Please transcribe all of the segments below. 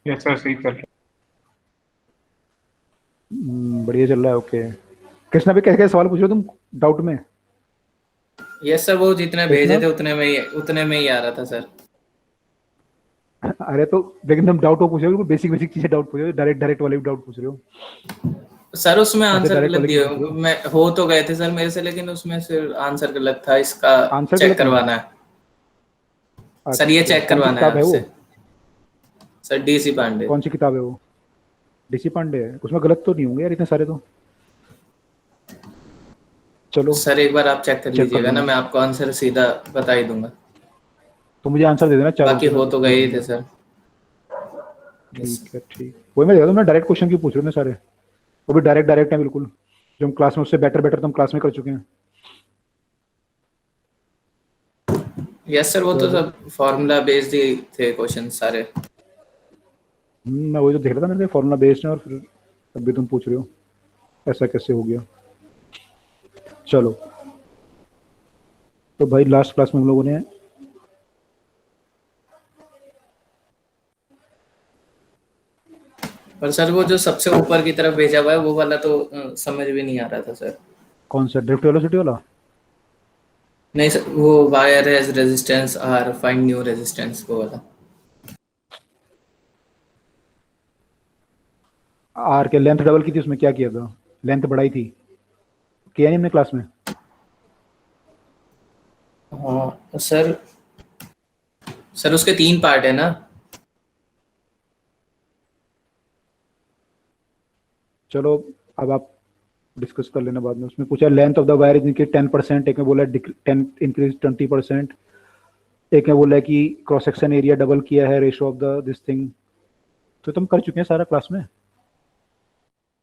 Yes sir, सही चल रहा बढ़िया चल रहा है। ओके, कृष्णा भी कैसे कैसे सवाल पूछ रहे हो तुम डाउट में? यस सर, वो जितने भेजे कृष्णा, थे उतने में ही आ रहा था सर। अरे तो लेकिन तुम डाउट वो पूछ रहे हो, बेसिक बेसिक चीजें डाउट पूछ रहे हो, डायरेक्ट डायरेक्ट वाले भी डाउट पूछ रहे हो। सर उसमें ऐसे आंसर डायरेक्ट गलत वाले क्यों दिए, पूछ रहे हो? मैं हो तो गए थे सर मेरे से, लेकिन उसमें फिर आंसर गलत था, इसका आंसर चेक गलत है? करवाना है। सर ये अच्छा, चेक कौन सी करवाना है किताब है वो? आपसे। Sir DC Pandey. कौन सी किताब है वो? डीसी पांडे है? उसमें गलत तो नहीं होंगे यार इतने सारे तो। चलो सर एक बार आप चेक कर चेक कर लीजिएगा ना, लूंगा। मैं आपको आंसर सीधा बता ही दूंगा। तो मुझे आंसर दे देना चारों बाकी के, मैं हो तो गए देख ही थे लूंगा। सर। यस। ठीक है ठीक, वही मैं देखा तुमने डायरेक्ट क्वेश्चन क्यों पूछ रहे हो ना सारे? वो भी डायरेक्ट डायरेक्ट है बिल्कुल, जो हम क्लास में उससे बेटर बेटर तुम क्लास में कर चुके हैं। यस सर, वो तो चलो, सब फॉर्मूला बेस्ड ही थे क्वेश्चन सारे। मैं वही तो देख रहा था, मैंने फॉर्मूला बेस्ड है और फिर तब भी तुम पूछ रहे हो ऐसा कैसे हो गया। चलो, तो भाई लास्ट क्लास में हम लोगों ने पर सर वो जो सबसे ऊपर की तरफ भेजा हुआ है वो वाला तो समझ भी नहीं आ रहा था सर। कौन सा ड्रिफ्ट वेलोसिटी वाला? नहीं सर, वो wire has resistance R, find new resistance, वो वाला। आर के लेंथ डबल की थी, उसमें क्या किया था? लेंथ बढ़ाई थी, किया नहीं हमने क्लास में? हाँ सर। सर उसके 3 पार्ट है ना। चलो, अब आप डिस्कस कर लेना बाद में। उसमें पूछा length of the wire is increase 10%, एक में बोला 10 इंक्रीज 20%, एक में बोला है कि क्रॉस सेक्शन एरिया डबल किया है ratio of the this thing. तो तुम कर चुके हैं सारा क्लास में,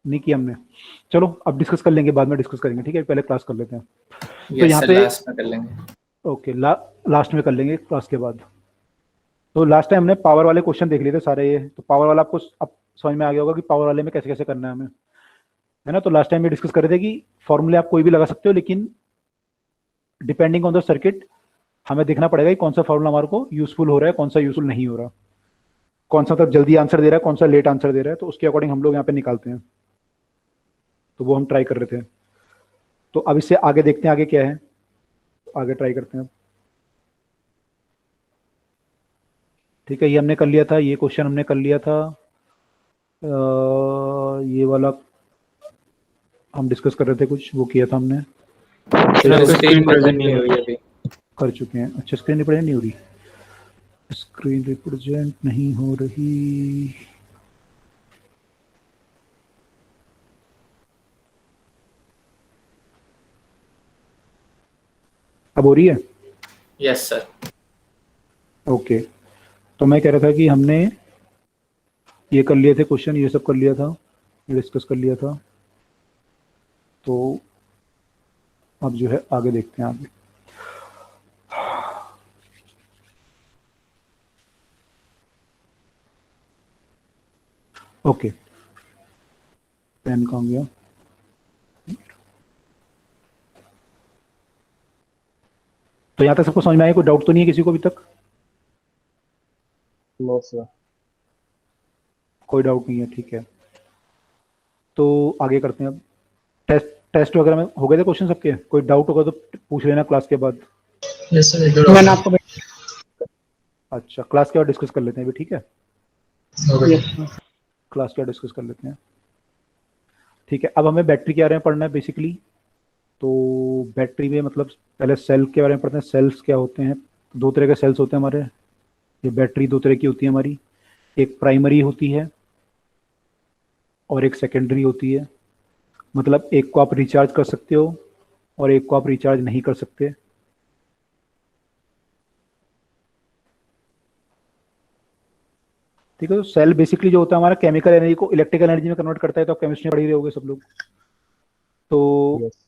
नहीं किया हमने? चलो अब डिस्कस कर लेंगे, बाद में डिस्कस करेंगे, ठीक है, पहले क्लास कर लेते हैं। तो यस यहाँ सर, पे लास्ट में कर लेंगे। ओके, लास्ट में कर लेंगे क्लास के बाद। तो लास्ट टाइम हमने पावर वाले क्वेश्चन देख लिए थे सारे, ये तो पावर वाला आपको अब समझ में आ गया होगा कि पावर वाले में कैसे कैसे करना है हमें, है ना? तो लास्ट टाइम ये डिस्कस कर रहे थे कि फॉर्मूले आप कोई भी लगा सकते हो, लेकिन डिपेंडिंग ऑन द सर्किट हमें देखना पड़ेगा कि कौन सा फॉर्मूला हमारे को यूजफुल हो रहा है, कौन सा यूजफुल नहीं हो रहा, कौन सा तब जल्दी आंसर दे रहा है, कौन सा लेट आंसर दे रहा है, तो उसके अकॉर्डिंग हम लोग यहाँ पे निकालते हैं। तो वो हम ट्राई कर रहे थे। तो अब इससे आगे देखते हैं आगे क्या है, आगे ट्राई करते हैं। ठीक है, ये हमने कर लिया था, ये क्वेश्चन हमने कर लिया था। ये वाला हम डिस्कस कर रहे थे, कुछ वो किया था हमने, तो सर इसको है। स्क्रीन स्क्रीन प्रेजेंट प्रेजेंट नहीं नहीं हो हुई रही। अभी। कर चुके हैं। अच्छा, स्क्रीन रिप्रेजेंट नहीं हो रही? स्क्रीन रिप्रेजेंट नहीं हो रही? अब हो रही है? Yes sir. ओके, तो मैं कह रहा था कि हमने ये कर लिए थे क्वेश्चन, ये सब कर लिया था, ये डिस्कस कर लिया था। तो अब जो है आगे देखते हैं आगे। ओके, पेन कहाँ गया? तो यहाँ तक सबको समझ में आया? कोई डाउट तो नहीं है किसी को अभी तक? No sir. कोई डाउट नहीं है, ठीक है। तो आगे करते हैं अब। टेस्ट टेस्ट वगैरह में हो गए थे क्वेश्चन सबके? कोई डाउट होगा तो पूछ लेना क्लास के बाद। यस सर, एक दो मैंने डाउट आपको अच्छा, क्लास के बाद डिस्कस कर लेते हैं अभी, ठीक है? है। ओके। Yes sir. क्लास के बाद डिस्कस कर लेते हैं, ठीक है। अब हमें बैटरी के बारे में पढ़ना है बेसिकली। तो बैटरी में मतलब पहले सेल के बारे में पढ़ते हैं। सेल्स क्या होते हैं? दो तरह के सेल्स होते हैं हमारे। ये बैटरी दो तरह की होती है हमारी, एक प्राइमरी होती है और एक सेकेंडरी होती है। मतलब एक को आप रिचार्ज कर सकते हो और एक को आप रिचार्ज नहीं कर सकते। ठीक है, तो सेल बेसिकली जो होता है हमारा केमिकल एनर्जी को इलेक्ट्रिकल एनर्जी में कन्वर्ट करता है। तो आप केमिस्ट्री में पढ़ ही रहे होगे सब लोग, तो यस।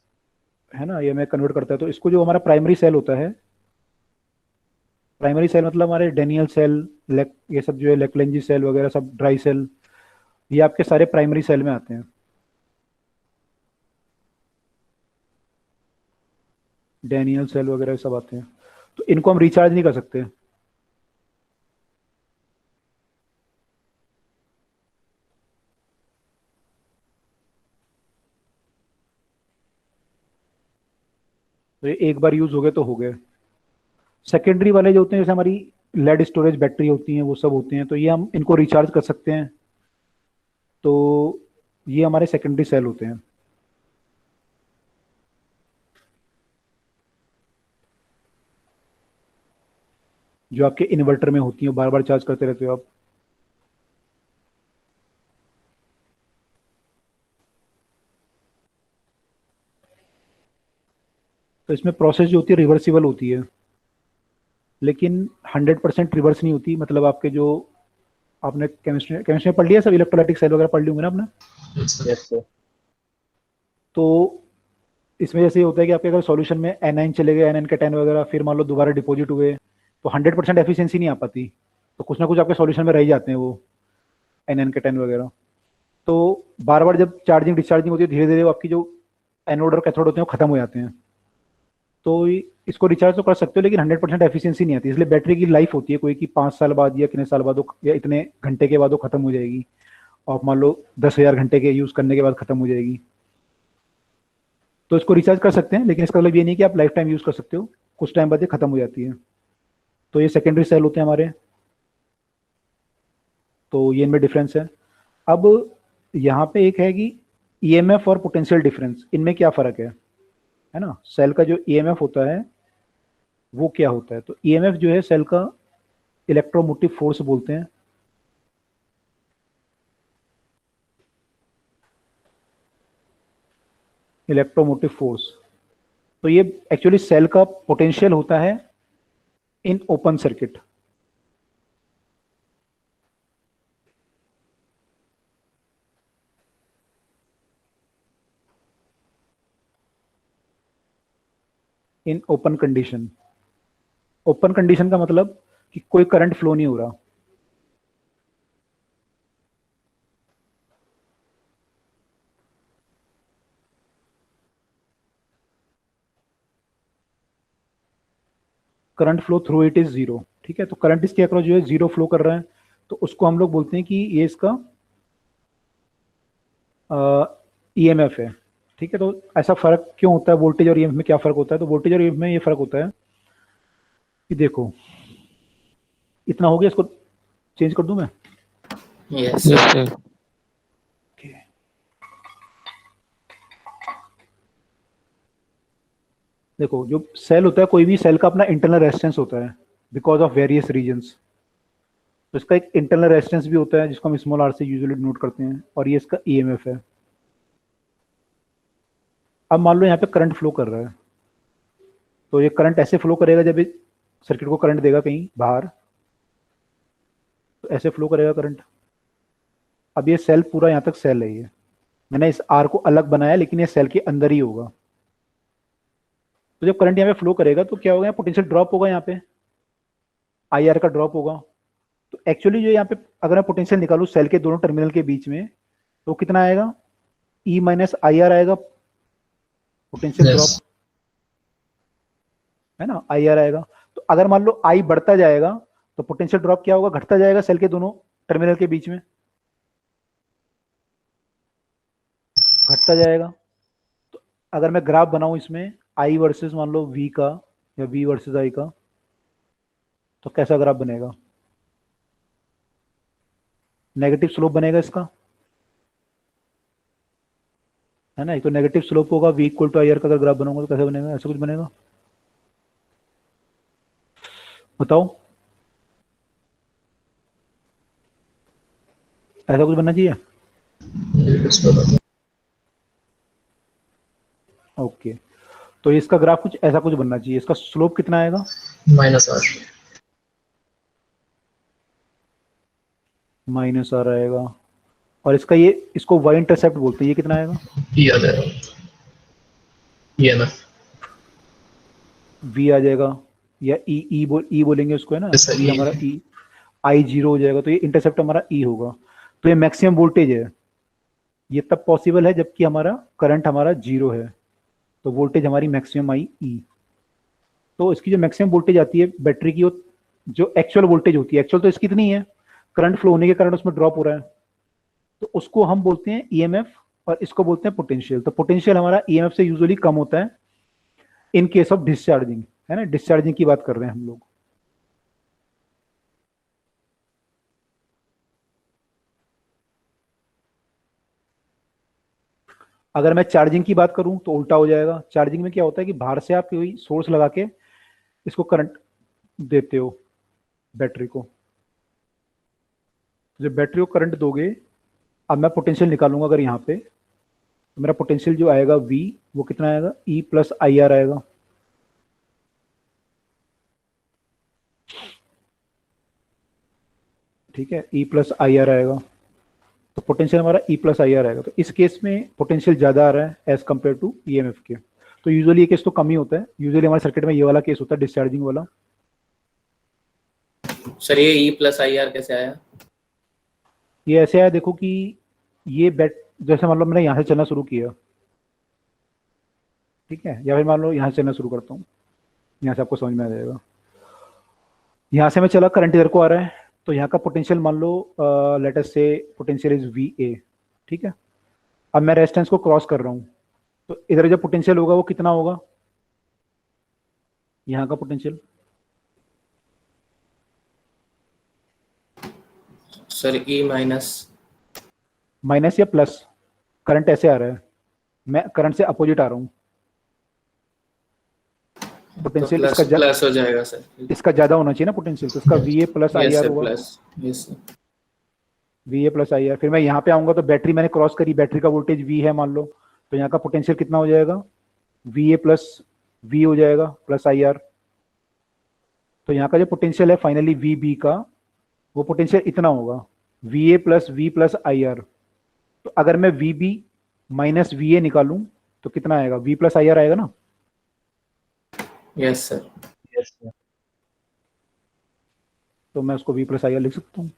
है ना, ये में कन्वर्ट करता है। तो इसको जो हमारा प्राइमरी सेल होता है, प्राइमरी सेल मतलब हमारे डेनियल सेल, ये सब जो है लेक्लेंजी सेल वगैरह सब, ड्राई सेल, ये आपके सारे प्राइमरी सेल में आते हैं। डेनियल सेल वगैरह सब आते हैं। तो इनको हम रिचार्ज नहीं कर सकते। तो ये एक बार यूज हो गए तो हो गए। सेकेंडरी वाले जो होते हैं, जैसे हमारी लेड स्टोरेज बैटरी होती हैं, वो सब होते हैं, तो ये हम इनको रिचार्ज कर सकते हैं। तो ये हमारे सेकेंडरी सेल होते हैं। जो आपके इन्वर्टर में होती हैं, बार बार चार्ज करते रहते हो आप। तो इसमें प्रोसेस जो होती है रिवर्सिबल होती है, लेकिन 100% रिवर्स नहीं होती। मतलब आपके जो, आपने केमिस्ट्री केमिस्ट्री में पढ़ लिया सब, इलेक्ट्रोलाइटिक सेल वगैरह पढ़ ली होंगे ना आपने। Yes, sir. Yes sir. तो इसमें जैसे ये होता है कि आपके अगर सॉल्यूशन में एनाइन चले गए, एनाइन के 10 वगैरह, फिर मान लो दोबारा डिपॉजिट हुए, तो 100% एफिशिएंसी नहीं आ पाती। तो कुछ ना कुछ आपके सॉल्यूशन में रह ही जाते हैं वो एनाइन के 10 वगैरह। तो बार बार जब चार्जिंग डिस्चार्जिंग होती है, धीरे धीरे वो आपकी जो एनोड और कैथोड होते हैं वो खत्म हो जाते हैं। तो इसको रिचार्ज तो कर सकते हो, लेकिन 100% एफिशिएंसी नहीं आती। इसलिए बैटरी की लाइफ होती है कोई कि 5 साल बाद या कितने साल बाद या इतने घंटे के बाद वो खत्म हो जाएगी। और मान लो 10,000 घंटे के यूज करने के बाद खत्म हो जाएगी। तो इसको रिचार्ज कर सकते हैं, लेकिन इसका मतलब ये नहीं कि आप लाइफ टाइम यूज कर सकते हो, कुछ टाइम बाद ये खत्म हो जाती है। तो ये सेकेंडरी सेल होते हैं हमारे। तो ये इनमें डिफरेंस है। अब यहाँ पे एक है कि ईएमएफ और पोटेंशियल डिफरेंस, इनमें क्या फर्क है ना। सेल का जो ईएमएफ होता है वो क्या होता है, तो ईएमएफ जो है सेल का इलेक्ट्रोमोटिव फोर्स बोलते हैं। इलेक्ट्रोमोटिव फोर्स, तो ये एक्चुअली सेल का पोटेंशियल होता है in open circuit. In open condition. Open condition का मतलब कि कोई करंट फ्लो नहीं हो रहा। Current flow through it is zero. ठीक है, तो करंट इसके अक्रॉस जो है जीरो फ्लो कर रहा है, तो उसको हम लोग बोलते हैं कि ये इसका ईएमएफ है। ठीक है, तो ऐसा फर्क क्यों होता है, वोल्टेज और ईएमएफ में क्या फर्क होता है। तो वोल्टेज और ईएमएफ में ये फर्क होता है कि देखो इतना हो गया, इसको चेंज कर दूं मैं। Yes, yes sir. सर। देखो जो सेल होता है, कोई भी सेल का अपना इंटरनल रेजिस्टेंस होता है बिकॉज ऑफ वेरियस रीजंस। तो इसका एक इंटरनल रेजिस्टेंस भी होता है जिसको हम स्मॉल आर से यूजुअली नोट करते हैं, और ये इसका ईएमएफ है। अब मान लो यहाँ पे करंट फ्लो कर रहा है, तो ये करंट ऐसे फ्लो करेगा, जब इस सर्किट को करंट देगा कहीं बाहर, तो ऐसे फ्लो करेगा करंट। अब ये सेल पूरा यहाँ तक सेल है, ये मैंने इस आर को अलग बनाया, लेकिन ये सेल के अंदर ही होगा। तो जब करंट यहाँ पे फ्लो करेगा तो क्या होगा, पोटेंशियल ड्रॉप होगा, यहाँ पे आई आर का ड्रॉप होगा। तो एक्चुअली जो यहाँ पे अगर मैं पोटेंशियल निकालूं सेल के दोनों टर्मिनल के बीच में, तो कितना आएगा, ई माइनस आई आर आएगा पोटेंशियल ड्रॉप, Yes. है ना, आई आर आएगा। तो अगर मान लो आई बढ़ता जाएगा तो पोटेंशियल ड्रॉप क्या होगा, घटता जाएगा सेल के दोनों टर्मिनल के बीच में, घटता जाएगा। तो अगर मैं ग्राफ बनाऊं इसमें आई वर्सेस मान लो वी का, या वी वर्सेस आई का, तो कैसा ग्राफ बनेगा, नेगेटिव स्लोप बनेगा इसका, है ना। तो नेगेटिव स्लोप होगा, V equal to I R का अगर ग्राफ बनाऊंगा तो कैसे बनेगा, ऐसा कुछ बनेगा, बताओ। ऐसा कुछ बनना चाहिए। Yes, sir. ओके, तो इसका ग्राफ कुछ ऐसा कुछ बनना चाहिए। इसका स्लोप कितना आएगा, Minus R. माइनस आ आएगा। और इसका ये, इसको वाई इंटरसेप्ट बोलते हैं, ये कितना आएगा, E आ जाएगा. EMF. वी आ जाएगा, या ई बोलेंगे उसको, है ना। Yes, sir, ई E. हमारा ई, आई जीरो हो जाएगा, तो ये इंटरसेप्ट हमारा ई होगा। तो ये मैक्सिमम वोल्टेज है। ये तब पॉसिबल है जबकि हमारा करंट हमारा जीरो है, तो वोल्टेज हमारी मैक्सिमम आई ई। तो इसकी जो मैक्सिमम वोल्टेज आती है बैटरी की, वो जो एक्चुअल वोल्टेज होती है, एक्चुअल तो इसकी इतनी है, करंट फ्लो होने के कारण उसमें ड्रॉप हो रहा है, तो उसको हम बोलते हैं ईएमएफ, और इसको बोलते हैं पोटेंशियल। तो पोटेंशियल हमारा ईएमएफ से यूजुअली कम होता है, इन केस ऑफ डिस्चार्जिंग, है ना, डिस्चार्जिंग की बात कर रहे हैं हम लोग। अगर मैं चार्जिंग की बात करूं तो उल्टा हो जाएगा। चार्जिंग में क्या होता है कि बाहर से आप कोई सोर्स लगा के इसको करंट देते हो बैटरी को। जब बैटरी को करंट दोगे, अब मैं पोटेंशियल निकालूंगा अगर यहाँ पे, तो मेरा पोटेंशियल जो आएगा V, वो कितना आएगा, E प्लस आई आर आएगा। ठीक है, E प्लस आई आर आएगा, तो पोटेंशियल हमारा E प्लस आई आर आएगा। तो इस केस में पोटेंशियल ज्यादा आ रहा है एज कम्पेयर टू EMF के। तो यूजुअली ये केस तो कम ही होता है, यूजुअली हमारे सर्किट में ये वाला केस होता है डिस्चार्जिंग वाला। सर ये ई प्लस आई आर कैसे आया? ये ऐसे है, देखो कि ये बैट, जैसे मान लो मैंने यहाँ से चलना शुरू किया, ठीक है, या फिर मान लो यहाँ से चलना शुरू करता हूँ, यहाँ से आपको समझ में आ जाएगा। यहाँ से मैं चला, करंट इधर को आ रहा है, तो यहाँ का पोटेंशियल मान लो लेट अस से पोटेंशियल इज VA, ठीक है। अब मैं रेजिस्टेंस को क्रॉस कर रहा हूँ, तो इधर जो पोटेंशियल होगा वो कितना होगा, यहाँ का potential. Sir E minus. Minus या प्लस, करंट ऐसे आ रहा है, मैं करंट से अपोजिट आ रहा हूँ, तो पोटेंशियल प्लस प्लस हो जाएगा सर। इसका ज्यादा होना चाहिए ना पोटेंशियल, तो इसका VA plus I yes R sir, होगा। Plus. Yes sir. VA plus I R. फिर मैं यहाँ पे आऊंगा तो बैटरी मैंने क्रॉस करी, बैटरी का वोल्टेज V है मान लो, तो यहाँ का पोटेंशियल कितना हो जाएगा, VA प्लस V हो जाएगा प्लस आई आर। तो यहाँ का जो पोटेंशियल है फाइनली VB का, वो पोटेंशियल इतना होगा, VA plus V plus I are. तो अगर मैं VB माइनस VA निकालूं तो कितना आएगा, V प्लस आई आर आएगा ना। Yes sir. Yes sir. तो मैं उसको V प्लस आई आर लिख सकता हूँ।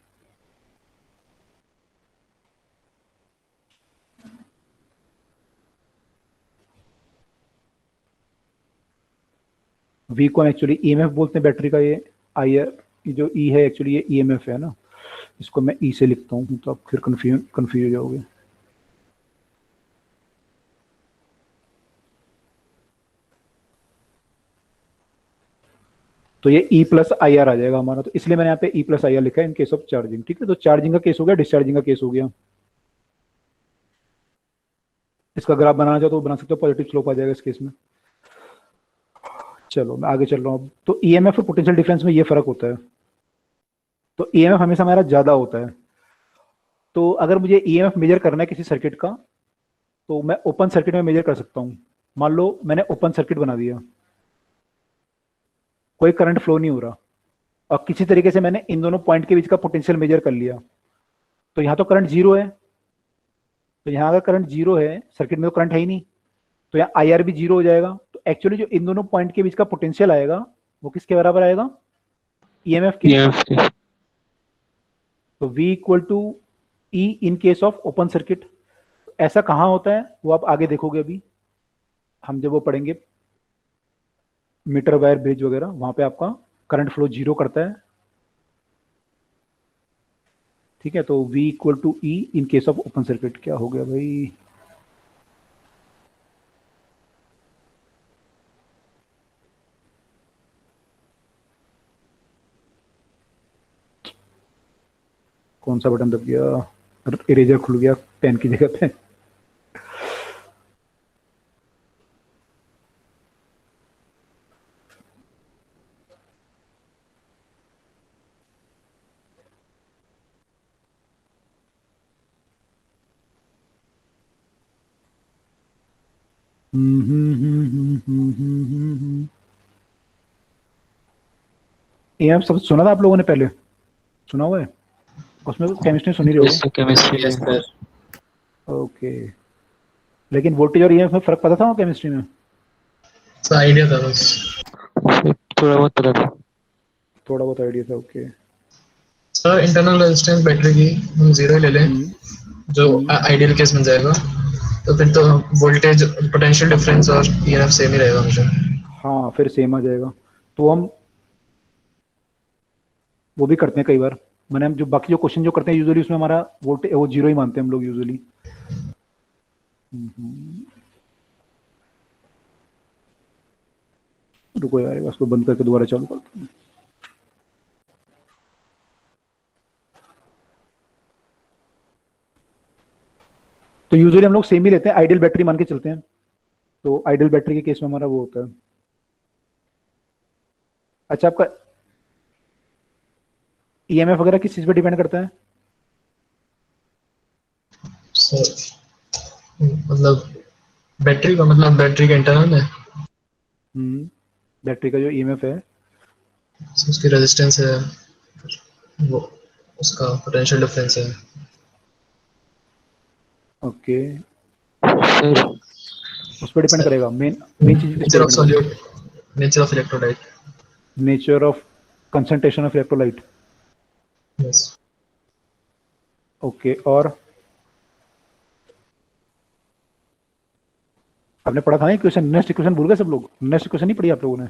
V को एक्चुअली EMF बोलते हैं बैटरी का, ये आई आर जो E है एक्चुअली ये EMF है ना, इसको मैं E से लिखता हूँ, तो आप फिर कंफ्यूज हो जाओगे। तो ये E प्लस आई आर आ जाएगा हमारा, तो इसलिए मैंने यहाँ पे E प्लस आई आर लिखा है इन केस ऑफ चार्जिंग। ठीक है, तो चार्जिंग का केस हो गया, डिस्चार्जिंग का केस हो गया। इसका ग्राफ बनाना चाहो तो बना सकते हो, पॉजिटिव स्लोप आ जाएगा इस केस में। चलो मैं आगे चल रहा हूँ। तो EMF और पोटेंशियल डिफरेंस में ये फर्क होता है। तो EMF हमेशा हमारा ज्यादा होता है। तो अगर मुझे EMF मेजर करना है किसी सर्किट का, तो मैं ओपन सर्किट में मेजर कर सकता हूँ। मान लो मैंने ओपन सर्किट बना दिया, कोई करंट फ्लो नहीं हो रहा, और किसी तरीके से मैंने इन दोनों पॉइंट के बीच का पोटेंशियल मेजर कर लिया, तो यहाँ तो करंट जीरो है। तो यहाँ अगर करंट जीरो है, सर्किट में तो करंट है ही नहीं, तो यहाँ आई आर भी जीरो हो जाएगा। तो एक्चुअली जो इन दोनों पॉइंट के बीच का पोटेंशियल आएगा वो किसके बराबर आएगा, EMF के। तो V equal to E in case of open circuit. ऐसा कहाँ होता है वो आप आगे देखोगे, अभी हम जब वो पढ़ेंगे मीटर वायर ब्रिज वगैरह, वहां पे आपका करंट फ्लो जीरो करता है। ठीक है, तो V equal to E in case of open circuit. क्या हो गया भाई, कौन सा बटन दब गया, इरेजर खुल गया पेन की जगह पे। EMF सब सुना था आप लोगों ने, पहले सुना हुआ है, उसमें केमिस्ट्री सुनी रही होगी। केमिस्ट्री। Yes sir. ओके, लेकिन वोल्टेज और EMF में फर्क पता था केमिस्ट्री में? आइडिया था बस, थोड़ा बहुत पता था। थोड़ा बहुत आइडिया था, okay. Sir internal resistance battery की हम जीरो ले लें, जो आइडियल केस बन जाएगा, तो फिर तो वोल्टेज पोटेंशियल डिफरेंस और EMF सेम ही रहेगा मुझे। हाँ फिर सेम आ जाएगा। तो हम वो भी करते हैं कई बार, मैंने हम जो बाकी जो क्वेश्चन जो करते हैं यूजुअली उसमें हमारा वोल्टेज वो जीरो ही मानते हैं हम लोग यूजुअली। रुको यार इसको बंद करके दोबारा चालू करते हैं। तो यूजुअली हम लोग सेम ही लेते हैं, आइडियल बैटरी मान के चलते हैं। तो आइडियल बैटरी के केस में हमारा वो होता है। अच्छा, आपका ईएमएफ वगैरह किस चीज पे डिपेंड करता है? सर मतलब बैटरी का, मतलब बैटरी का इंटरनल है, बैटरी का जो ईएमएफ है उसकी रेजिस्टेंस है, वो उसका पोटेंशियल डिफरेंस है। ओके, सर उस पर डिपेंड करेगा। मेन चीज nature of solute, nature of electrolyte. Nature of concentration of electrolyte. Yes. Okay, और आपने पढ़ा था ना इक्वेशन, नेक्स्ट इक्वेशन भूल गए सब लोग? नेक्स्ट इक्वेशन नहीं पढ़ी आप लोगों ने?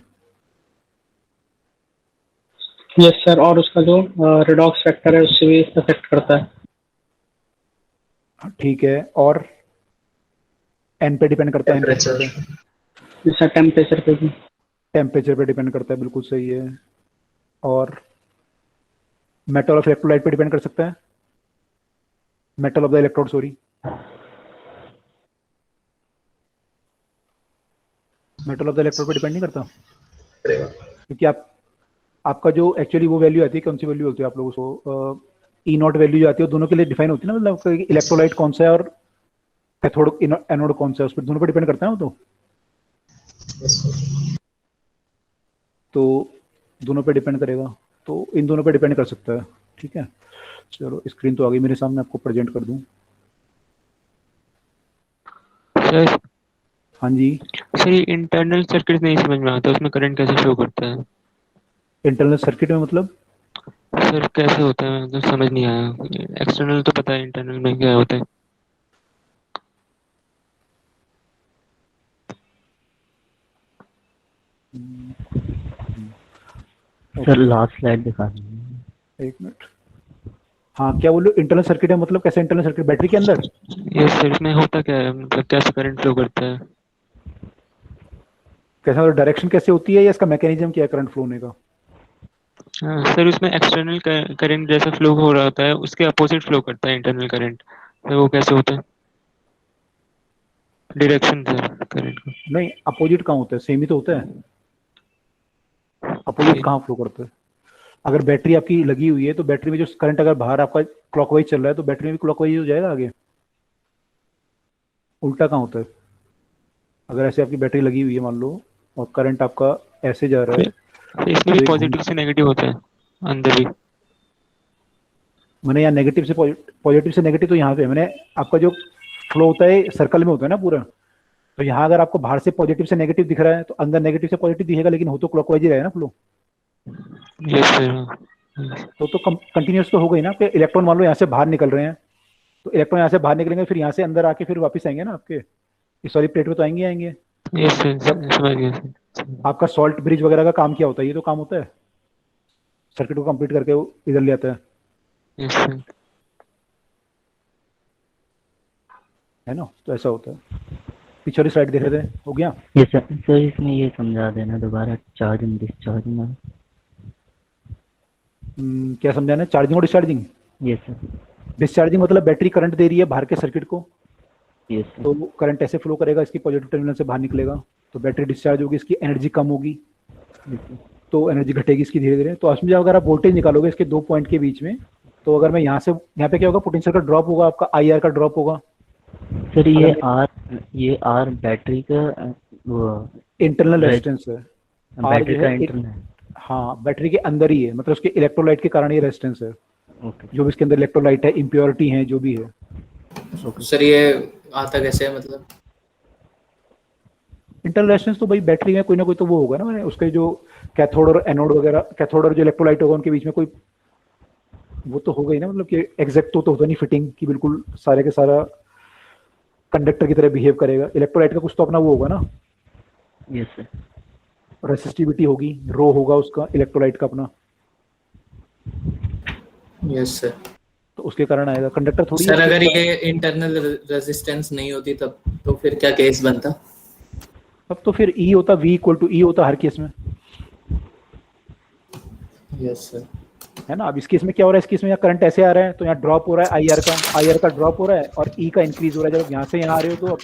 यस सर, और उसका जो रिडॉक्स फैक्टर है उससे भी अफेक्ट करता है। ठीक है, और एन पे डिपेंड करता है, टेम्परेचर, जैसा टेम्परेचर पे भी। टेम्परेचर पे डिपेंड करता है, बिल्कुल सही है। और मेटल ऑफ इलेक्ट्रोलाइट पे डिपेंड कर सकता है, metal of the electrode, sorry, metal of the electrode पे डिपेंड नहीं करता, क्योंकि आपका जो एक्चुअली वो वैल्यू आती है, कौन सी वैल्यू होती है आप लोगों को, ई नॉट वैल्यू जो आती है वो दोनों के लिए डिफाइन होती है ना, मतलब इलेक्ट्रोलाइट कौन सा है और कैथोड एनोड कौन सा है, उस पर दोनों पे डिपेंड करता है वो। तो दोनों पे डिपेंड करेगा, तो इन दोनों पे डिपेंड कर सकता है। ठीक है, चलो स्क्रीन तो आ गई मेरे सामने, आपको प्रेजेंट कर दूं। सर हाँ जी, सर ये इंटरनल सर्किट नहीं समझ में आता, उसमें करंट कैसे शो करता है? इंटरनल सर्किट में मतलब सर कैसे होता है, मतलब समझ नहीं आया। एक्सटर्नल तो पता है, इंटरनल में क्या होता है? सर लास्ट स्लाइड दिखा दीजिए। एक मिनट। हाँ, क्या बोलो इंटरनल सर्किट है मतलब कैसे? इंटरनल सर्किट बैटरी के अंदर ये सर इसमें होता क्या है, मतलब कैसे करंट फ्लो करता है? कैसा, डायरेक्शन कैसे होती है या इसका मैकेनिज्म क्या है करंट फ्लो होने का? हाँ सर, उसमें एक्सटर्नल करंट जैसा फ्लो हो रहा होता है, उसके अपोजिट फ्लो करता है इंटरनल करंट, तो वो कैसे होता है? डायरेक्शन सर करंट का। नहीं, अपोजिट कहाँ होता है? सेम ही तो होता है। अपोजिट कहाँ फ्लो करता है? अगर बैटरी आपकी लगी हुई है तो बैटरी में जो करंट अगर बाहर आपका क्लॉकवाइज चल रहा है तो बैटरी में भी क्लॉकवाइज हो जाएगा आगे। उल्टा कहाँ होता है? अगर ऐसे आपकी बैटरी लगी हुई है मान लो और करंट आपका ऐसे जा रहा है, इसमें भी पॉजिटिव से नेगेटिव होता है अंदर भी। मैंने यहाँ पॉजिटिव से नेगेटिव तो यहाँ पे मैंने आपका जो फ्लो होता है सर्कल में होता है ना पूरा, तो यहाँ अगर आपको बाहर से पॉजिटिव से नेगेटिव दिख रहा है तो अंदर नेगेटिव से पॉजिटिव दिखेगा, लेकिन हो तो क्लॉकवाइज ही रहेगा ना फ्लो। Yes sir. तो कंटिन्यूस तो हो गई ना। आपके इलेक्ट्रॉन मान लो यहाँ से बाहर निकल रहे हैं, तो इलेक्ट्रॉन यहाँ से बाहर निकलेंगे, फिर यहाँ से अंदर आके फिर वापस आएंगे ना आपके इस वाली प्लेट पे, तो आएंगे। यस सर, समझ गया सर। आपका सॉल्ट ब्रिज वगैरह का काम क्या होता है? ये तो काम होता है सर्किट को कंप्लीट करके वो इधर ले आता है, यस सर। है ना? तो ऐसा होता है। पीछे वाली स्लाइड देख रहे थे, हो गया? ये सर इसमें ये समझा देना दोबारा, चार्जिंग डिस्चार्जिंग। क्या समझाना है? चार्जिंग और डिस्चार्जिंग? ये सर। डिस्चार्जिंग मतलब बैटरी करंट दे रही है बाहर के सर्किट को, ये सर। तो करंट ऐसे फ्लो करेगा, इसकी पॉजिटिव टर्मिनल से बाहर निकलेगा, तो बैटरी डिस्चार्ज होगी, इसकी एनर्जी कम होगी, तो एनर्जी घटेगी इसकी धीरे धीरे। तो उसमें अगर आप वोल्टेज निकालोगे इसके दो पॉइंट के बीच में, तो अगर मैं यहाँ पे क्या होगा, पोटेंशियल का ड्रॉप होगा, आपका IR का ड्रॉप होगा। सर ये आर बैटरी का वो इंटरनल रेजिस्टेंस है। बैटरी का इंटरनल। हाँ, बैटरी के अंदर ही है, मतलब उसके इलेक्ट्रोलाइट के कारण ये रेजिस्टेंस है। ओके। जो भी इसके अंदर इलेक्ट्रोलाइट है, इम्प्योरिटी है, जो भी है। सर ये आता कैसे है, मतलब इंटरनल रेजिस्टेंस तो भाई बैटरी में कोई ना कोई तो वो होगा ना, मैंने उसके जो कैथोड और एनोड वगैरह, कैथोड और जो इलेक्ट्रोलाइट होगा उनके बीच में कोई वो तो होगा ही ना, मतलब कि एग्जैक्ट तो होता नहीं फिटिंग की, बिल्कुल सारे के सारा कंडक्टर की तरह बिहेव करेगा। इलेक्ट्रोलाइट का कुछ तो अपना वो होगा ना। Yes sir. रेसिस्टिविटी होगी, रो होगा उसका इलेक्ट्रोलाइट का अपना। Yes sir. तो उसके कारण आएगा। कंडक्टर थोड़ी सर अगर ये इंटरनल रेजिस्टेंस नहीं होती तब तो फिर क्या केस बनता? तब तो फिर E होता, V = E होता हर केस में। Yes, sir. है ना। अब इस केस में क्या हो रहा है, इस केस में यहाँ करंट ऐसे आ रहा है तो यहाँ ड्रॉप हो रहा है आई आर का ड्रॉप हो रहा है और ई का इंक्रीज हो रहा है। जब यहाँ से यहाँ आ रहे हो तो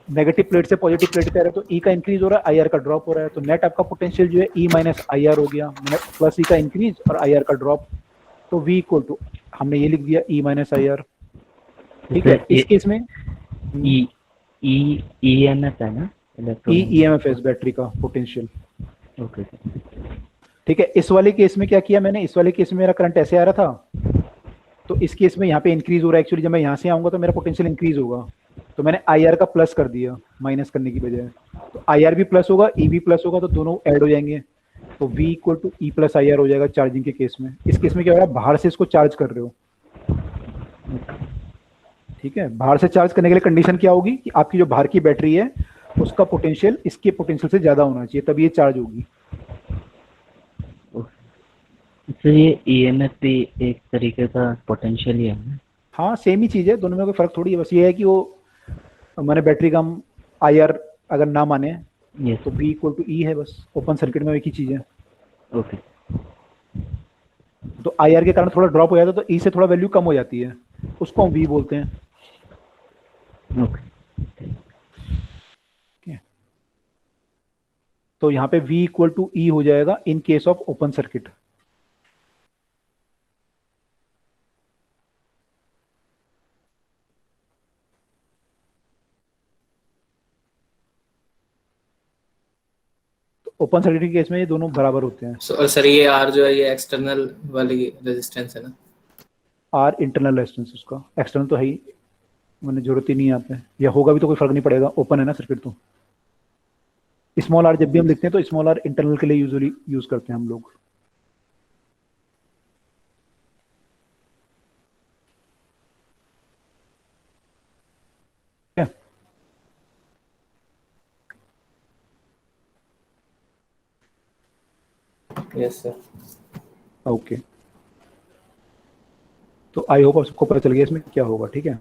नेगेटिव प्लेट से पॉजिटिव प्लेट पे आ रहे हो तो ई का इंक्रीज हो रहा है, आई आर का ड्रॉप हो रहा है। तो नेट आपका पोटेंशियल जो है ई माइनस आई आर हो गया, प्लस ई का इंक्रीज और आई आर का ड्रॉप। तो वी इक्वल टू हमने ये लिख दिया ई माइनस आई आर। ठीक है, इस केस में EMF है ना, E M F S battery का पोटेंशियल। ओके। ठीक है, इस वाले केस में क्या किया मैंने, इस वाले केस में मेरा करंट ऐसे आ रहा था तो इस केस में यहाँ पे इंक्रीज हो रहा है। एक्चुअली जब मैं यहाँ से आऊंगा तो मेरा पोटेंशियल इंक्रीज होगा, तो मैंने आई आर का प्लस कर दिया माइनस करने की बजाय। तो आई आर भी प्लस होगा, ई भी प्लस होगा, तो दोनों ऐड हो जाएंगे। तो V equal to E plus I R हो जाएगा चार्जिंग के केस में। इस केस में क्या हो रहा है, बाहर से इसको चार्ज कर रहे हो। ठीक है, बाहर से चार्ज करने के लिए कंडीशन क्या होगी कि आपकी जो बाहर की बैटरी है उसका पोटेंशियल इसके पोटेंशियल से ज्यादा होना चाहिए, तभी ये चार्ज होगी। तो ये EMF भी एक तरीके का पोटेंशियल ही है ना? हाँ, सेम ही चीज है, दोनों में कोई फर्क थोड़ी है। बस ये है कि वो मैंने बैटरी का हम आई आर अगर ना माने Yes. तो बी इक्वल टू ई है, बस ओपन सर्किट में एक ही चीज है। ओके। तो आई आर के कारण थोड़ा ड्रॉप हो जाता है तो ई से थोड़ा वैल्यू कम हो जाती है, उसको हम वी बोलते हैं। ओके। तो यहाँ पे V इक्वल टू ई हो जाएगा इन case of open circuit. Open circuit के केस में ये दोनों बराबर होते हैं। So, और सर ये R जो है ये एक्सटर्नल वाली रेजिस्टेंस है ना? आर इंटरनल रेजिस्टेंस, उसका एक्सटर्नल तो है ही, मैंने जरूरत ही नहीं यहाँ पे, या होगा भी तो कोई फर्क नहीं पड़ेगा, ओपन है ना सर्किट। तो स्मॉल आर जब भी हम लिखते हैं तो स्मॉल आर इंटरनल के लिए यूजुअली यूज करते हैं हम लोग। Yes, sir. ओके, तो आई होप सबको पता चल गया इसमें क्या होगा। ठीक है,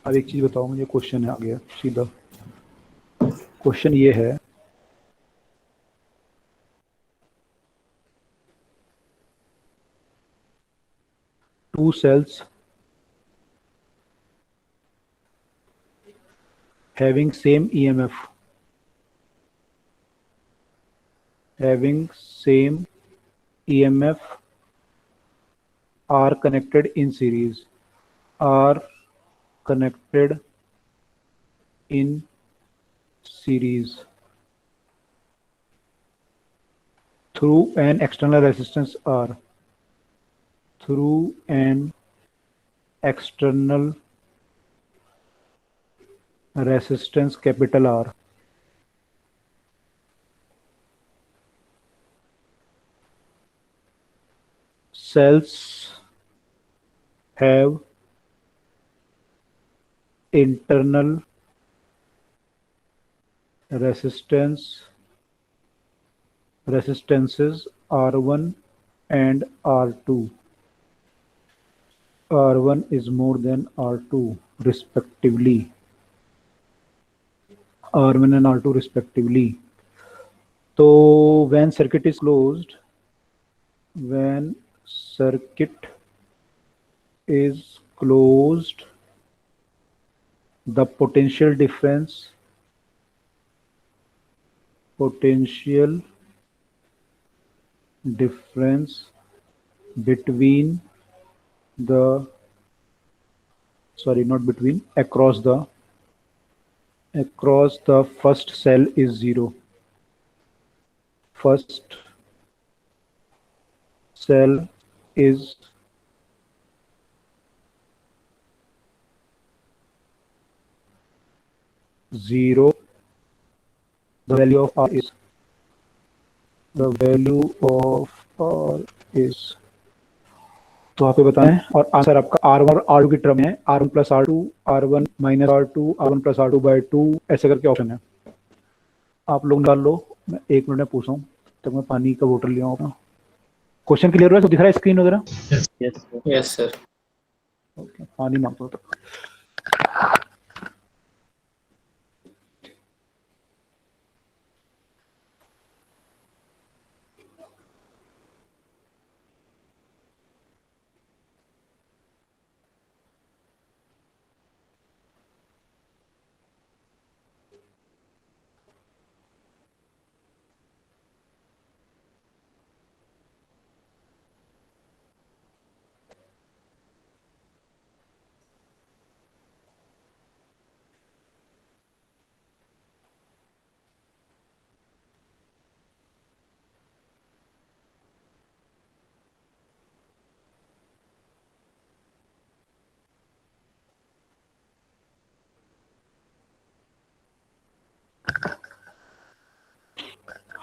अब एक चीज बताओ मुझे, क्वेश्चन है आ गया सीधा। क्वेश्चन ये है, two cells having same EMF, are connected in series, through an external resistance R, resistance capital R. Cells have internal resistances R1 and R2. R1 is more than R2 respectively. R1 and R2 respectively. So when circuit is closed, the potential difference between the across the first cell is zero. First cell is zero. The value of R is तो आप ये बताएं, और answer आपका R1 और R2 की term है, R1 plus R2, R1 minus R2, R1 plus R2 by 2, ऐसे करके ऑप्शन है। आप लोग निकाल लो, मैं 1 मिनट में पूछा हूँ, तब मैं पानी का बोतल लिया हूँ। क्वेश्चन क्लियर हुआ है, तो दिख रहा है स्क्रीन वगैरह? Yes, sir. ओके, पानी मांगता हूँ।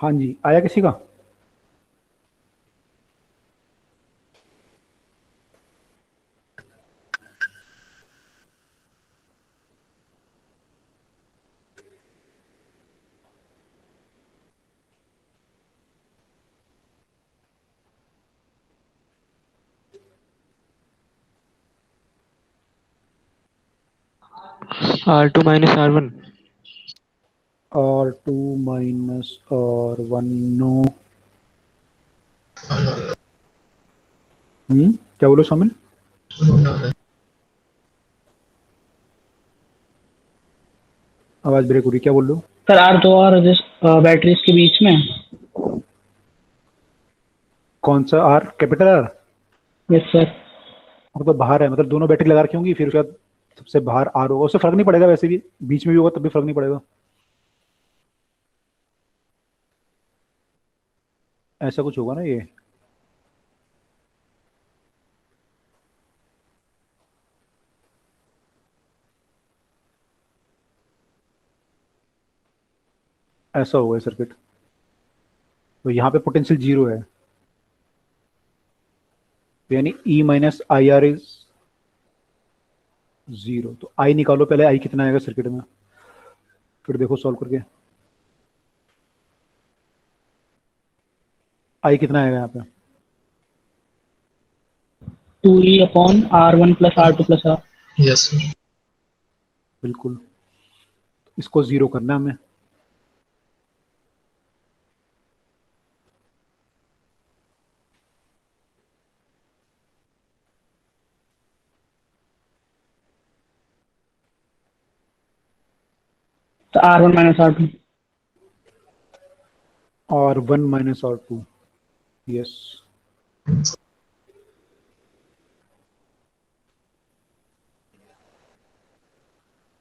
हाँ जी, आया किसी का? R2 minus R1। R2 minus R1 no. क्या बोलो शामिल? आवाज ब्रेक हो रही, क्या बोल रहे हो? सर आर दो और बैटरीज के बीच में। कौन सा R? Capital R? Yes sir. मतलब बाहर है, मतलब दोनों बैटरी लगा रखी होंगी, फिर उसके बाद सबसे बाहर आर होगा, उससे फर्क नहीं पड़ेगा, वैसे भी बीच में भी होगा तब भी फर्क नहीं पड़ेगा। ऐसा कुछ होगा ना ये। ऐसा होगा सर्किट। तो यहाँ पे पोटेंशियल जीरो है, तो यानी E minus I R is zero. तो आई निकालो पहले, आई कितना आएगा सर्किट में, फिर देखो सॉल्व करके आई कितना आएगा यहाँ पे। 2E/R1 + R2 + R। Yes sir. बिल्कुल, इसको जीरो करना है हमें। तो R1 - R2। R1 minus R2, yes.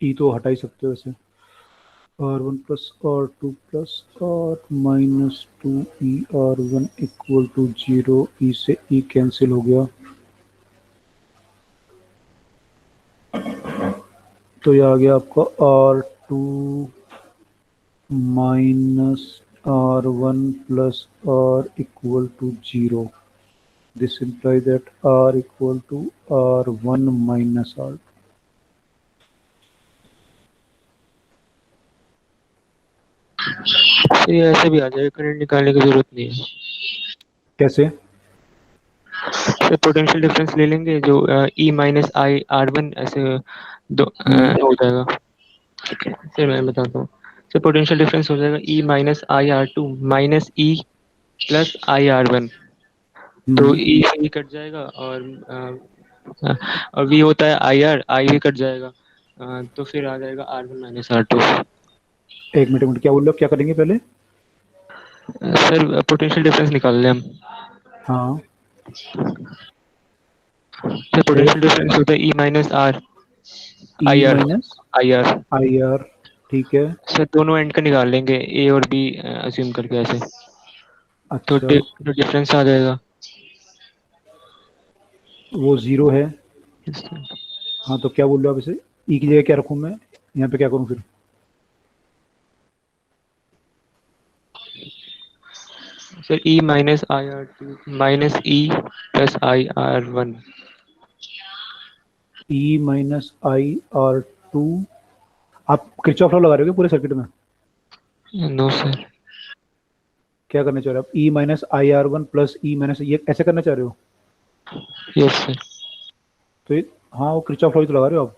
ई तो हटा ही सकते हो वैसे। R1 plus R2 plus R minus 2E R1 equal to zero. E से ई कैंसिल हो गया, तो ये आ गया आपका R2 minus R1 plus R equal to zero. This implies that R equal to R1 minus R2. तो ये ऐसे भी आ जाएगा, करंट निकालने की जरूरत नहीं है। कैसे? तो पोटेंशियल डिफरेंस ले लेंगे जो E माइनस आई R1 ऐसे दो हो जाएगा। ठीक है, फिर मैं बताता हूँ। तो पोटेंशियल डिफरेंस हो जाएगा E माइनस आई R2 माइनस E प्लस आई R1। तो E से E कट जाएगा और V होता है आई भी कट जाएगा। तो फिर आ जाएगा R1 माइनस R2। एक मिनट, क्या बोल रहे हो, क्या करेंगे पहले? सर पोटेंशियल डिफरेंस निकाल लें हम। हाँ, सर पोटेंशियल डिफरेंस होता है E minus R E minus I are. I R, ठीक है। सर दोनों एंड का निकाल लेंगे, ए और बी अज्यूम करके ऐसे। तो अच्छा, डिफरेंस आ जाएगा। वो जीरो है। हाँ, तो क्या बोल रहे हो आप इसे? ई की जगह क्या रखूँ मैं, यहाँ पे क्या करूँ फिर? Sir E minus I R two minus E plus I R one. E minus I R two. आप किरचॉफ लॉ लगा रहे हो क्या पूरे सर्किट में? No sir. क्या करना चाह रहे हो आप? E minus I R one plus E minus, ये ऐसे करना चाह रहे हो? Yes sir. तो ये, हाँ, वो किरचॉफ लॉ ही तो लगा रहे हो आप।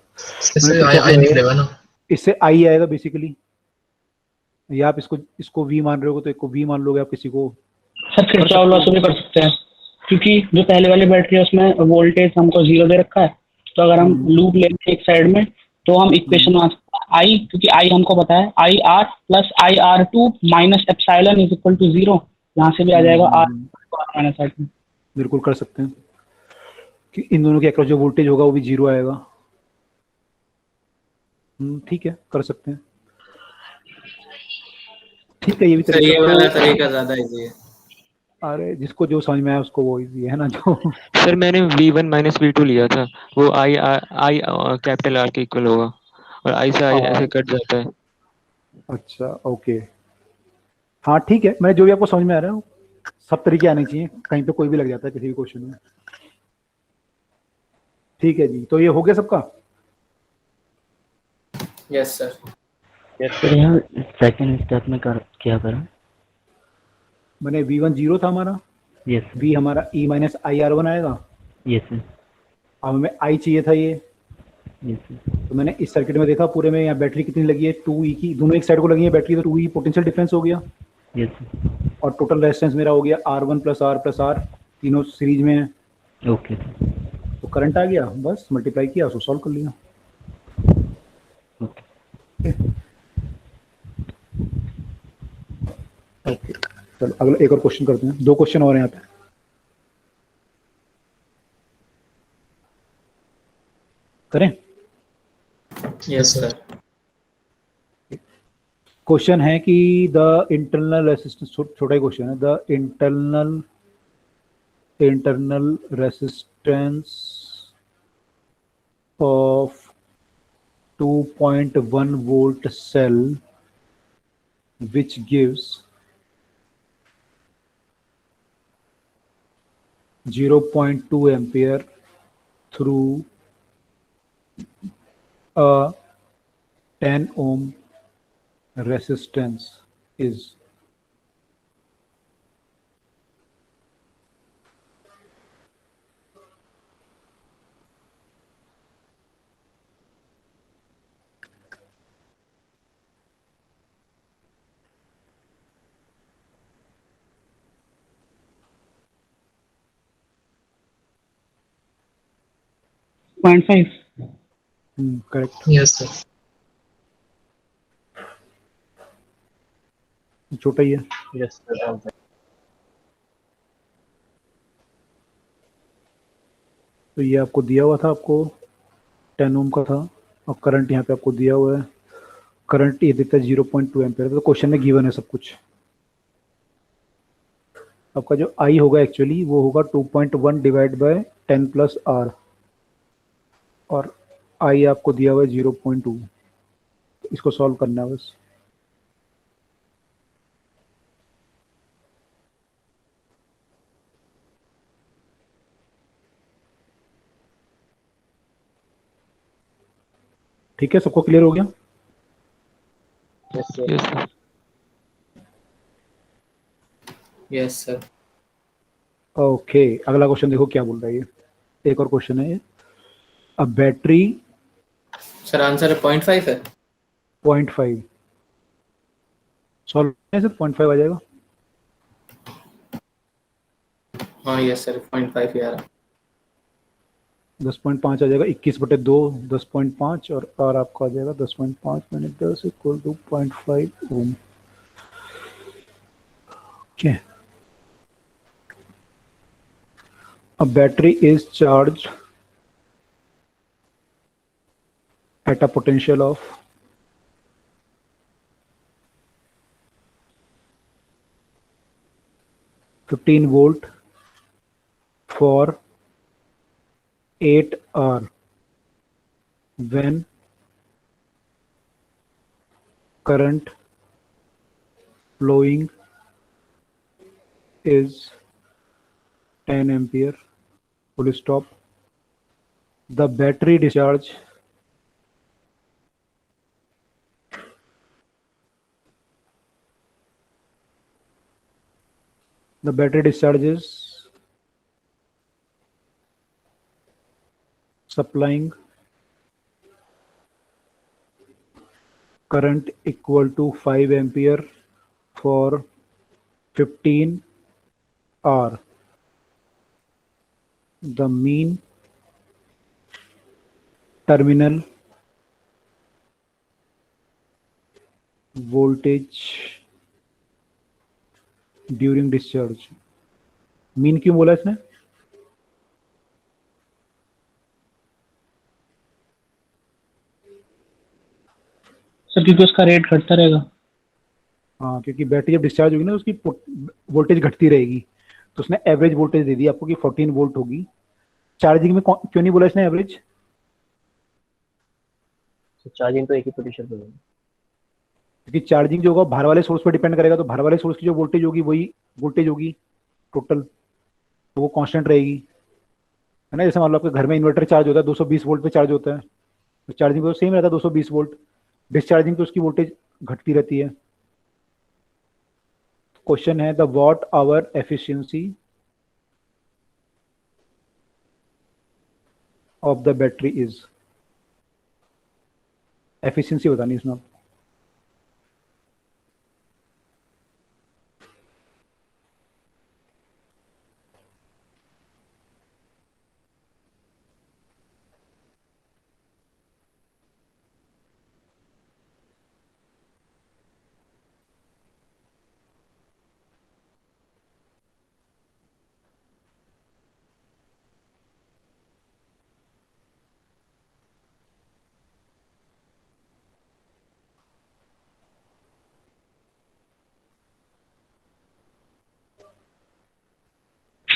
इससे आई निकलेगा ना। इससे आई आएगा बेसिकली। या आप इसको इसको वी मान रहे हो तो एक को वी मान लोगे आप, किसी को सर किरचॉफ लॉ से भी कर सकते हैं, क्योंकि जो पहले वाली बैटरी है उसमें वोल्टेज हमको 0 दे रखा है। तो अगर हम लूप लेंगे एक साइड में तो हम इक्वेशन मान सकते हैं आई, क्योंकि आई हमको पता है I R plus I R two minus epsilon is equal to 0। यहाँ से भी आ जाएगा आर माइनस आर टू। बिल्कुल कर सकते हैं कि इन दोनों के अक्रॉस जो वोल्टेज होगा वो भी जीरो आएगा। ठीक है, कर सकते हैं। ठीक है, ये भी सर ये तरीका। वाला तरीका ज्यादा इजी है। अरे जिसको जो समझ में आया उसको वो इजी है ना, जो सर मैंने V1 माइनस V2 लिया था, वो आई कैपिटल आर के इक्वल होगा, और आई से आई ऐसे कट जाता है। अच्छा, ओके। हाँ ठीक है, मैं जो भी आपको समझ में आ रहा है सब तरीके आने चाहिए, कहीं पे कोई भी लग जाता है किसी भी क्वेश्चन में। ठीक है जी, तो ये हो गया सबका। Yes sir. सर यहाँ सेकंड स्टेप में क्या करें? मैंने V1 0 था हमारा, यस V हमारा E माइनस आई R1 आएगा। यस सर अब हमें I चाहिए था ये, यस सर तो मैंने इस सर्किट में देखा पूरे में यहाँ बैटरी कितनी लगी है, 2E की, दोनों एक साइड को लगी है बैटरी, तो 2E पोटेंशियल डिफरेंस हो गया। यस सर और टोटल रेजिस्टेंस मेरा हो गया R1 प्लस R, तीनों सीरीज में है, ओके सर तो करंट आ गया, बस मल्टीप्लाई किया, उसको सॉल्व कर लिया। ओके। ओके चलो अगला एक और क्वेश्चन करते हैं, 2 क्वेश्चन और हैं यहाँ पे। करें? Yes sir. क्वेश्चन है कि द इंटरनल रेसिस्टेंस, छोटा ही क्वेश्चन है, the internal resistance of 2.1 volt cell which gives 0.2 ampere through a 10 ohm resistance is. Point 5। Correct. Yes, sir. छोटा ही है। यस सर तो ये आपको दिया हुआ था, आपको 10 ओम का था, और करंट यहाँ पे आपको दिया हुआ है, करंट ये देता है 0.2 एम्पेयर, तो क्वेश्चन में गिवन है सब कुछ। आपका जो आई होगा एक्चुअली वो होगा 2.1 डिवाइड बाय 10 प्लस आर, और आई आपको दिया हुआ है 0.2, इसको सॉल्व करना है बस। ठीक है, सबको क्लियर हो गया? Yes sir. Yes sir. Okay अगला क्वेश्चन देखो क्या बोल रहा है ये, एक और क्वेश्चन है ये। अ बैटरी सर आंसर 0.5 है। 0.5 सॉल्व है सर, 0.5 आ जाएगा। हाँ यस सर 0.5 ही आ रहा। 10.5 आ जाएगा, 21/2 10.5, और आपका आ जाएगा 10.5 minus 10 equal to 0.5 ohm. Okay, a battery is charged at a potential of 15 volt for 8 hours when current flowing is 10 ampere, full stop. The battery discharge is supplying current equal to 5 ampere for 15 hours. The mean terminal voltage during discharge. Mean क्यों बोला इसने? Sir क्योंकि उसका rate घटता रहेगा। हाँ, क्योंकि battery जब डिस्चार्ज होगी ना उसकी वोल्टेज घटती रहेगी, तो उसने एवरेज वोल्टेज दे दी आपको कि 14 वोल्ट होगी। चार्जिंग में क्यों नहीं बोला इसने एवरेज? चार्जिंग तो एक ही पोजीशन पे होगी। क्योंकि चार्जिंग जो होगा बाहर वाले सोर्स पर डिपेंड करेगा, तो बाहर वाले सोर्स की जो वोल्टेज होगी वही वोल्टेज होगी टोटल, तो वो कांस्टेंट रहेगी, है ना। जैसे मान लो आपके घर में इन्वर्टर चार्ज होता है 220 वोल्ट पे चार्ज होता है, तो चार्जिंग तो सेम रहता है 220 वोल्ट, डिस्चार्जिंग तो उसकी वोल्टेज घटती रहती है। क्वेश्चन है the watt hour efficiency of the battery is, efficiency बतानी इसमें आपको।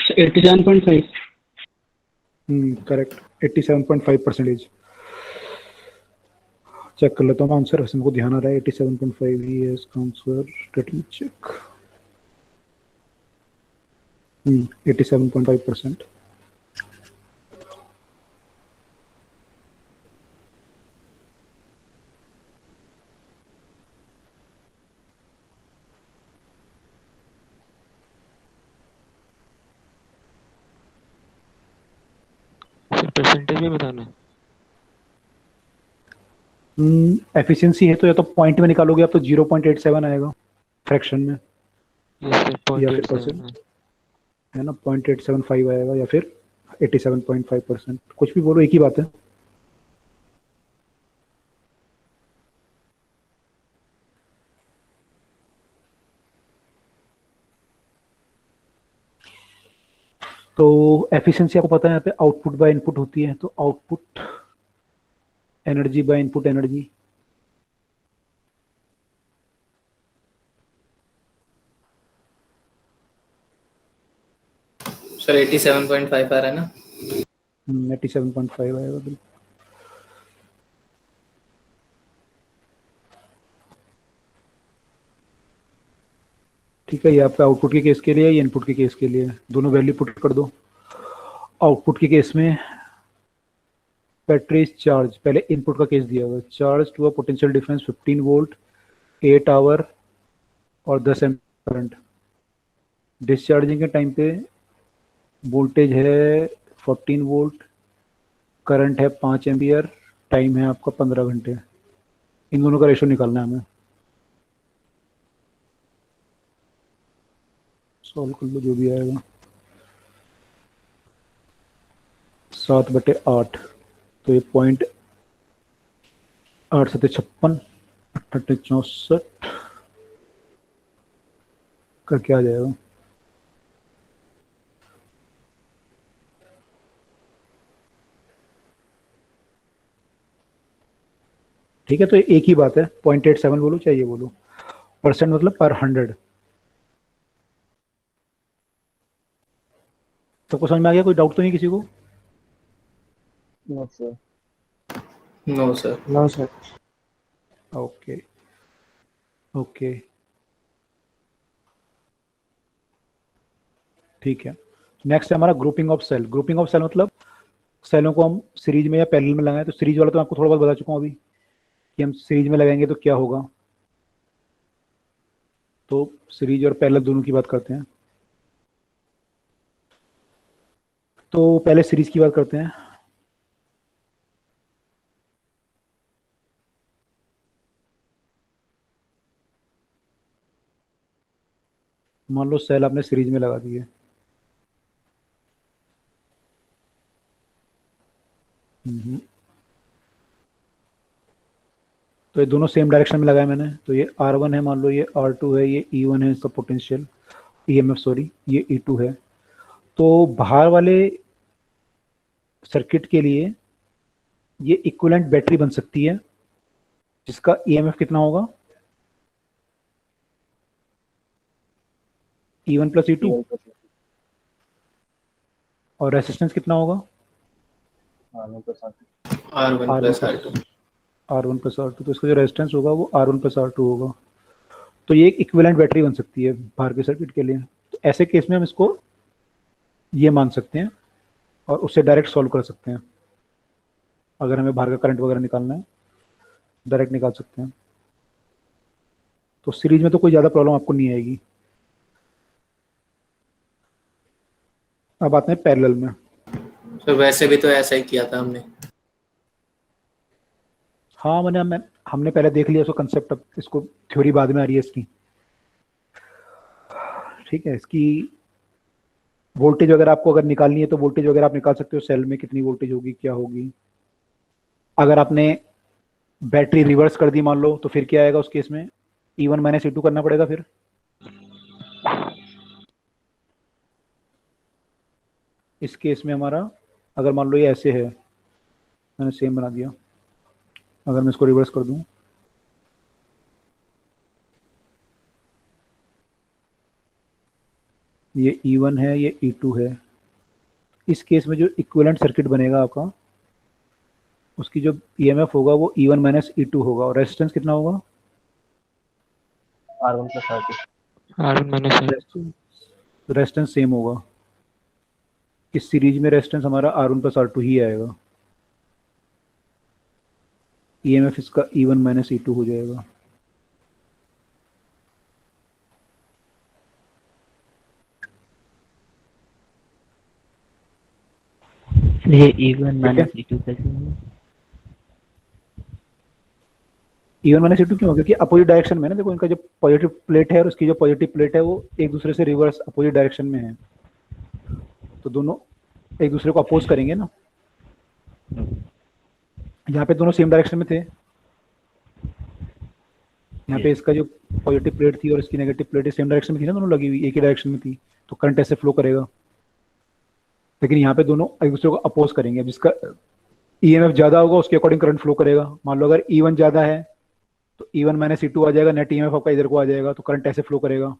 So 87.5. करेक्ट, 87.5%। चेक कर लेता हूँ आंसर, वैसे मुझको ध्यान आ रहा है 87.5 ही है इसका answer. Let me check. 87.5%। Sir percentage भी बताना है। एफिशिएंसी है तो या तो पॉइंट में निकालोगे आप तो 0.87 आएगा फ्रैक्शन में, यस सर या फिर 0.87 परसेंट, है ना। 0.875 आएगा या फिर 87.5%, कुछ भी बोलो एक ही बात है। तो एफिशिएंसी आपको पता है यहाँ पे आउटपुट बाय इनपुट होती है, तो output energy by input energy, sir 87.5 आ रहा है ना? 87.5 आएगा बिल्कुल। ठीक है, ये आपका आउटपुट के केस के लिए है, ये इनपुट के केस के लिए है। दोनों वैल्यू पुट कर दो। आउटपुट के केस में बैटरी चार्ज, पहले इनपुट का केस दिया हुआ है, charge to a potential difference 15 volt 8 hour और 10 एम्पीयर करंट। डिस्चार्जिंग के टाइम पे वोल्टेज है 14 वोल्ट, करंट है 5 एम्पियर, टाइम है आपका 15 घंटे। इन दोनों का रेशो निकालना है हमें। सॉल्व कर लो जो भी आएगा। 7/8, तो ये 0.856 6864 का क्या आ जाएगा। ठीक है, तो एक ही बात है, 0.87 बोलो चाहे ये बोलो, परसेंट मतलब पर 100। सबको समझ में आ गया? कोई डाउट तो नहीं किसी को? No sir. No sir. Okay okay, ठीक है। नेक्स्ट है हमारा grouping of cell. Grouping of cell मतलब सेलों को हम सीरीज में या पैरेलल में लगाएं। तो सीरीज वाला तो मैं आपको थोड़ा बहुत बता चुका हूँ अभी कि हम सीरीज में लगाएंगे तो क्या होगा। तो सीरीज और पैरेलल दोनों की बात करते हैं। तो पहले सीरीज की बात करते हैं। मान लो सेल आपने सीरीज में लगा दिए, तो ये दोनों सेम डायरेक्शन में लगाए मैंने। तो ये R1 है, मान लो ये R2 है, ये E1 है इसका पोटेंशियल, EMF सॉरी, ये E2 है। तो बाहर वाले सर्किट के लिए ये इक्विवेलेंट बैटरी बन सकती है जिसका EMF कितना होगा, E1 प्लस E2, और रेसिस्टेंस कितना होगा, R1 plus R2। R1 plus R2, तो इसका जो रेजिस्टेंस होगा वो R1 प्लस R2 होगा। तो ये एक इक्विवेलेंट बैटरी बन सकती है बाहर के सर्किट के लिए। तो ऐसे केस में हम इसको ये मान सकते हैं और उससे डायरेक्ट सॉल्व कर सकते हैं। अगर हमें बाहर का करंट वगैरह निकालना है डायरेक्ट निकाल सकते हैं। तो सीरीज में तो कोई ज़्यादा प्रॉब्लम आपको नहीं आएगी। अब आते हैं पैरेलल में। तो वैसे भी तो ऐसा ही किया था हमने। हाँ हमने पहले देख लिया उसका कंसेप्ट, अब इसको थ्योरी बाद में आ रही है इसकी। ठीक है, इसकी वोल्टेज अगर आपको अगर निकालनी है तो वोल्टेज वगैरह आप निकाल सकते हो, सेल में कितनी वोल्टेज होगी क्या होगी। अगर आपने बैटरी रिवर्स कर दी मान लो, तो फिर क्या आएगा उस केस में, E1 माइनस E2 करना पड़ेगा। फिर इस केस में हमारा अगर मान लो ये ऐसे है, मैंने सेम बना दिया, अगर मैं इसको रिवर्स कर दूं, ये E1 है ये E2 है। इस केस में जो इक्विवेलेंट सर्किट बनेगा आपका, उसकी जो EMF होगा वो E1 माइनस E2 होगा। और रेजिस्टेंस कितना होगा, R1 plus R2। R1 minus resistance same होगा। इस सीरीज में रेजिस्टेंस हमारा R1 प्लस R2 ही आएगा। EMF इसका E1 माइनस E2 हो जाएगा। ये E1 माइनस E2 कैसे होगा? E1 माइनस E2 क्यों होगा, क्योंकि अपोजिट डायरेक्शन में है ना। देखो इनका जो पॉजिटिव प्लेट है और उसकी जो पॉजिटिव प्लेट है वो एक दूसरे से रिवर्स अपोजिट डायरेक्शन में है, तो दोनों एक दूसरे को अपोज करेंगे ना। यहाँ पे दोनों सेम डायरेक्शन में थे, यहाँ पे इसका जो पॉजिटिव प्लेट थी और इसकी नेगेटिव प्लेट सेम डायरेक्शन में थी ना, दोनों लगी हुई एक ही डायरेक्शन में थी, तो करंट ऐसे फ्लो करेगा। लेकिन यहाँ पे दोनों एक दूसरे को अपोज करेंगे। जिसका EMF ज्यादा होगा उसके अकॉर्डिंग करंट फ्लो करेगा। मान लो अगर E1 ज्यादा है तो E1 माइनस E2 आ जाएगा, नेट EMF आपका इधर को आ जाएगा, तो करंट ऐसे फ्लो करेगा।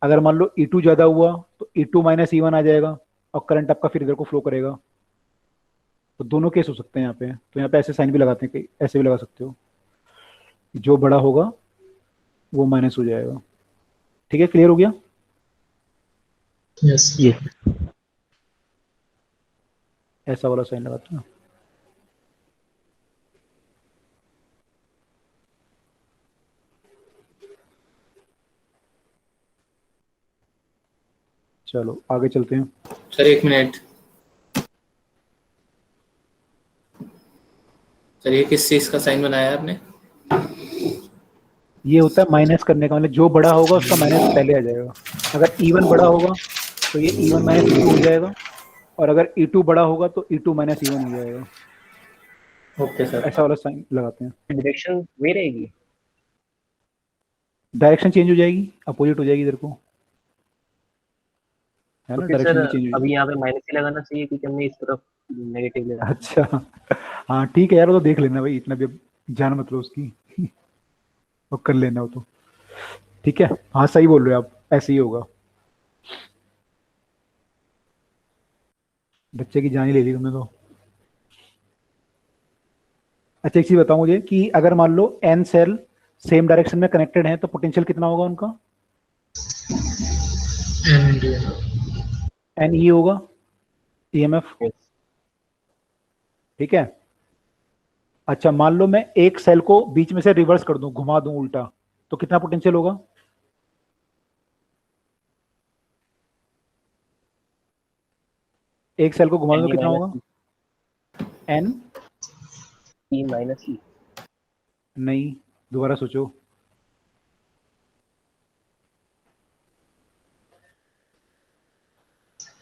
अगर मान लो E2 ज्यादा हुआ तो E2 माइनस E1 आ जाएगा और करंट आपका फिर इधर को फ्लो करेगा। तो दोनों केस हो सकते हैं यहाँ पे। तो यहाँ पे ऐसे साइन भी लगाते हैं, कहीं ऐसे भी लगा सकते हो, जो बड़ा होगा वो माइनस हो जाएगा। ठीक है, क्लियर हो गया। यस। ये ऐसा वाला साइन लगाते हैं। चलो आगे चलते हैं। Sir 1 minute. सर ये किस चीज का साइन बनाया है आपने? ये होता है माइनस करने का, मतलब जो बड़ा होगा उसका माइनस पहले आ जाएगा। अगर E1 बड़ा होगा तो ये E1 माइनस E2 हो जाएगा, और अगर E2 बड़ा होगा तो E2 माइनस E1 हो जाएगा। Okay sir. ऐसा वाला साइन लगाते हैं। डायरेक्शन वही रहेगी। डायरेक्शन चेंज हो जाएगी, अपोजिट हो जाएगी इधर को, है तो ना, फिर डायरेक्शन सर भी चेंज हो अभी यहाँ पे माइनस ही लगाना चाहिए क्योंकि हमने इस तरफ नेगेटिव ले रखा है। अच्छा हाँ ठीक है यार, वो तो देख लेना भाई, इतना भी अब जान मत लो उसकी और कर लेना हो तो ठीक है। हाँ सही बोल रहे हो आप, ऐसे ही होगा। बच्चे की जान ही ले ली तुमने तो। अच्छा एक चीज बताओ मुझे कि अगर मान लो N सेल सेम डायरेक्शन में कनेक्टेड हैं तो पोटेंशियल कितना होगा उनका, NE होगा EMF। Yes. ठीक है। अच्छा मान लो मैं एक सेल को बीच में से रिवर्स कर दूं, घुमा दूं उल्टा, तो कितना पोटेंशियल होगा, एक सेल को घुमा दूं तो कितना होगा, N E माइनस E। नहीं, दोबारा सोचो।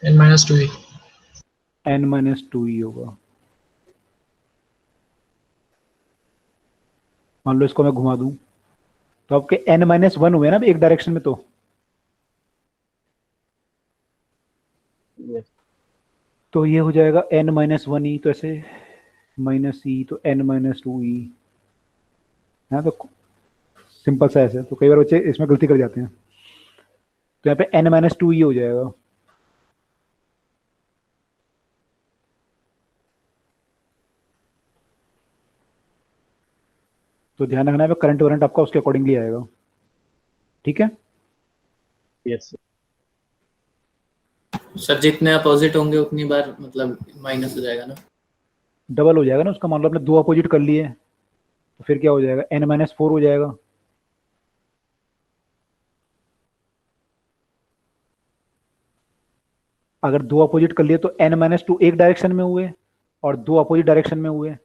N minus 2E। N minus 2E होगा। मान लो इसको मैं घुमा दूं तो आपके N माइनस 1 हुए ना एक डायरेक्शन में, Yes. तो ये हो जाएगा N माइनस 1E, तो ऐसे माइनस E तो N माइनस 2E है। तो सिंपल सा ऐसे, तो कई बार बच्चे इसमें गलती कर जाते हैं। तो यहाँ पे N माइनस 2E हो जाएगा। तो ध्यान रखना है करंट वरेंट आपका उसके अकॉर्डिंगली आएगा, ठीक है। यस सर जितने अपोजिट होंगे उतनी बार मतलब माइनस हो जाएगा ना। डबल हो जाएगा ना उसका, मान लो आपने दो अपोजिट कर लिए तो फिर क्या हो जाएगा, n-4 हो जाएगा। अगर दो अपोजिट कर लिए तो n-2 एक डायरेक्शन में हुए और दो अपोजिट डायरेक्शन में हुए,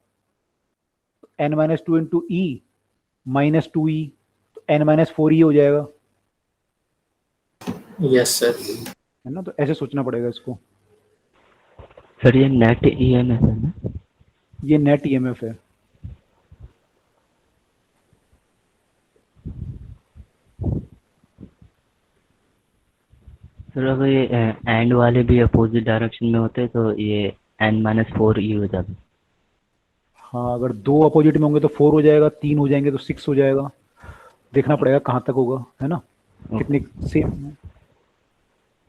n-2 इंटू ई -2e, तो n-4e हो जाएगा, यस सर। है ना। तो ऐसे सोचना पड़ेगा इसको। सर ये नेट ईएमएफ है ना? ये नेट ईएमएफ है। सर अगर ये एंड वाले भी अपोजिट डायरेक्शन में होते तो ये n-4e हो जाता। हाँ, अगर दो अपोजिट में होंगे तो 4 हो जाएगा, तीन हो जाएंगे तो 6 हो जाएगा। देखना पड़ेगा कहाँ तक होगा, है ना, कितनी सेम।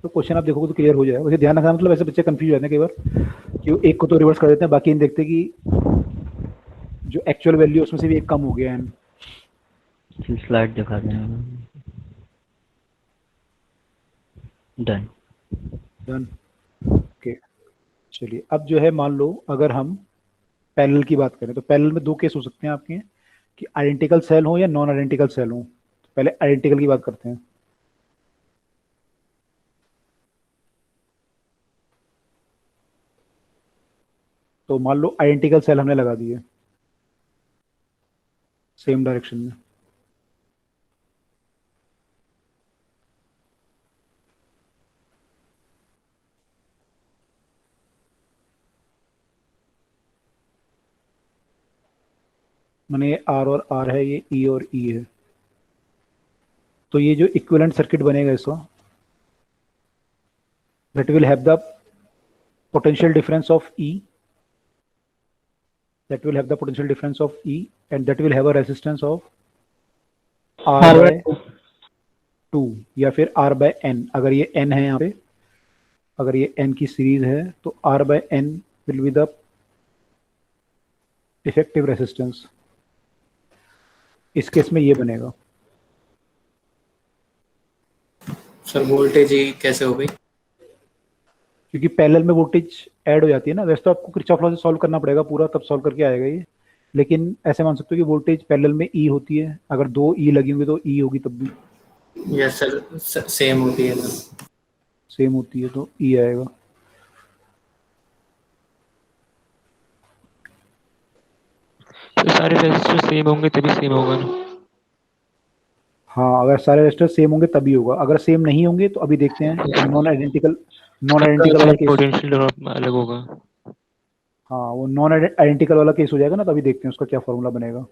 तो क्वेश्चन आप देखोगे तो क्लियर हो जाएगा। वैसे ध्यान रखना, मतलब ऐसे बच्चे कंफ्यूज हो जाते हैं कई बार कि एक को तो रिवर्स कर देते हैं, बाकी नहीं देखते कि जो एक्चुअल वैल्यू उसमें से भी एक कम हो गया है। स्लाइड दिखा देना। डन। Done, okay. चलिए अब जो है, मान लो अगर हम पैरेलल की बात करें तो पैरेलल में दो केस हो सकते हैं आपके, कि आइडेंटिकल सेल हो या नॉन आइडेंटिकल सेल हो। तो पहले आइडेंटिकल की बात करते हैं। तो मान लो आइडेंटिकल सेल हमने लगा दिए सेम डायरेक्शन में। माने ये आर और आर है, ये ई और ई है। तो ये जो इक्विवेलेंट सर्किट बनेगा इसका, that will have the potential difference of E, that will have the potential difference of E, and that will have a resistance of R by 2 या फिर R by N। अगर ये N है यहाँ पे, अगर ये N की सीरीज है तो R by N will be the effective resistance। इस केस में ये बनेगा। सर वोल्टेज ही कैसे हो गई? क्योंकि पैरेलल में वोल्टेज ऐड हो जाती है ना। वैसे तो आपको किरचॉफ लॉ से सॉल्व करना पड़ेगा पूरा, तब सॉल्व करके आएगा ये। लेकिन ऐसे मान सकते हो कि वोल्टेज पैरेलल में ई होती है, अगर दो ई लगी होंगी तो ई होगी तब भी। यस सर, सेम होती है ना। सेम होती है तो ई आएगा। तो सारे रेजिस्टर सेम होंगे तभी सेम होगा ना। हाँ, अगर सारे रेजिस्टर सेम होंगे तभी होगा। अगर सेम नहीं होंगे तो अभी देखते हैं कि नॉन आइडेंटिकल वाला केस। पोटेंशियल ड्रॉप अलग होगा। हाँ, वो नॉन आइडेंटिकल वाला केस हो जाएगा ना, तभी देखते हैं उसका क्या फॉर्मूला बनेगा।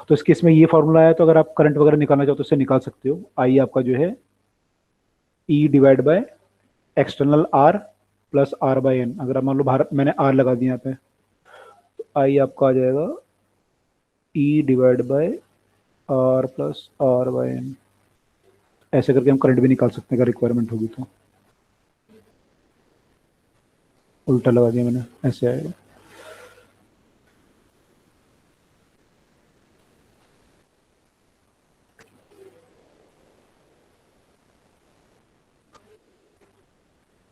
तो इस केस में ये फॉर्मूला है, तो अगर आप करंट वगैरह निकालना चाहो तो उससे निकाल सकते हो। आई आपका जो है E divide by external R plus R by N. अगर आप मान लो भारत, मैंने आर लगा दिया यहाँ पे, तो आई आपका आ जाएगा E divide by R plus R by N. ऐसे करके हम करंट भी निकाल सकते हैं अगर रिक्वायरमेंट होगी तो। उल्टा लगा दिया मैंने, ऐसे आएगा।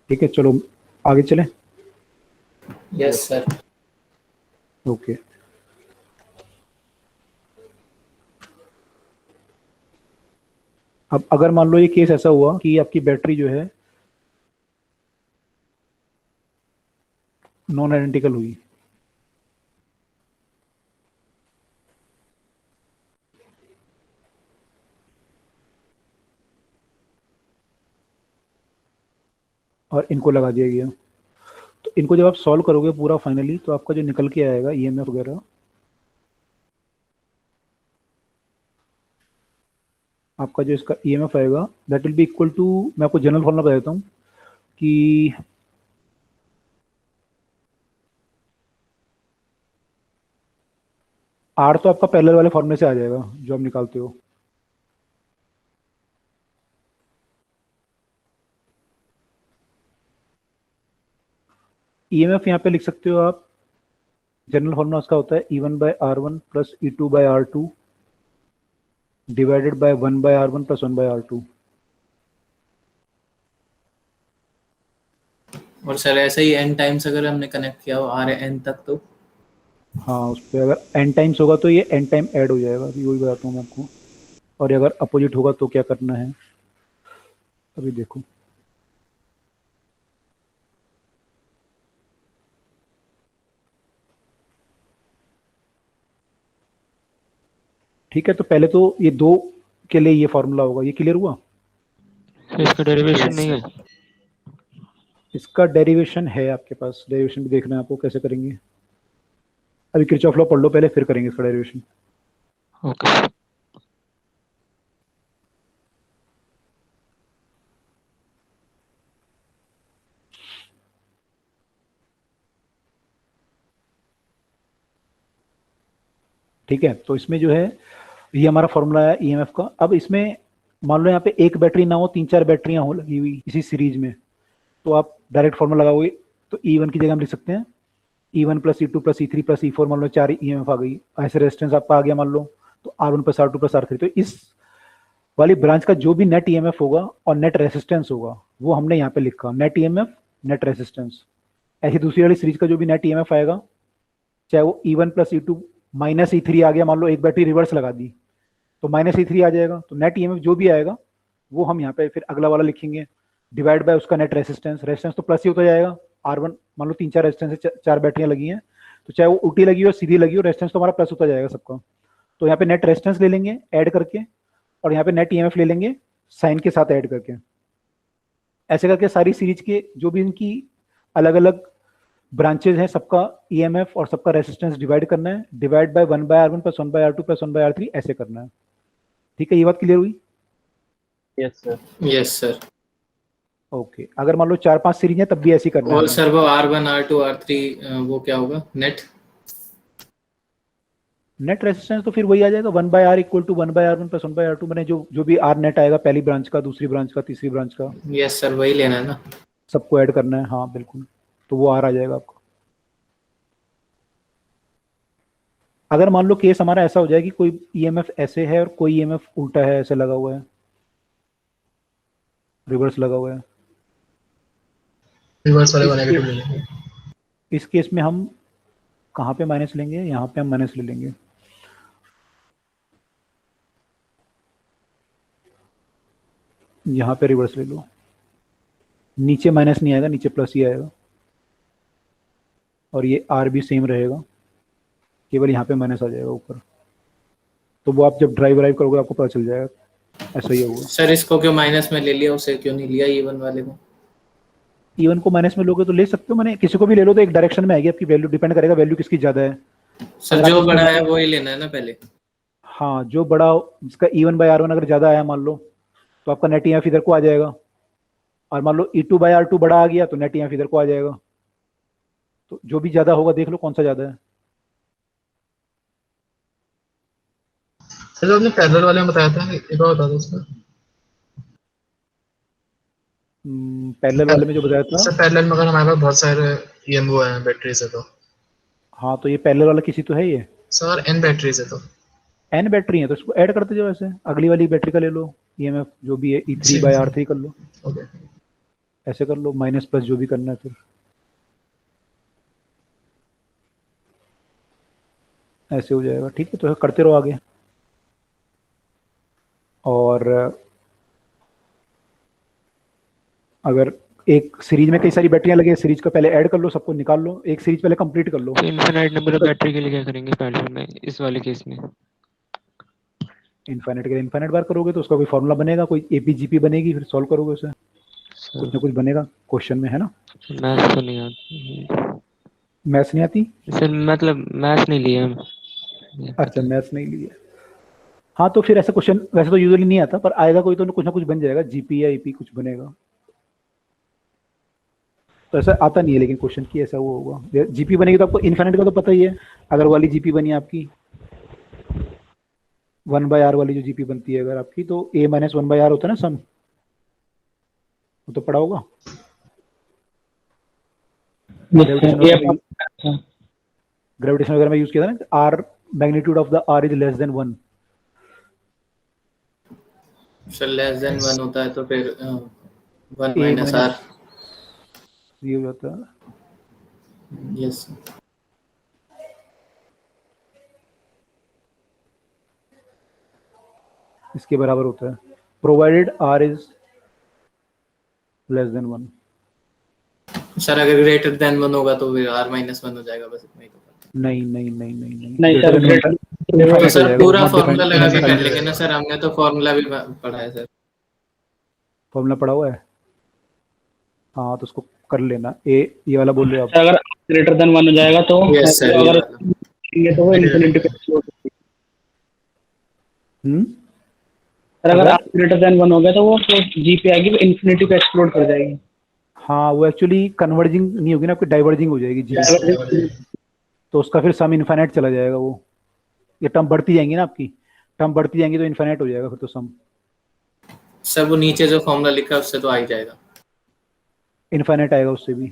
ठीक है, चलो आगे चलें। Yes sir. ओके, अब अगर मान लो ये केस ऐसा हुआ कि आपकी बैटरी जो है नॉन आइडेंटिकल हुई, और इनको लगा दिया गया, तो इनको जब आप सॉल्व करोगे पूरा फाइनली, तो आपका जो निकल के आएगा ईएमएफ वगैरह, आपका जो इसका ईएमएफ आएगा that will be equal to, मैं आपको जनरल फॉर्मूला बता देता हूँ कि आर तो आपका पैरेलल वाले फॉर्मूले से आ जाएगा जो आप निकालते हो। ईएमएफ यहाँ पे लिख सकते हो आप जनरल फॉर्मूला उसका होता है E1/R1 plus E2/R2 divided by 1/R1 plus 1/R2। और सर ऐसा ही n टाइम्स अगर हमने कनेक्ट किया हो r n तक तो हाँ, उस पर अगर n टाइम्स होगा तो ये n टाइम ऐड हो जाएगा, अभी वही बताता हूँ मैं आपको। और अगर अपोजिट होगा तो क्या करना है अभी देखो। ठीक है, तो पहले तो ये 2 के लिए ये फॉर्मूला होगा, ये क्लियर हुआ? तो इसका डेरिवेशन Yes, नहीं है? इसका डेरिवेशन है आपके पास, डेरिवेशन भी देखना है आपको, कैसे करेंगे। अभी किरचॉफ लॉ पढ़ लो पहले, फिर करेंगे इसका डेरिवेशन। ओके। ठीक है, तो इसमें जो है ये हमारा फॉर्मूला है ईएमएफ का। अब इसमें मान लो यहाँ पे एक बैटरी ना हो, 3-4 बैटरियां हो लगी हुई इसी सीरीज में, तो आप डायरेक्ट फॉर्मूला लगाओगे तो E1 की जगह हम लिख सकते हैं E1 plus E2 plus E3 plus E4, मान लो 4 ईएमएफ आ गई। ऐसे रेजिस्टेंस आपका आ गया मान लो, तो R1 plus R2 plus R3। तो इस वाली ब्रांच का जो भी नेट ईएमएफ होगा और नेट रेजिस्टेंस होगा वो हमने यहाँ पे लिखा, नेट ईएमएफ नेट रेजिस्टेंस। ऐसी दूसरी वाली सीरीज का जो भी नेट ईएमएफ आएगा, चाहे वो E1 plus E2 minus E3 आ गया, मान लो एक बैटरी रिवर्स लगा दी तो माइनस E3 आ जाएगा। तो नेट ईएमएफ जो भी आएगा वो हम यहाँ पे फिर अगला वाला लिखेंगे, डिवाइड बाय उसका नेट रेजिस्टेंस। रेजिस्टेंस तो प्लस ही होता जाएगा। R1 मान लो 3-4 रेजिस्टेंस है, 4 बैटरियां लगी हैं, तो चाहे वो उल्टी लगी हो सीधी लगी हो, रेजिस्टेंस तो हमारा प्लस होता जाएगा सबका। तो यहाँ पे नेट रेजिस्टेंस ले लेंगे ऐड करके, और यहाँ पे नेट ईएमएफ ले लेंगे साइन के साथ ऐड करके। ऐसे करके सारी सीरीज के जो भी इनकी अलग अलग ब्रांचेज हैं सबका ईएमएफ और सबका रेजिस्टेंस डिवाइड करना है, divide by 1/R1 plus 1/R2 plus 1/R3 ऐसे करना है। ठीक है, ये बात क्लियर हुई? Yes, sir. Yes sir. Okay, अगर मान लो 4-5 सीरीज है तब भी ऐसे ही करना और है। सर वो R1 R2 R3 वो क्या होगा नेट? नेट रेजिस्टेंस तो फिर वही आ जाएगा 1/R equal to 1/R1 plus 1/R2, मैंने जो भी आर नेट आएगा पहली ब्रांच का, दूसरी ब्रांच का, तीसरी ब्रांच का, यस सर वही लेना है ना। सबको ऐड करना है। हाँ बिल्कुल, तो वो आर आ जाएगा आपको। अगर मान लो केस हमारा ऐसा हो जाए कि कोई ईएमएफ ऐसे है और कोई ईएमएफ उल्टा है, ऐसे लगा हुआ है, रिवर्स लगा हुआ है, रिवर्स वाले को नेगेटिव ले लेंगे। इस केस में हम कहाँ पे माइनस लेंगे? यहाँ पे हम माइनस ले लेंगे। यहाँ पे रिवर्स ले लो, नीचे माइनस नहीं आएगा, नीचे प्लस ही आएगा, और ये आर भी सेम रहेगा, केवल यहाँ पे माइनस आ जाएगा ऊपर। तो वो आप जब ड्राइव करोगे आपको पता चल जाएगा, ऐसा ही होगा। सर इसको क्यों माइनस में ले लिया, उसे क्यों नहीं लिया E1 वाले को? E1 को माइनस में लोगे तो ले सकते हो, मैंने किसी को भी ले लो तो एक डायरेक्शन में आएगी आपकी वैल्यू, डिपेंड करेगा वैल्यू किसकी ज्यादा है। सर जो बड़ा है वो ही लेना है ना पहले। हाँ, जो बड़ा जिसका E1/R1 अगर ज्यादा आया मान लो, तो आपका नेट ईएमएफ इधर को आ जाएगा, और मान लो E2/R2 बड़ा आ गया तो नेट ईएमएफ इधर को आ जाएगा। तो जो भी ज्यादा होगा देख लो कौन सा ज्यादा है। सर जो आपने पैरेलल वाले में बताया था, एक और बता दो उसका। पैरेलल वाले में जो बताया था, सर पैरेलल में अगर हमारे पास बहुत सारे ईएमओ हैं बैटरी से तो हाँ तो ये पैरेलल वाला किसी तो है ये, सर एन बैटरी से तो n बैटरी है तो इसको ऐड करते जाओ। ऐसे अगली वाली बैटरी का ले लो ईएमएफ जो भी है, E3/R3 कर लो, ओके। ऐसे कर लो, माइनस प्लस जो भी करना है, फिर ऐसे हो जाएगा। ठीक है, तो करते रहो आगे। और अगर एक सीरीज में कई सारी बैटरियां लगे, सीरीज का पहले ऐड कर लो, सबको निकाल लो, एक सीरीज पहले कंप्लीट कर लो। तो इनफिनाइट नंबर ऑफ बैटरी के लिए क्या करेंगे पैरेलल में इस वाले केस में? इनफाइनाइट के इनफाइनाइट बार करोगे तो उसका कोई फॉर्मूला बनेगा, कोई एपीजीपी बनेगी, फिर सॉल्व करोगे उसे, कुछ ना कुछ बनेगा क्वेश्चन में, है ना। मैथ्स तो नहीं आती मैथ्स नहीं आती? सर, मतलब मैथ्स नहीं लिया हम। अच्छा, मैथ्स नहीं लिया। हाँ तो फिर ऐसा क्वेश्चन वैसे तो यूजुअली नहीं आता, पर आएगा कोई तो कुछ ना कुछ बन जाएगा, जीपी या ईपी कुछ बनेगा। तो ऐसा आता नहीं है लेकिन क्वेश्चन की ऐसा वो होगा, जीपी बनेगी तो आपको इनफाइनाइट का तो पता ही है। अगर वाली जीपी बनी आपकी 1/R वाली जो जीपी बनती है अगर आपकी, तो a माइनस 1/R होता है ना सम, वो तो पढ़ा होगा। ये ग्रेविटेशन वगैरह में यूज किया था ना, R magnitude of the R is less than 1। Sir less than 1 होता है तो फिर 1 ए माइनस आर। माइनस ये हो जाता है, यस इसके बराबर होता है, provided R is less than 1। Sir, अगर ग्रेटर देन 1 होगा तो फिर r माइनस 1 हो जाएगा, बस इतना ही तो पता नहीं नहीं नहीं नहीं नहीं नहीं सर, greater than है। infinite तो हो सर जाएगा, पूरा not फॉर्मूला defined, लगा के कर infinite लेंगे ना सर, हमने तो फॉर्मूला भी पढ़ा है सर। फॉर्मूला पड़ा हुआ है। हाँ तो उसको कर लेना, ए ये वाला बोल रहे हो आप। सर अगर ग्रेटर देन 1 हो जाएगा तो यस सर, ये अगर वाला। ये तो वो इन्फिनिटी पे एक्सप्लोड होगी। सर अगर अगर ग्रेटर देन 1 हो गया तो वो जी पे आएगी, वो इन्फिनिटी पे एक्सप्लोड कर जाएगी। हाँ वो एक्चुअली कन्वर्जिंग नहीं होगी ना, आपकी डाइवर्जिंग हो जाएगी जी, तो उसका फिर सम इनफाइनाइट चला जाएगा। वो ये टर्म बढ़ती जाएंगी ना, आपकी टर्म बढ़ती जाएंगी तो इनफाइनाइट हो जाएगा फिर तो सम। सर वो नीचे जो फॉर्मूला लिखा है उससे तो आ ही जाएगा। इनफाइनाइट आएगा उससे भी।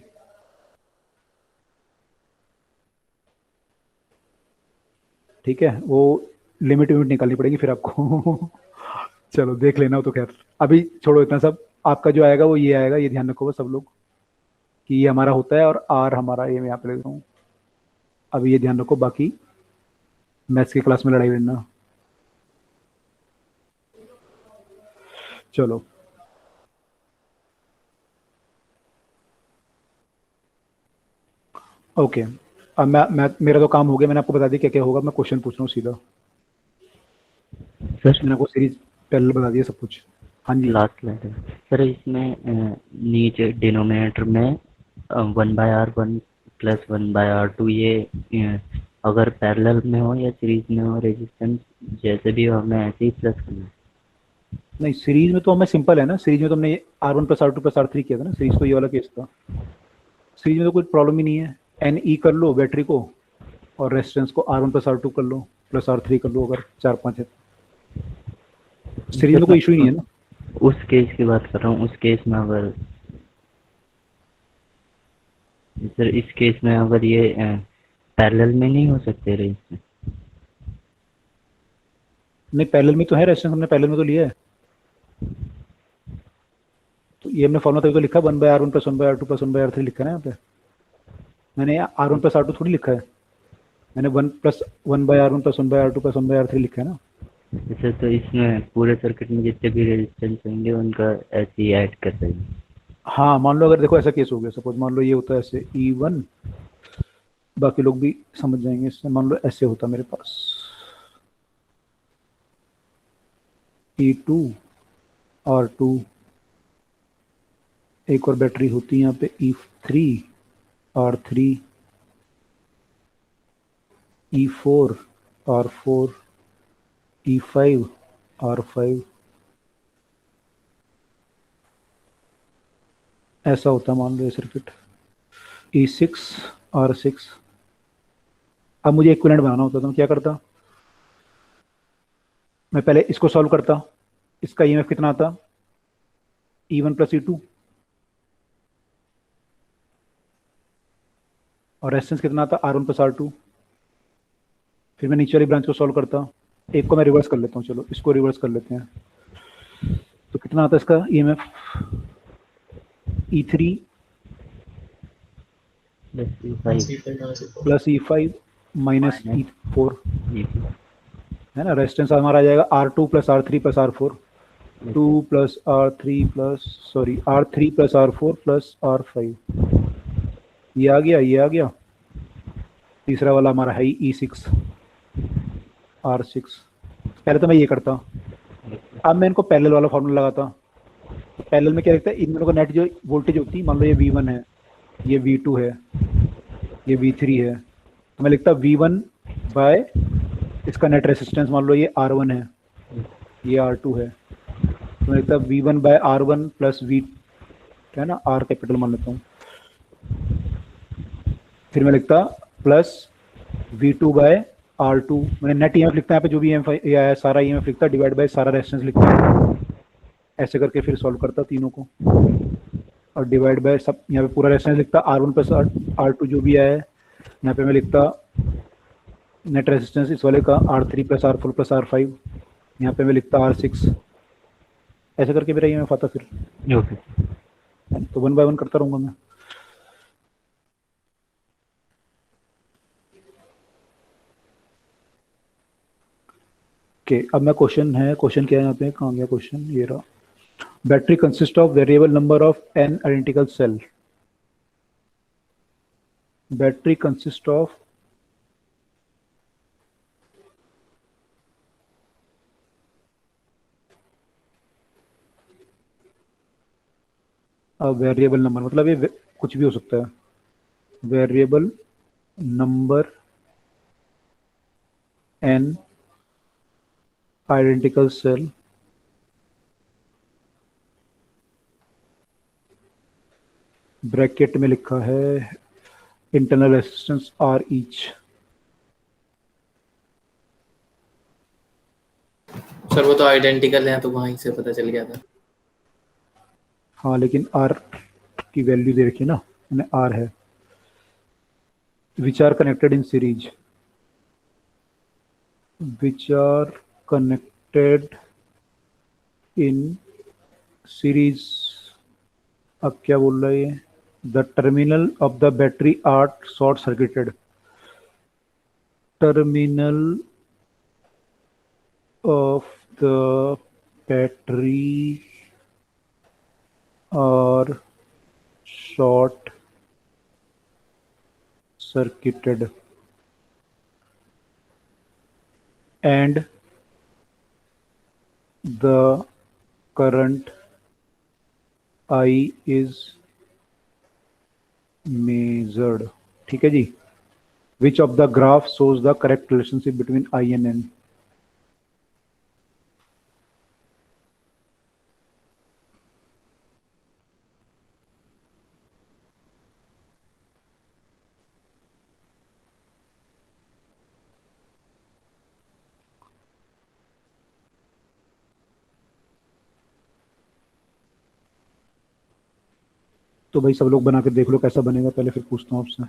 ठीक है, वो लिमिट विमिट निकालनी पड़ेगी फिर आपको। चलो देख लेना हो तो, खैर अभी छोड़ो इतना सब। आपका जो आएगा वो ये आएगा, ये ध्यान रखो बस सब लोग कि ये हमारा होता है और आर हमारा, ये मैं यहाँ पे लिख रहा हूँ। अभी ये ध्यान रखो, बाकी मैथ्स की क्लास में लड़ाई लड़ना। चलो ओके, अब मैं मेरा तो काम हो गया, मैंने आपको बता दिया क्या क्या होगा। मैं क्वेश्चन पूछ रहा हूँ सीधा। सर मैंने आपको सीरीज पहले बता दिया सब कुछ। हाँ जी, लास्ट लेटर सर, इसमें नीचे डिनोमिनेटर में 1/r1 + 1/r2 ये अगर पैरेलल में हो या सीरीज में हो, रेजिस्टेंस जैसे भी हो, हमें ऐसे ही प्लस करना है। नहीं सीरीज में तो हमें सिंपल है ना, सीरीज में तो हमने R1 + R2 + R3 किया था ना, सीरीज तो ये वाला केस था। सीरीज में तो कोई प्रॉब्लम ही नहीं है, NE कर लो बैटरी को और रेजिस्टेंस को R1 + R2 कर लो प्लस R3 कर लो, अगर 4-5 है। सीरीज में कोई इशू ही नहीं है ना। उस केस की बात कर रहा हूँ, उस केस में अगर सर, इस केस में अगर ये पैरेलल में नहीं हो सकते रेजिस्टेंस? नहीं पैरेलल में तो है रेजिस्टेंस, हमने पैरेलल में तो लिया है। तो ये हमने फॉर्मूला तभी तो लिखा 1/r1 + 1/r2 + 1/r3 लिखा है ना यहाँ पे। मैंने R1 + R2 थोड़ी लिखा है, मैंने 1/r1 + 1/r2 + 1/r3 लिखा है ना। सर तो इसमें पूरे सर्किट में जितने भी रेजिस्टेंस होंगे उनका ऐसे ही ऐड कर देंगे। हाँ मान लो अगर देखो ऐसा केस हो गया, सपोज मान लो ये होता है ऐसे E1, बाकी लोग भी समझ जाएंगे इससे। मान लो ऐसे होता मेरे पास E2 R2, एक और बैटरी होती है यहाँ पे E3 R3, E4 R4, E5 R5, ऐसा होता है मान लो ये सर्किट E6 R6। अब मुझे इक्विवेलेंट बनाना होता तो मैं क्या करता, मैं पहले इसको सॉल्व करता। इसका EMF कितना आता, E1 + E2, और रेजिस्टेंस कितना आता R1 + R2। फिर मैं नीचे वाली ब्रांच को सॉल्व करता। एक को मैं रिवर्स कर लेता हूँ, चलो इसको रिवर्स कर लेते हैं। तो कितना आता है इसका EMF, E3 + E5 - E4 है ना। रेजिस्टेंस हमारा आ जाएगा R2 + R3 + R4, 2 + R3 + R4 + R5। ये आ गया, ये आ गया। तीसरा वाला हमारा है E6 R6। पहले तो मैं ये करता, अब मैं इनको पैरेलल वाला फॉर्मूला लगाता। तो पैरेलल में क्या लिखता है, इन दोनों का नेट जो वोल्टेज होती है, मान लो ये V1 है, ये V2 है, ये V3 है, तो मैं लिखता V1 बाय इसका नेट रेजिस्टेंस, मान लो ये R1 है, ये R2 है, तो मैं लिखता V1 बाय R1 + V, है ना, R कैपिटल मान लेता हूँ। फिर मैं लिखता प्लस V2 बाय R2, मैंने नेट EMF लिखता है यहाँ पे, जो भी EMF है सारा EMF लिखता, डिवाइड बाय सारा रेजिस्टेंस लिखता है। ऐसे करके फिर सॉल्व करता तीनों को, और डिवाइड बाय सब यहाँ पे पूरा रेजिस्टेंस लिखता, R1 + R2 जो भी आया है, यहाँ पे मैं लिखता नेट रेजिस्टेंस इस वाले का R3 + R4 + R5, यहाँ पे मैं लिखता R6, ऐसे करके मेरा EMF आता फिर। ओके। तो 1 बाय 1 करता रहूँगा मैं। ओके, अब मैं क्वेश्चन क्या है यहाँ पे, कहाँ गया क्वेश्चन, ये रहा। Battery consist of variable number of n identical cell. Battery consist of variable number, मतलब ये कुछ भी हो सकता है। Variable number n identical cell bracket में लिखा है internal resistance R each. Sir वो तो आइडेंटिकल है, तो वहीं से पता चल गया था। हाँ, लेकिन R की वैल्यू दे रखी है ना, मैंने R है। Which are connected in series, which are connected in series. अब क्या बोल रहा है ये, the terminal of the battery are short circuited. Terminal of the battery are short circuited and the current I is measured। ठीक है जी। Which of the graph shows the correct relationship between I and N? तो भाई सब लोग बना के देख लो कैसा बनेगा, पहले फिर पूछता हूँ आपसे।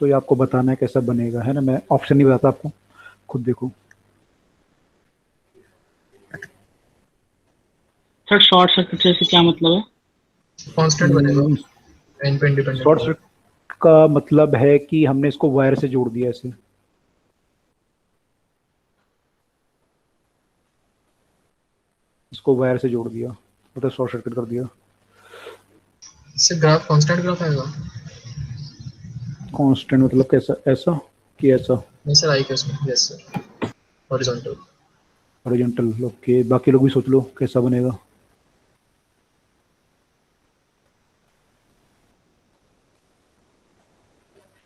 तो ये आपको बताना है कैसा बनेगा, है ना। मैं ऑप्शन नहीं बताता आपको, खुद देखो। सर शॉर्ट सर्किट से क्या मतलब है? कांस्टेंट बनेगा, n पे इंडिपेंडेंट। शॉर्ट सर्किट का मतलब है कि हमने इसको वायर से जोड़ दिया ऐसे। इसको वायर से जोड़ दिया, मतलब शॉर्ट सर्किट कर दिया। इससे ग्राफ कांस्टेंट ग्राफ आएगा। कांस्टेंट मतलब कैसा, ऐसा कि ऐसा? नहीं सर, आई केस में yes sir, horizontal. Horizontal, okay. बाकी लोग भी सोच लो कैसा बनेगा।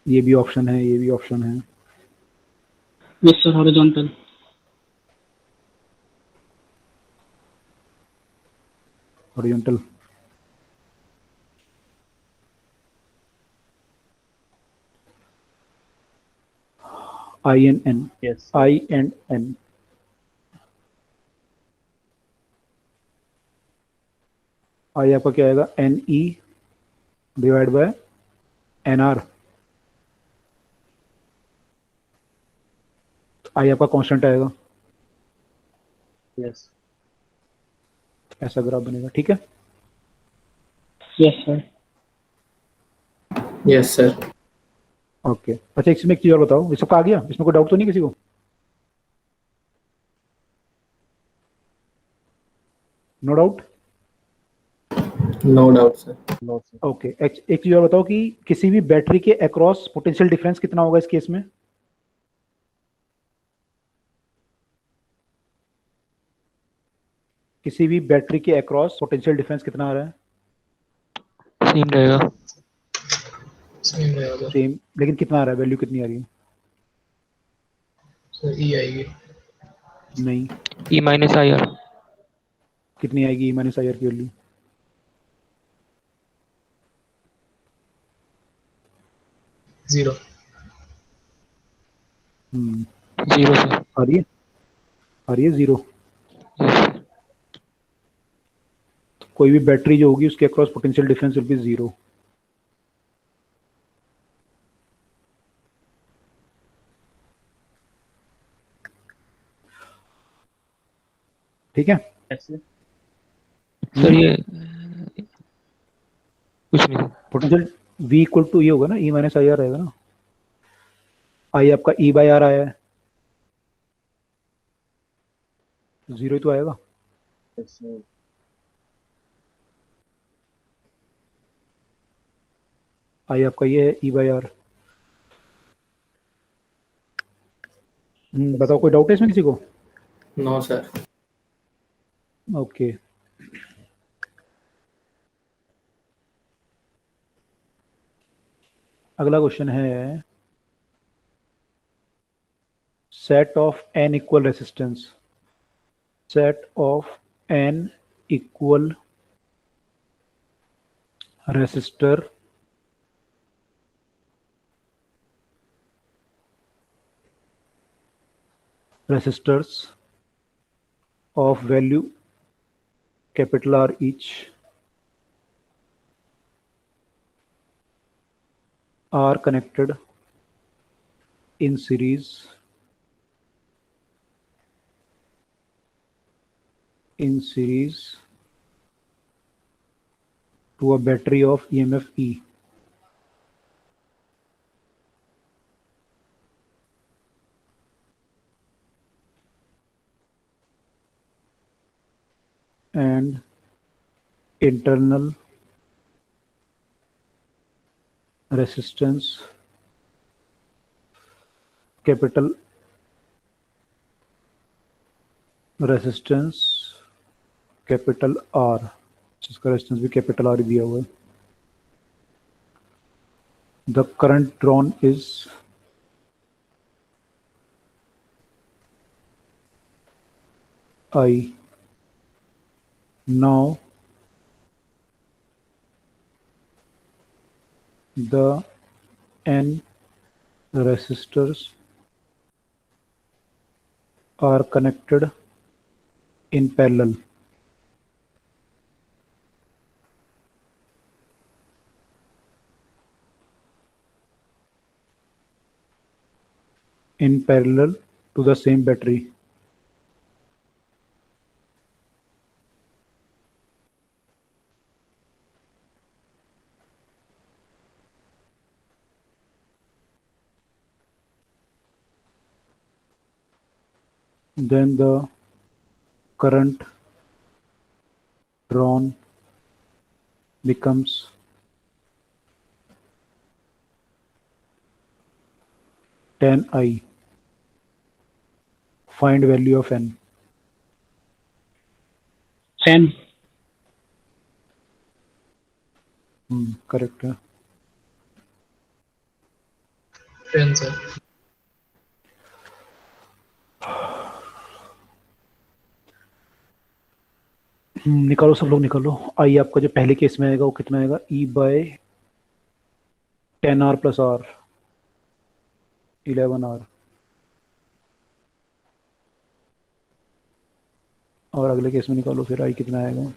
ये भी ऑप्शन है, ये भी ऑप्शन है। Yes sir, horizontal. Horizontal, I N N, Yes. I and N. I आपका क्या आएगा, N E divide by N R. I आपका कांस्टेंट आएगा, Yes. ऐसा ग्राफ बनेगा। ठीक है, yes sir. Yes sir. Okay. अच्छा, इसमें एक चीज और बताओ, ये सबका आ गया, इसमें कोई डाउट तो नहीं किसी को? No doubt? No doubt sir. No, sir. Okay. एक चीज और बताओ कि किसी भी बैटरी के अक्रॉस पोटेंशियल डिफरेंस कितना होगा इस केस में? किसी भी बैटरी के अक्रॉस पोटेंशियल डिफरेंस कितना आ रहा है? सेम रहेगा। सेम रहेगा सेम, लेकिन कितना आ रहा है, वैल्यू कितनी आ रही है? सर, ई आएगी। नहीं, ई माइनस आई आर। कितनी आएगी ई माइनस आई आर की वैल्यू? जीरो। Zero sir. आ रही है, आ रही है जीरो। Yes sir. कोई भी बैटरी जो होगी उसके across potential difference will be 0। ठीक है, कैसे? सर ये कुछ नहीं। पोटेंशियल V इक्वल टू ये होगा ना, E माइनस आई आर रहेगा ना। आई आपका E बाई आर आया है, 0 ही तो आएगा। कैसे? आई आपका ये है E बाई आर। बताओ, कोई डाउट है इसमें किसी को? No sir. ओके, अगला क्वेश्चन है set of n equal resistance. Set of n equal resistor resistors of value capital R each are connected in series to a battery of EMF E. And internal resistance capital R, जिसका resistance भी capital R दिया हुआ है। The current drawn is I. Now the n resistors are connected in parallel. In parallel to the same battery. Then the current drawn becomes 10I. Find value of n. 10। Correct है। 10 sir. निकालो, सब लोग निकालो। आई आपका जो पहले case में आएगा वो कितना आएगा? E by 10R plus R 11R। और अगले केस में निकालो फिर आई कितना आएगा।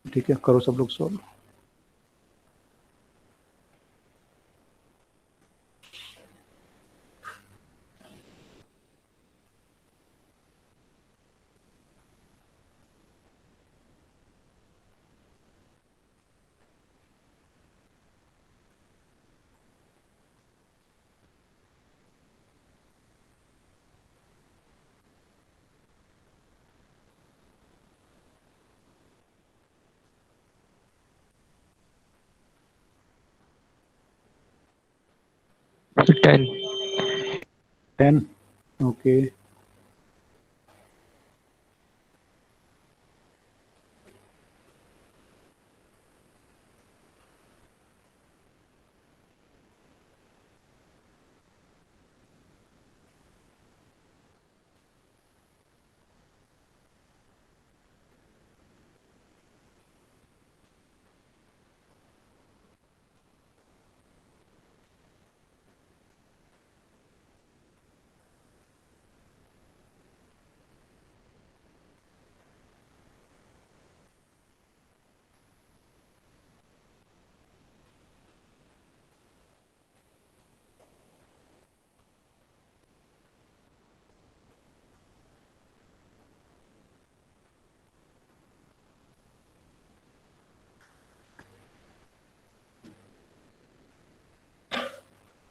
ठीक है, करो सब लोग सॉल्व। तो 10। 10, ओके।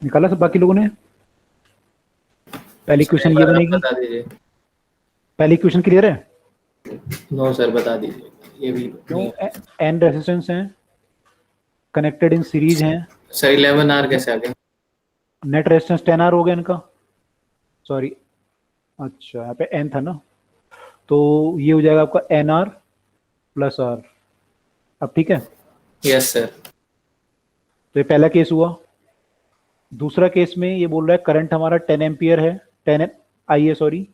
निकाला सब बाकी लोगों ने? पहली सर, क्वेश्चन एक ये बार आप बनेगी, बता दीजिए। पहली क्वेश्चन क्लियर है? नो सर, बता दीजिए, ये भी क्यों? नहीं। एन रेजिस्टेंस हैं, कनेक्टेड इन सीरीज हैं, सर 11R कैसे आ गया? नेट रेजिस्टेंस 10R हो गया इनका, सॉरी, अच्छा यहाँ पे एन था ना, तो ये हो जाएगा आपका NR प्लस R। अब ठीक है, यस सर। तो ये पहला केस हुआ। दूसरा केस में ये बोल रहा है करंट हमारा 10 एम्पियर है, 10 आई है सॉरी,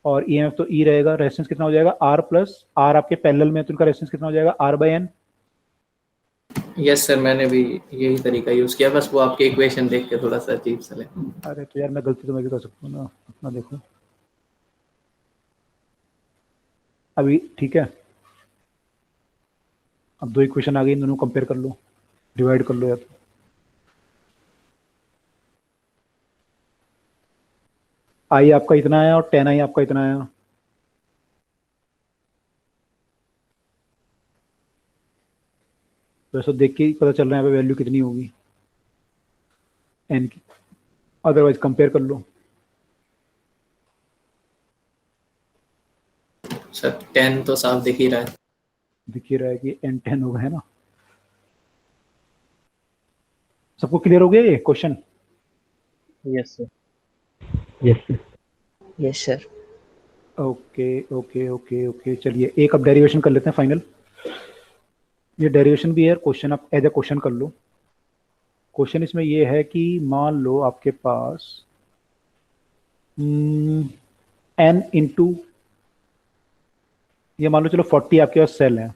और EMF तो E रहेगा, रेजिस्टेंस कितना हो जाएगा R प्लस R, आपके पैरेलल में तो इनका रेजिस्टेंस कितना हो जाएगा R/N। यस सर, मैंने भी यही तरीका यूज किया, बस वो आपके इक्वेशन देख के थोड़ा सा अजीब सा लगा। अरे तो यार मैं गलती तो मैं भी कर सकता हूँ ना, अपना देखो अभी, ठीक है। अब दो इक्वेशन आ गई, इन दोनों कंपेयर कर लो, डिवाइड कर लो या तो। आई आपका इतना आया और 10 आई आपका इतना आया, तो ऐसा देख के ही पता चल रहा है यहाँ पे वैल्यू कितनी होगी एन की, अदरवाइज कंपेयर कर लो। सर 10 तो साफ दिख ही रहा है। दिख ही रहा है कि N10 होगा, है ना? सबको क्लियर हो गया ये question? Yes sir. Yes sir. Yes sir. Okay okay okay okay, चलिए एक अब डेरिवेशन कर लेते हैं फाइनल। ये डेरिवेशन भी है, क्वेश्चन आप एज ए क्वेश्चन कर लो। क्वेश्चन इसमें ये है कि मान लो आपके पास n इंटू, ये मान लो चलो 40 आपके पास सेल है,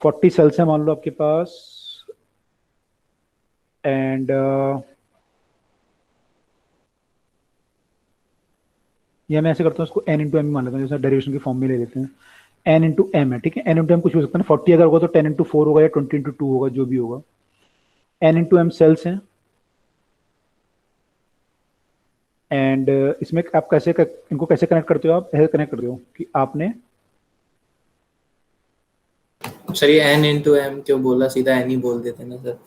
40 सेल्स हैं मान लो आपके पास, एंड ये मैं ऐसे करता हूँ, इसको n इंटू एम मान लेता हूँ, जैसे डेरिवेशन की फॉर्म में ले लेते हैं। n इंटू एम है, ठीक है, n इंटू एम कुछ हो सकता है ना, 40 अगर होगा तो 10 इंटू 4 होगा या 20 इंटू 2 होगा, जो भी होगा। n इंटू एम सेल्स हैं, एंड इसमें आप कैसे इनको कैसे कनेक्ट करते हो? आप ऐसे कनेक्ट करते हो कि आपने सर ये n इंटू एम क्यों बोला, सीधा n ही बोल देते ना सर।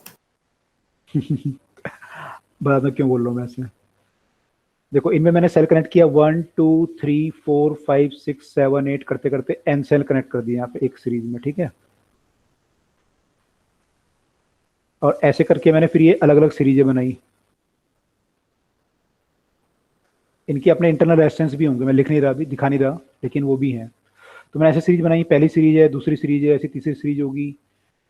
बता दो क्यों बोल रहा हूँ मैं ऐसे। देखो इनमें मैंने सेल कनेक्ट किया 1 2 3 4 5 6 7 8 करते करते n सेल कनेक्ट कर दिए यहाँ पे एक सीरीज में, ठीक है। और ऐसे करके मैंने फिर ये अलग अलग सीरीजें बनाई, इनकी अपने इंटरनल रेजिस्टेंस भी होंगे, मैं लिख नहीं रहा अभी, दिखा नहीं रहा, लेकिन वो भी हैं। तो मैंने ऐसे सीरीज बनाई, पहली सीरीज है, दूसरी सीरीज है, ऐसी तीसरी सीरीज होगी,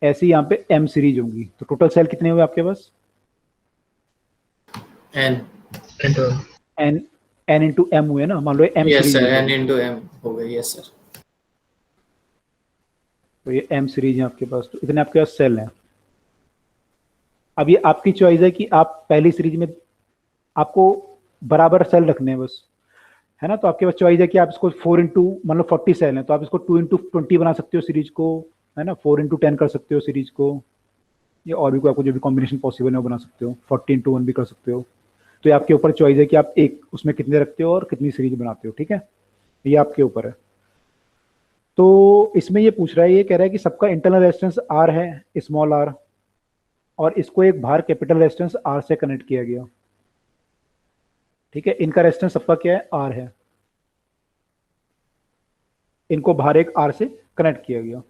ऐसी यहाँ पे m सीरीज होंगी। तो टोटल सेल कितने हुए आपके पास? n। n इंटू एम हुए ना, मान लो m यस सीरीज सर, है, n इंटू एम हो गई। Yes sir. तो ये m सीरीज है आपके पास, तो इतने आपके पास सेल हैं। अब ये आपकी चॉइस है कि आप पहली सीरीज में आपको बराबर सेल रखने हैं बस, है ना। तो आपके पास चॉइस है कि आप इसको 4 इंटू, मान लो 40 सेल हैं तो आप इसको 2 इंटू 20 बना सकते हो सीरीज को, है ना, 4 इंटू 10 कर सकते हो सीरीज को, या और भी कोई आपको जो भी कॉम्बिनेशन पॉसिबल है वो बना सकते हो, 40 इंटू 1 भी कर सकते हो। तो ये आपके ऊपर चॉइस है कि आप एक उसमें कितने रखते हो और कितनी सीरीज बनाते हो, ठीक है, ये आपके ऊपर है। तो इसमें ये पूछ रहा है, ये कह रहा है कि सबका इंटरनल रेजिस्टेंस R है, स्मॉल r, और इसको एक बाहर कैपिटल रेजिस्टेंस R से कनेक्ट किया गया, ठीक है। इनका रेजिस्टेंस सबका क्या है? R है, इनको बाहर एक R से कनेक्ट किया गया।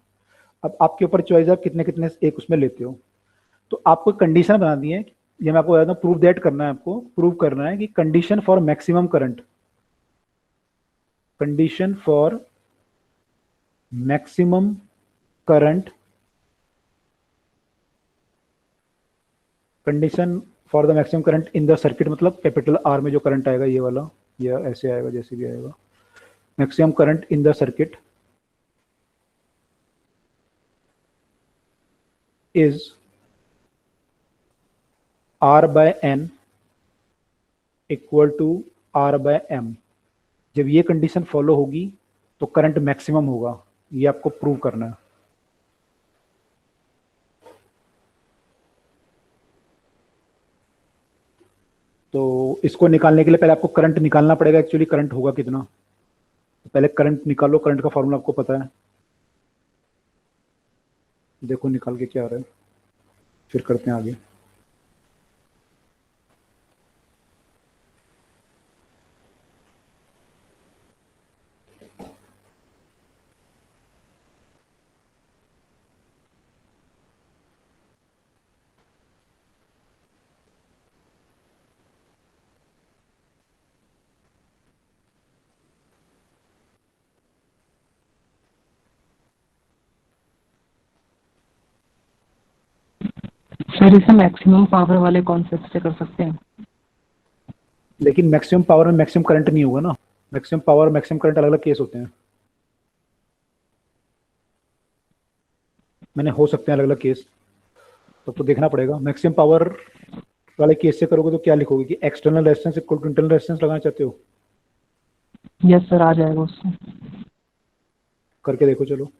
अब आपके ऊपर चॉइस है कितने कितने एक उसमें लेते हो। तो आपको कंडीशन बना दी है, ये मैं आपको बता दूं, प्रूव दैट करना है, आपको प्रूव करना है कि condition for maximum current, condition for maximum current, condition for the maximum current in the circuit, मतलब कैपिटल R में जो करंट आएगा ये वाला, या ऐसे आएगा जैसे भी आएगा, maximum current in the circuit is R/N equal to R/M। जब ये कंडीशन फॉलो होगी तो करंट मैक्सिमम होगा, ये आपको प्रूव करना है। तो इसको निकालने के लिए पहले आपको करंट निकालना पड़ेगा, एक्चुअली करंट होगा कितना, तो पहले करंट निकालो, करंट का फॉर्मूला आपको पता है, देखो निकाल के क्या आ रहा है, फिर करते हैं आगे। सर इसे मैक्सिमम पावर वाले कॉन्सेप्ट से कर सकते हैं। लेकिन मैक्सिमम पावर में मैक्सिमम करंट नहीं होगा ना, मैक्सिमम पावर मैक्सिमम करंट अलग अलग केस होते हैं। मैंने हो सकते हैं अलग अलग केस, तो देखना पड़ेगा। मैक्सिमम पावर वाले केस से करोगे तो क्या लिखोगे कि external resistance equal to internal resistance लगाना चाहते हो? यस सर, आ जाएगा उससे। करके देखो चलो।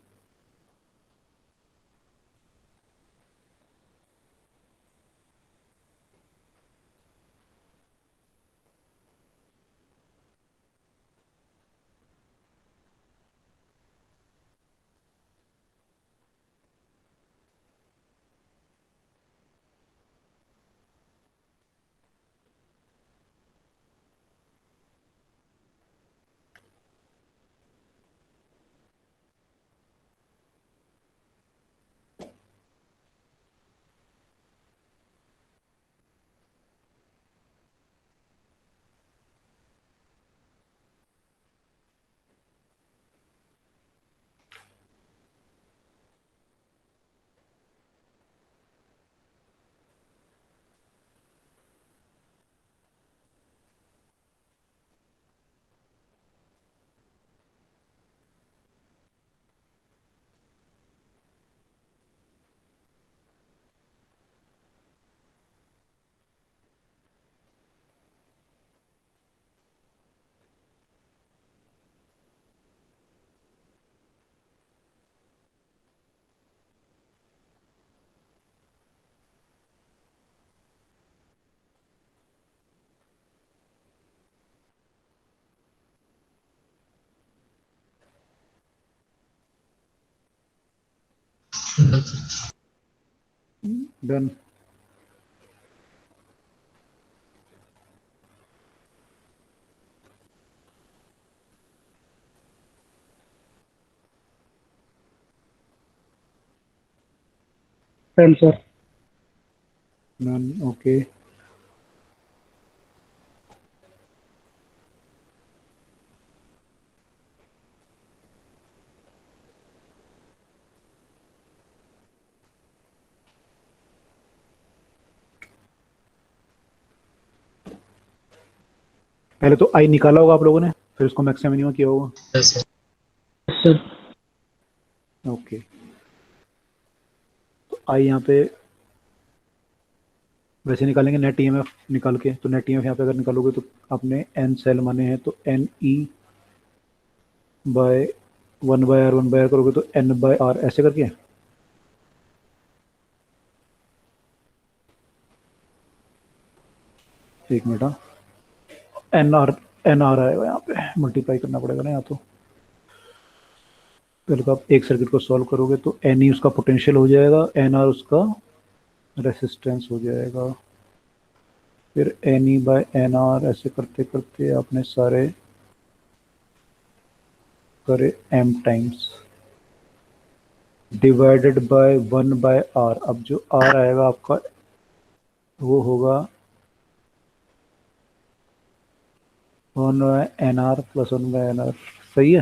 Done. Done sir. Done okay. पहले तो आई निकाला होगा आप लोगों ने, फिर उसको मैक्सिमम मिनिमम किया होगा। Yes sir. सर ओके, तो आई यहाँ पे वैसे निकालेंगे नेट ईएमएफ निकाल के। तो नेट ईएमएफ यहाँ पे अगर निकालोगे तो आपने एन सेल माने हैं, तो एन ई बाय 1/r करोगे तो n/r ऐसे करके। एक मिनट, एन आर आएगा यहाँ पे, मल्टीप्लाई करना पड़ेगा ना यहाँ। तो पहले तो आप एक सर्किट को सॉल्व करोगे तो एन ई उसका पोटेंशियल हो जाएगा, एन आर उसका रेसिस्टेंस हो जाएगा, फिर N E by N R ऐसे करते करते आपने सारे करे M times divided by 1/r। अब जो r आएगा आपका वो होगा 1/nr प्लस 1/nr। सही है।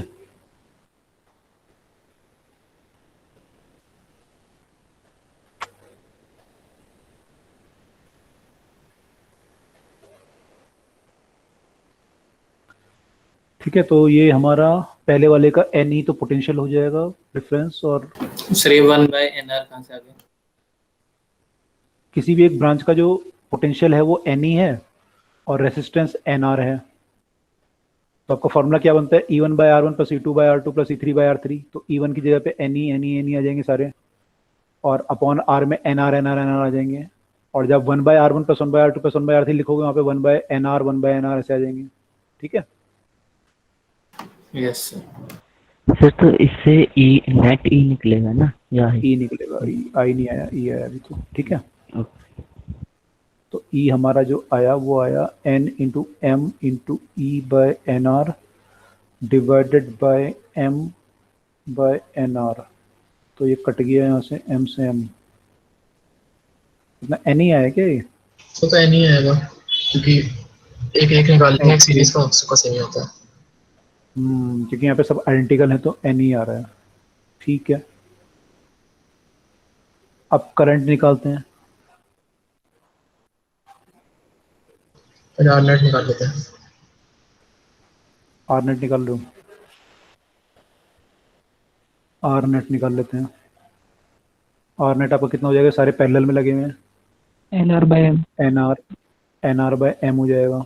ठीक है, तो ये हमारा पहले वाले का एन ई तो पोटेंशियल हो जाएगा डिफरेंस, और सर ये 1/nr कहाँ से आ गया? किसी भी एक ब्रांच का जो पोटेंशियल है वो एन ई है और रेसिस्टेंस एन आर है। तो आपका फॉर्मूला क्या बनता है, E1/R1 plus E2/R2 plus E3/R3। तो E1 की जगह पे एन ई आ जाएंगे सारे, और अपॉन R में एन आर आ जाएंगे। और जब 1/R1 plus 1/R2 plus 1/R3 लिखोगे वहाँ पे 1/nr ऐसे आ जाएंगे। ठीक है। Yes sir. सर तो इससे ई नेट ई निकलेगा ना? या ई निकलेगा, ई आई नहीं आया, ई आया अभी तो, ठीक है। ओके। तो ई हमारा जो आया वो आया n into M into E by N R divided by m by N R. तो ये कट गया यहाँ से m से m, इतना n ही आया क्या ये? तो नहीं आएगा क्योंकि एक एक निकालेंगे एक सीरीज का, उसका सेम ही होता है। क्योंकि यहाँ पे सब आइडेंटिकल है तो n ही आ रहा है, ठीक है। अब करंट निकालते हैं। पहले आर नेट निकाल लेते हैं। आर नेट निकाल लो, आर नेट निकाल लेते हैं। आर नेट आपका कितना हो जाएगा, सारे पैरेलल में लगे हुए हैं, NR by M। N R by M हो जाएगा।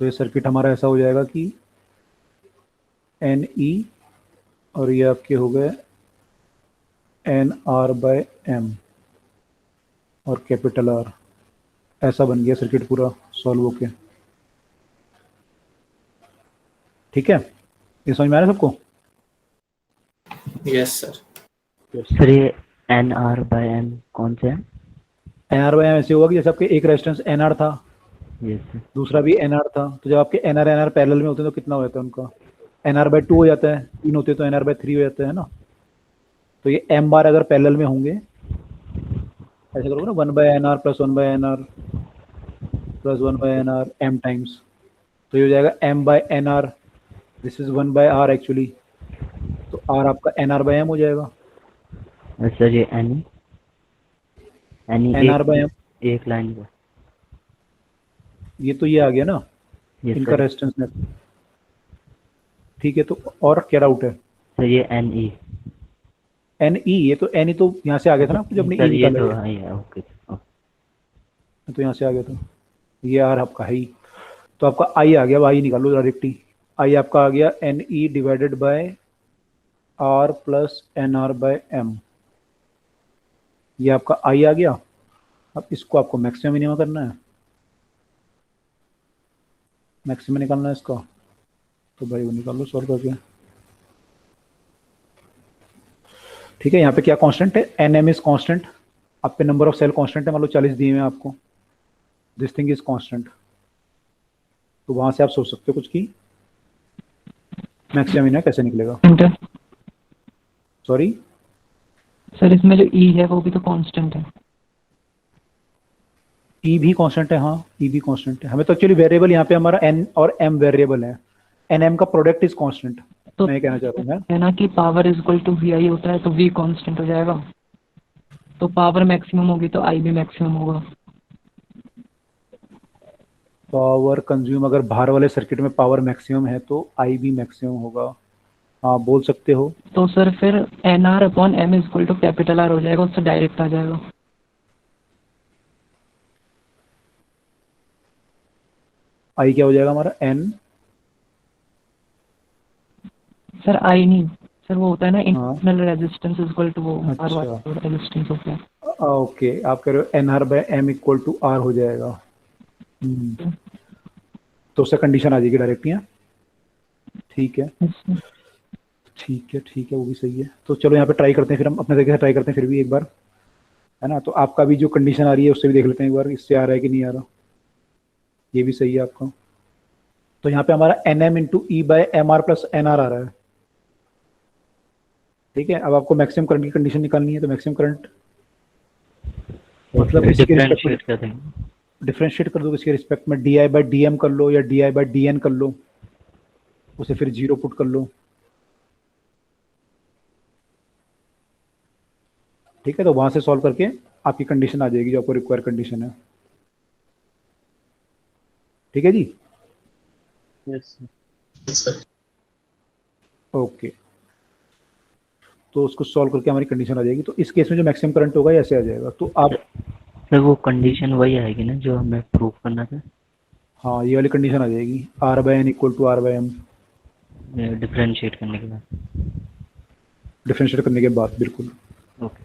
तो ये सर्किट हमारा ऐसा हो जाएगा कि एन ई और ये आपके हो गए एन आर बाय एम और कैपिटल आर, ऐसा बन गया सर्किट पूरा सॉल्व होके, ठीक है। ये समझ में आ रहा है सबको? Yes sir. सर ये NR/M कौन सा है? एन आर बाय एम ऐसे होगा कि जैसे आपके एक रेजिस्टेंस एन आर था, यस सर। दूसरा भी एन आर था, तो जब आपके एन आर पैरेलल में होते हैं तो कितना हो जाता है उनका, एन आर बाय 2 हो जाता है, 3 होते हैं तो एन आर बाय 3 हो जाता है ना। तो ये एम बार अगर पैरेलल में होंगे, ऐसे करोगे ना, 1 by N R plus 1 by N R plus 1 by N R M times, तो ये हो जाएगा M by N R, this is 1 by R actually, तो आर आपका एन आर बाय एम हो जाएगा। और सर ये N N R by M, एक लाइन का। ये तो ये आ गया ना यस इनका सर। रेजिस्टेंस नेट, ठीक है। तो और क्या डाउट है? सर ये NE। एन ई, ये तो एन ई तो यहाँ से आ गया था ना आपको जब हमने सर ई ये निकाला, तो हाँ ये ओके तो यहाँ से आ गया था, ये आर आपका है ही, तो आपका आई आ गया, आई निकालो डायरेक्ट ही। आई आपका आ गया N E divided by R plus N R by M, ये आपका आई आ गया। अब इसको आपको मैक्सिमम मिनिमम करना है, मैक्सिमम निकालना है इसका, तो भाई वो निकाल लो सॉल्व करके, ठीक है। यहाँ पे क्या कांस्टेंट है, एन एम इज कांस्टेंट, आप पे नंबर ऑफ सेल कांस्टेंट है, मान लो 40 दिए हुए हैं आपको, दिस थिंग इज कांस्टेंट, तो वहां से आप सोच सकते हो कुछ की मैक्सिमम इनर कैसे निकलेगा। सॉरी सर इसमें जो E है वो भी तो कांस्टेंट है। ई भी कांस्टेंट है, हाँ ई भी कांस्टेंट है, हमें तो एक्चुअली वेरिएबल यहाँ पे हमारा एन और एम वेरिएबल है, एन एम का प्रोडक्ट इज कांस्टेंट, तो मैं ये कहना चाहता हूँ। है ना कि power is equal to VI होता है, तो V कांस्टेंट हो जाएगा, तो पावर मैक्सिमम होगी तो I भी मैक्सिमम होगा। पावर कंज्यूम, अगर बाहर वाले सर्किट में पावर मैक्सिमम है तो आई भी मैक्सिमम होगा, हाँ बोल सकते हो। तो सर फिर NR/M is equal to capital R हो जाएगा, उससे डायरेक्ट आ जाएगा। आई क्या हो जाएगा हमारा, एन, सर I नहीं सर, वो होता है ना हाँ। Internal resistance is equal to वो अच्छा। R वाला रेजिस्टेंस होता है। ओके, आप कह रहे हो N R by M equal to R हो जाएगा, तो उससे कंडीशन आ जाएगी डायरेक्ट यहाँ, ठीक है ठीक है ठीक है, वो भी सही है। तो चलो यहाँ पे ट्राई करते हैं, फिर हम अपने तरीके से ट्राई करते हैं फिर भी एक बार, है ना। तो आपका भी जो कंडीशन आ रही है उससे भी देख लेते हैं एक बार, इससे आ रहा है कि नहीं आ रहा, ये भी सही है आपका। तो यहाँ पे हमारा N M into E by M R plus N R आ रहा है, ठीक है। अब आपको मैक्सिमम करंट की कंडीशन निकालनी है, तो मैक्सिमम करंट मतलब इसके रिस्पेक्ट में डिफरेंशिएट कर देंगे। डिफरेंशिएट कर दो, इसके रिस्पेक्ट में D I by D M कर लो या D I by D N कर लो, उसे फिर जीरो पुट कर लो, ठीक है। तो वहां से सॉल्व करके आपकी कंडीशन आ जाएगी जो आपको रिक्वायर कंडीशन है, ठीक है जी। यस सर ओके, तो उसको सॉल्व करके हमारी कंडीशन आ जाएगी। तो इस केस में जो मैक्सिमम करंट होगा ये ऐसे आ जाएगा, तो आप, सर वो कंडीशन वही आएगी ना जो हमें प्रूव करना था? हाँ ये वाली कंडीशन आ जाएगी, R by N equal to R by M, differentiate करने के बाद। डिफरेंशिएट करने के बाद, बिल्कुल ओके।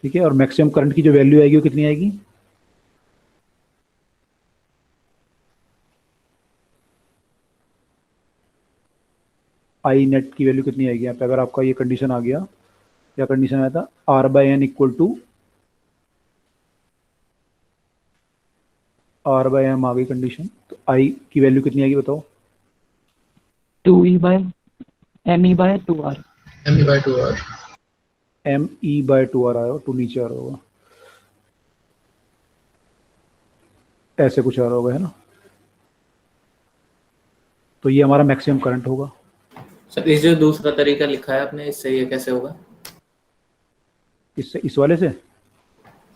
ठीक है। और मैक्सिमम करंट की जो वैल्यू आएगी वो कितनी आएगी, आई नेट की वैल्यू कितनी आएगी यहाँ पे, अगर आपका ये कंडीशन आ गया, क्या कंडीशन आया था, R by N equal to R by M आ गई कंडीशन, तो आई की वैल्यू कितनी आएगी बताओ। 2e/me/2r। me/2r। M E bye 2r आया होगा, 2 नीचे आ रहा होगा, ऐसे कुछ आ रहा होगा, है ना। तो ये हमारा मैक्सिमम करंट होगा। सर इस जो दूसरा तरीका लिखा है आपने, इससे ये कैसे होगा? इससे, इस वाले से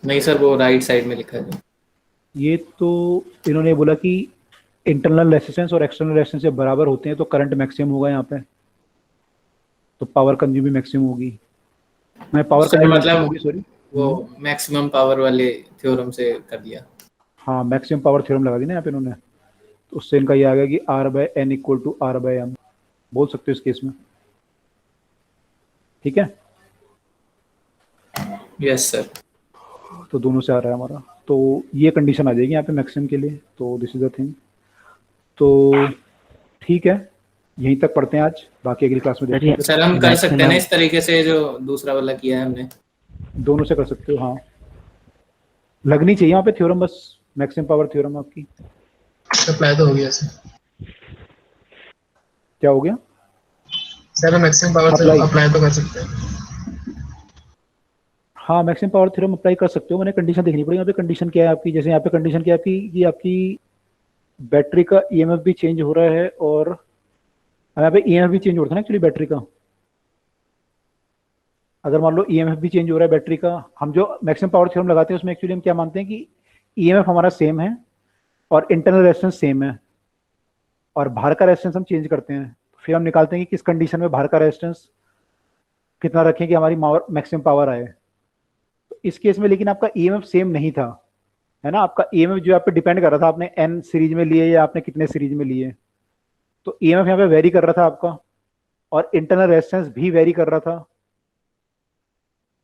नहीं सर, वो राइट साइड में लिखा है जो। ये तो इन्होंने बोला कि इंटरनल रेजिस्टेंस और एक्सटर्नल रेजिस्टेंस से बराबर होते हैं तो करंट मैक्सिमम होगा यहाँ पे, तो पावर कंज्यूम भी मैक्सिमम होगी। मैं पावर सर कंज्यूम मतलब होगी, सॉरी, वो मैक्सिमम पावर वाले थ्योरम से कर दिया। हाँ मैक्सिमम पावर थ्योरम लगा दी ना यहाँ पे इन्होंने, तो उससे इनका ये आ गया कि R by N equal to R by M, बोल सकते हो इस केस में, ठीक है। Yes sir. तो दोनों से आ रहा है हमारा, तो ये कंडीशन आ जाएगी यहाँ पे मैक्सिमम के लिए, तो दिस इज द थिंग। तो ठीक है, यहीं तक पढ़ते हैं आज, बाकी अगली क्लास में देखते हैं। सर हम कर सकते हैं ना इस तरीके से जो दूसरा वाला किया है हमने? दोनों से कर सकते हो, हाँ लगनी चाहिए यहाँ पे थ्योरम, बस मैक्सिमम पावर थ्योरम आपकी। अप्लाई तो हो गया सर। क्या हो गया सर मैक्सिमम पावर से अप्लाई तो कर सकते हैं। हाँ मैक्सिमम पावर थ्योरम अप्लाई कर सकते हो, मैंने कंडीशन देखनी पड़ेगी यहाँ पे। कंडीशन क्या है आपकी, जैसे यहाँ पे कंडीशन क्या है आपकी कि आपकी बैटरी का ईएमएफ भी चेंज हो रहा है, और यहाँ पे ईएमएफ भी चेंज हो रहा था ना एक्चुअली बैटरी का। अगर मान लो ईएमएफ भी चेंज हो रहा है बैटरी का, हम जो मैक्सिमम पावर थ्योरम लगाते हैं उसमें एक्चुअली हम क्या मानते हैं कि ईएमएफ हमारा सेम है और इंटरनल रेजिस्टेंस सेम है, और बाहर का रेजिस्टेंस हम चेंज करते हैं, फिर हम निकालते हैं कि किस कंडीशन में बाहर का रेजिस्टेंस कितना रखें कि हमारी मैक्सिमम पावर आए। तो इस केस में लेकिन आपका ईएमएफ सेम नहीं था, है ना। आपका ईएमएफ जो आप पे डिपेंड कर रहा था, आपने एन सीरीज में लिए या आपने कितने सीरीज में लिए, तो ईएमएफ यहाँ पे वेरी कर रहा था आपका, और इंटरनल रेजिस्टेंस भी वेरी कर रहा था,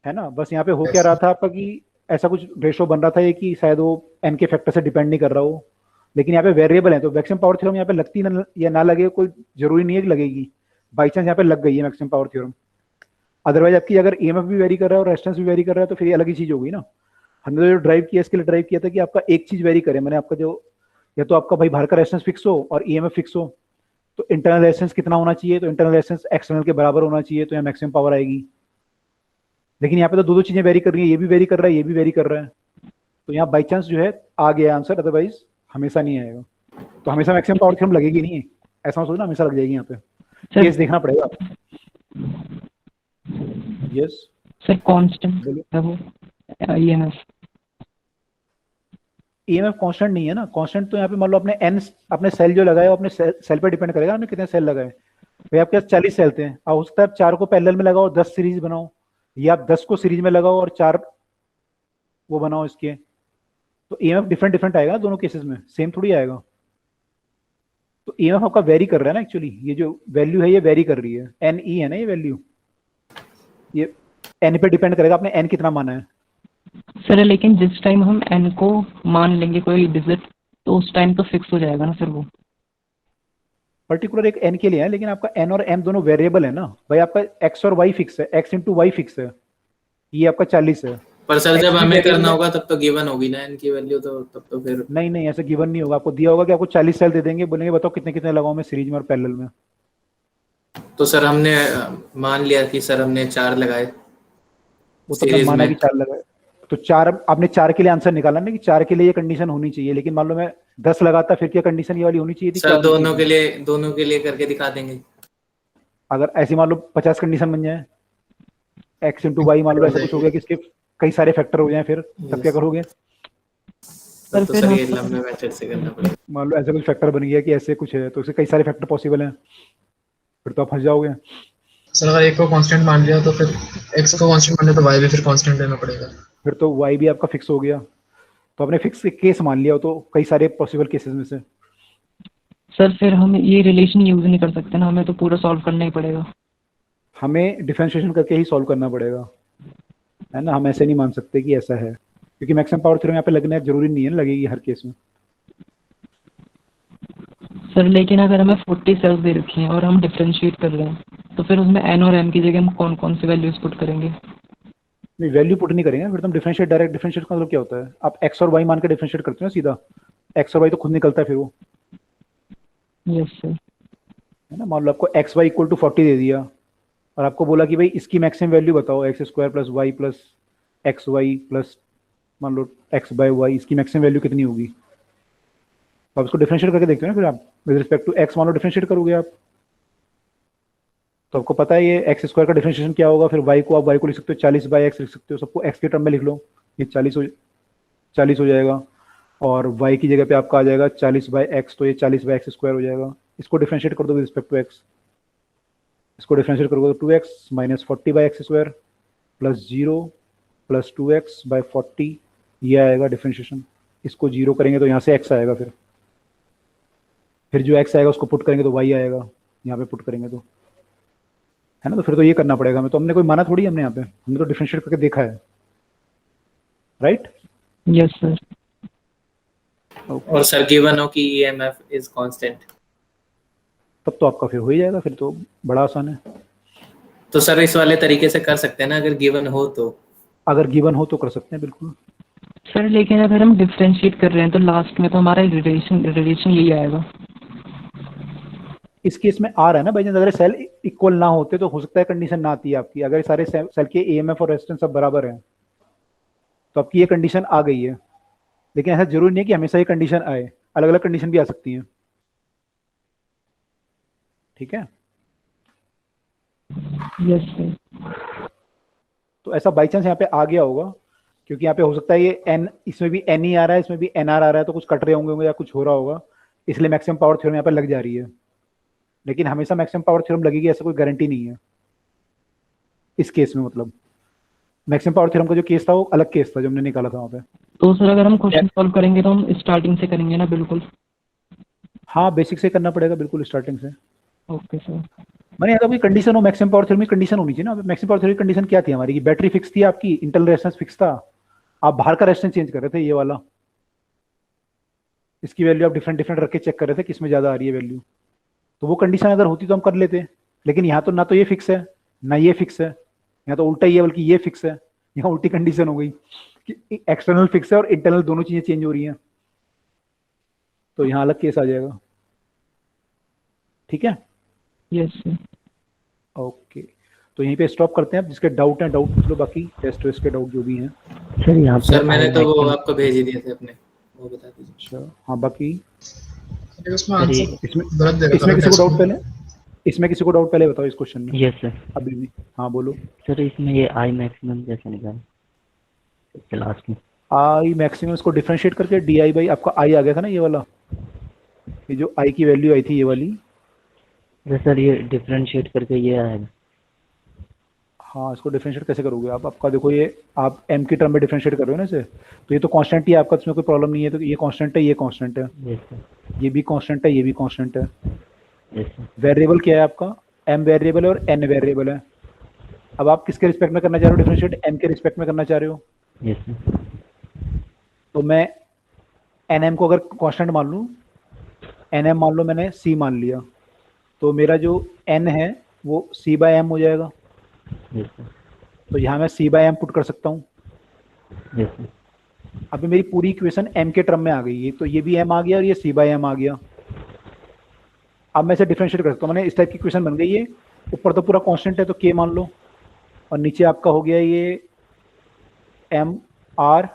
है ना। बस यहाँ पे हो क्या रहा था आपका कि ऐसा कुछ रेशो बन रहा था ये कि शायद वो एन के फैक्टर से डिपेंड नहीं कर रहा हो, लेकिन यहाँ पे वेरिएबल है, तो मैक्सिमम पावर थ्योरम यहाँ पे लगती ना या ना लगे, कोई जरूरी नहीं है कि लगेगी, बाई चांस यहाँ पे लग गई है मैक्सिमम पावर थ्योरम। अदरवाइज आपकी अगर ईएमएफ भी वेरी कर रहा है और रेजिस्टेंस भी वेरी कर रहा है तो फिर ये अलग ही चीज होगी ना। हमने जो ड्राइव किया इसके लिए ड्राइव किया था कि आपका एक चीज वेरी करे, मैंने आपका जो, या तो आपका भाई बाहर का रेजिस्टेंस फिक्स हो और ईएमएफ फिक्स हो, तो इंटरनल रेजिस्टेंस कितना होना चाहिए, तो इंटरनल रेजिस्टेंस एक्सटर्नल के बराबर होना चाहिए, तो यहाँ मैक्सिमम पावर आएगी। लेकिन यहाँ पे तो दो चीजें वेरी कर रही है, ये भी वेरी कर रहा है, ये भी वेरी कर रहा है, तो यहाँ बाई चांस जो है आ गया आंसर, अदरवाइज हमेशा नहीं आएगा। तो हमेशा मैक्सिमम पावर थ्योरम लगेगी नहीं, ऐसा सोचना, हमेशा लग जाएगी यहाँ पे, केस देखना पड़ेगा। यस सर कांस्टेंट है वो ईएमएफ? ईएमएफ कांस्टेंट नहीं है ना, कांस्टेंट तो यहाँ पे मान लो अपने एन, अपने सेल जो लगाए अपने सेल पे डिपेंड करेगा, आपने कितने सेल लगाए। भाई आपके पास 40 सेल थे, अब उस तरफ 4 को पैरेलल में लगाओ 10 सीरीज बनाओ, या आप 10 को सीरीज में लगाओ और 4 वो बनाओ इसके, तो ईएमएफ डिफरेंट डिफरेंट आएगा दोनों केसेस में, सेम थोड़ी आएगा। तो ईएमएफ आपका वेरी कर रहा है ना एक्चुअली, ये जो वैल्यू है ये वेरी कर रही है, एन ई है ना ये वैल्यू, ये एन पे डिपेंड करेगा आपने एन कितना माना है। सर लेकिन जिस टाइम हम एन को मान लेंगे कोई डिजिट, तो उस टाइम तो फिक्स हो जाएगा ना सर वो? पर्टिकुलर एक एन के लिए है, लेकिन आपका एन और एम दोनों वेरिएबल है ना भाई, आपका एक्स और वाई फिक्स है, एक्स इंटू वाई फिक्स है, ये आपका 40 है। पर सर जब हमें करना होगा तब तो गिवन होगी ना एन की वैल्यू, तो तब तो फिर नहीं ऐसे गिवन नहीं होगा, आपको दिया होगा कि आपको 40 सेल दे देंगे, बोलेंगे बताओ कितने कितने लगाऊं मैं सीरीज में और पैरेलल में। तो सर हमने मान लिया कि सर हमने 4 लगाए वो तो माना कि 4 लगाए, तो 4 आपने 4 के लिए आंसर निकाला ना कि 4 के लिए ये कंडीशन होनी चाहिए, लेकिन मान लो मैं 10 लगाता फिर क्या कंडीशन ये वाली होनी चाहिए थी सर? दोनों के लिए करके दिखा देंगे। अगर ऐसी मान लो 50 कंडीशन बन जाए, एक्स इंटू वाई मान लो ऐसा कुछ हो गया कि इसके कई सारे फैक्टर हो जाएं, फिर तब क्या करोगे? तो सर ये लंबे मेथड से करना पड़ेगा। मान लो ऐसा कुछ फैक्टर बन गया कि ऐसे कुछ है, तो इसके कई सारे फैक्टर पॉसिबल हैं, फिर तो आप फंस जाओगे। सर अगर एक को कांस्टेंट मान लिया तो फिर x को कांस्टेंट मान लिया तो y भी फिर कांस्टेंट लेना पड़ेगा, फिर तो y भी आपका फिक्स हो गया, तो आपने फिक्स केस मान लिया हो तो कई सारे पॉसिबल केसेस में से। सर फिर हम ये रिलेशन यूज नहीं कर सकते ना, हमें तो पूरा सॉल्व करना ही पड़ेगा। हमें डिफरेंशिएशन करके ही सॉल्व करना पड़ेगा, है ना। हम ऐसे नहीं मान सकते कि ऐसा है, क्योंकि मैक्सिमम पावर थ्योरम यहाँ पे लगना जरूरी नहीं है, लगेगी हर केस में। सर लेकिन अगर हमें 40 सेल्स दे रखी हैं और हम डिफरेंशिएट कर रहे हैं तो फिर उसमें एन और एम की जगह हम कौन कौन से वैल्यूज पुट करेंगे? नहीं, वैल्यू पुट नहीं करेंगे, फिर तुम डिफरेंशिएट, डायरेक्ट डिफरेंशिएट का मतलब क्या होता है, आप एक्स और वाई मान के डिफरेंशिएट करते हो ना सीधा, एक्स और वाई तो खुद निकलता है फिर वो, यस सर। है ना। मान लो आपको एक्स वाई इक्वल टू 40 दे दिया और आपको बोला कि भाई इसकी मैक्सिमम वैल्यू बताओ, X square plus Y plus X Y plus मान लो एक्स बाय वाई, इसकी मैक्सिमम वैल्यू कितनी होगी, तो आप इसको डिफरेंशिएट करके देखते हो ना, फिर आप विद रिस्पेक्ट टू एक्स मान लो डिफरेंशिएट करोगे आप, तो आपको पता है ये एक्स स्क्वायर का डिफरेंशिएशन क्या होगा, फिर वाई को आप वाई को लिख सकते हो 40 बाय एक्स लिख सकते हो, सबको एक्स के टर्म में लिख लो, ये 40 हो जाएगा, और वाई की जगह पे आपका आ जाएगा 40 बाय एक्स, तो ये 40 बाय एक्स स्क्वायर हो जाएगा। इसको डिफरेंशिएट कर दो विद रिस्पेक्ट टू एक्स, इसको डिफरेंशिएट करोगे तो 2x minus 40 by X square plus 0 plus 2x by 40, ये आएगा डिफरेंशिएशन। इसको 0 करेंगे तो यहाँ से x आएगा, फिर जो x आएगा उसको पुट करेंगे तो y आएगा, यहाँ पे पुट करेंगे तो, है ना। तो फिर तो ये करना पड़ेगा हमें, तो हमने कोई माना थोड़ी, हमने यहाँ पे हमने तो डिफरेंशिएट करके देखा है, राइट। Yes sir. और सर गिवन हो कि ईएमएफ इज कांस्टेंट, तब तो आपका फिर हो ही जाएगा, फिर तो बड़ा आसान है। तो सर इस वाले तरीके से कर सकते हैं ना, अगर गिवन हो तो? अगर गिवन हो तो कर सकते हैं बिल्कुल। सर लेकिन अगर हम डिफरेंशिएट कर रहे हैं तो लास्ट में तो हमारा रिलेशन यही आएगा। इस केस में आ रहा है ना भाई, अगर सेल इक्वल ना होते तो हो सकता है कंडीशन ना आती है आपकी, अगर सारे सेल के एएमएफ और रेजिस्टेंस सब बराबर हैं तो आपकी ये कंडीशन आ गई है, लेकिन ऐसा जरूरी नहीं है कि हमेशा ये कंडीशन आए, अलग अलग कंडीशन भी आ सकती हैं, ठीक है। Yes sir. तो ऐसा बाई चांस यहाँ पे आ गया होगा, क्योंकि यहाँ पे हो सकता है ये एन, इसमें भी एन ही आ रहा है, इसमें भी एनआर आ रहा है, तो कुछ कट रहे होंगे या कुछ हो रहा होगा, इसलिए मैक्सिमम पावर थ्योरम यहाँ पे लग जा रही है, लेकिन हमेशा मैक्सिमम पावर थ्योरम लगेगी ऐसा कोई गारंटी नहीं है इस केस में। मतलब मैक्सिमम पावर थ्योरम का जो केस था वो अलग केस था जो हमने निकाला था वहाँ पे। तो सर अगर हम क्वेश्चन सॉल्व करेंगे तो हम स्टार्टिंग से करेंगे ना? बिल्कुल। हाँ, बेसिक से करना पड़ेगा बिल्कुल, स्टार्टिंग से। Okay sir. मैंने अगर कोई कंडीशन हो, मैक्सिमम पावर थ्योरम की कंडीशन होनी चाहिए ना। मैक्सिमम पावर थ्योरम की कंडीशन क्या थी हमारी, कि बैटरी फिक्स थी आपकी, इंटरनल रेजिस्टेंस फिक्स था, आप बाहर का रेजिस्टेंस चेंज कर रहे थे, ये वाला, इसकी वैल्यू आप डिफरेंट डिफरेंट रख के चेक कर रहे थे किसमें ज्यादा आ रही है वैल्यू, तो वो कंडीशन अगर होती तो हम कर लेते, लेकिन यहाँ तो ना तो ये फिक्स है ना ये फिक्स है, यहाँ तो उल्टा ही है, बल्कि ये फिक्स है, यहाँ उल्टी कंडीशन हो गई कि एक्सटर्नल फिक्स है और इंटरनल दोनों चीजें चेंज हो रही हैं, तो यहाँ अलग केस आ जाएगा, ठीक है। Yes sir. ओके, तो यहीं पे स्टॉप करते हैं। जिसके डाउट हैं डाउट पूछ लो, बाकी टेस्ट वेस्ट के डाउट जो भी हैं। सर यहाँ पे सर मैंने तो वो आपको भेज ही दिए थे अपने, वो बता दीजिए। अच्छा हाँ, बाकी उसमें आंसर इसमें गलत दे रखा इसमें था किसी को टेस्ट डाउट में। पहले, इसमें किसी को डाउट पहले बताओ इस क्वेश्चन में। Yes sir. अभी भी हाँ बोलो। सर इसमें ये आई मैक्सिमम कैसे निकालें लास्ट में? आई मैक्सिमम इसको डिफरेंशिएट करके डी आई बाई, आपका आई आ गया था ना ये वाला, ये जो आई की वैल्यू आई थी ये वाली। सर ये डिफरेंशिएट करके ये आएगा? हाँ, इसको डिफरेंशिएट कैसे करोगे आप, आपका देखो ये आप एम की टर्म में डिफरेंशिएट कर रहे हो ना इसे, तो ये तो कांस्टेंट ही है आपका, इसमें कोई प्रॉब्लम नहीं है, तो ये कांस्टेंट है, ये कांस्टेंट है, यस सर। ये भी कांस्टेंट है, ये भी कांस्टेंट है। Yes sir. वेरिएबल क्या है आपका, एम वेरिएबल है और एन वेरिएबल है। अब आप किसके रिस्पेक्ट में करना चाह रहे हो डिफरेंशिएट, एम के रिस्पेक्ट में करना चाह रहे हो, यस सर। तो मैं एन एम को अगर कांस्टेंट मान लूँ, एन एम मान लो मैंने सी मान लिया, तो मेरा जो एन है वो सी बाय एम हो जाएगा, यस सर। तो यहाँ मैं सी बाय एम पुट कर सकता हूँ। Yes sir. अभी मेरी पूरी इक्वेशन एम के टर्म में आ गई है, तो ये भी एम आ गया और ये सी बाय एम आ गया। अब मैं इसे डिफरेंशिएट कर सकता हूँ, मैंने इस टाइप की इक्वेशन बन गई है, ऊपर तो पूरा कांस्टेंट है तो के मान लो, और नीचे आपका हो गया ये M R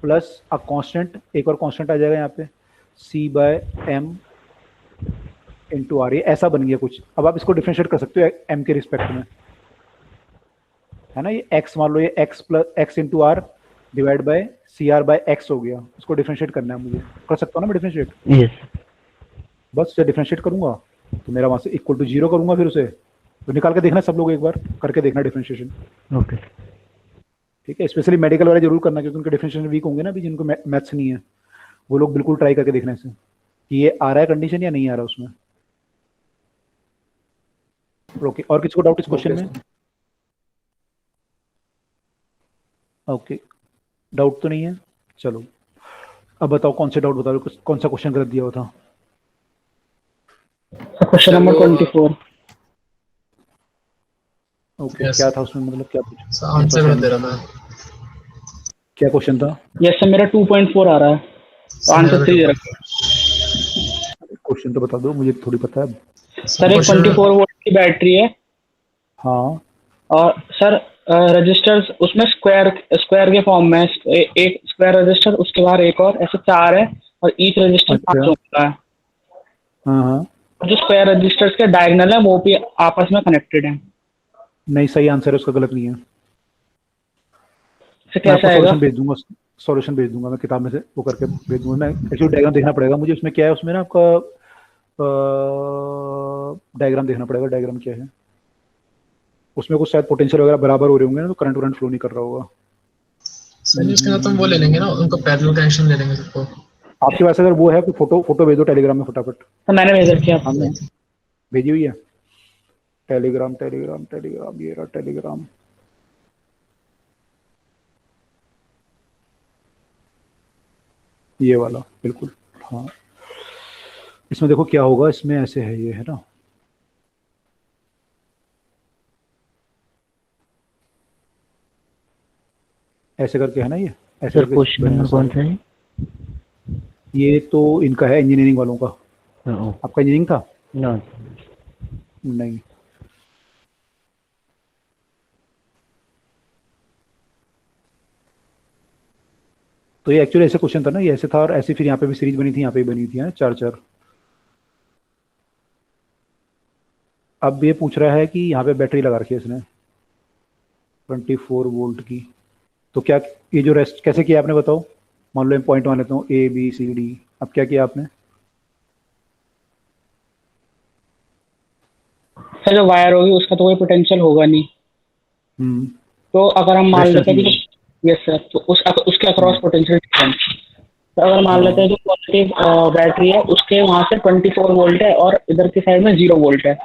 plus a constant, एक और कांस्टेंट आ जाएगा यहाँ पे, C by M into R, ये ऐसा बन गया कुछ। अब आप इसको डिफरेंशिएट कर सकते हो एम के रिस्पेक्ट में, है ना। ये एक्स मान लो, ये X plus X into R divide by C R by X हो गया, इसको डिफरेंशिएट करना है मुझे, कर सकता हूँ ना मैं डिफरेंशिएट। यस। बस उसे डिफरेंशिएट करूंगा तो मेरा वहां से इक्वल टू 0 करूंगा, फिर उसे तो निकाल के देखना, सब लोग एक बार करके देखना डिफरेंशिएशन। ओके। ठीक है, स्पेशली मेडिकल वाले जरूर करना, क्योंकि उनके डिफरेंशिएशन वीक होंगे ना, अभी जिनको मैथ्स नहीं है, वो लोग बिल्कुल ट्राई करके देखना इसे कि ये आ रहा है कंडीशन या नहीं आ रहा उसमें। ओके, और किसी को डाउट इस क्वेश्चन में? ओके, डाउट तो नहीं है, चलो अब बताओ कौन से डाउट बता रहे हो, कौन सा क्वेश्चन गलत दिया हुआ था। क्वेश्चन सर नंबर वो 24। Okay Yes. क्या था उसमें, मतलब क्या पूछा? सर आंसर गलत दे रहा था। क्या क्वेश्चन था? यस सर, मेरा 2.4 आ रहा है, तो सर मेरा आंसर भी 3 दे 2.4। रखा क्वेश्चन तो बता दो, मुझे थोड़ी पता है। है। सर एक क्वेश्चन 24 वोल्ट की बैटरी है, हाँ और सर रजिस्टर्स उसमें स्क्वायर स्क्वायर के फॉर्म में है। एक स्क्वायर रजिस्टर, उसके बाद एक और, ऐसे 4 है, और ईच रजिस्टर अच्छा 5 ओम का है। हाँ हाँ और जो स्क्वायर रजिस्टर्स के डायगोनल है वो भी आपस में कनेक्टेड है। नहीं, सही आंसर है उसका, गलत नहीं है। इसे मैं कैसे आपको आएगा? सॉल्यूशन भेज दूंगा, सॉल्यूशन भेज दूंगा मैं किताब में से वो करके भेज दूंगा। मैं एक्चुअली डायग्राम देखना पड़ेगा मुझे, उसमें क्या है, उसमें ना आपका डायग्राम देखना पड़ेगा, डायग्राम क्या है उसमें, कुछ शायद पोटेंशियल वगैरह बराबर हो रहे होंगे ना, तो करंट वरंट फ्लो नहीं कर रहा होगा। सर उसके साथ हम वो ले लेंगे ना, उनको पैरेलल कनेक्शन ले लेंगे सबको। आपके पास अगर वो है तो फोटो फोटो भेज दो टेलीग्राम में फटाफट। तो मैंने भेज रखी है हाँ आपको। मैं भेजी हुई है। टेलीग्राम टेलीग्राम टेलीग्राम, ये रहा टेलीग्राम। ये वाला बिल्कुल। हाँ इसमें देखो क्या होगा, इसमें ऐसे है, ये है ना, ऐसे करके है ना, ये ऐसे सर करके क्वेश्चन बने हैं नंबर कौन सारे। सा है? ये तो इनका है इंजीनियरिंग वालों का। ओ, आपका इंजीनियरिंग था? नो। नहीं। तो ये एक्चुअली ऐसे क्वेश्चन था ना, ये ऐसे था, और ऐसे फिर यहाँ पे भी सीरीज बनी थी, यहाँ पे भी बनी थी, चार चार। अब ये पूछ रहा है कि यहाँ पे बैटरी लगा रखी है इसने 24 वोल्ट की। तो क्या ये जो रेस्ट कैसे किया आपने, बताओ। मान लो पॉइंट मान लेता हूँ ABCD। अब क्या किया आपने? सर जो वायर होगी उसका तो कोई पोटेंशियल होगा नहीं, तो अगर हम मान रेजिस्टेंस लेते नहीं हैं होगा। कि यस सर, तो उसके अक्रॉस हम्म, पोटेंशियल डिफरेंस, तो अगर मान लेते हाँ हैं जो पॉजिटिव बैटरी है उसके वहां से 24 वोल्ट है और इधर की साइड में 0 वोल्ट है,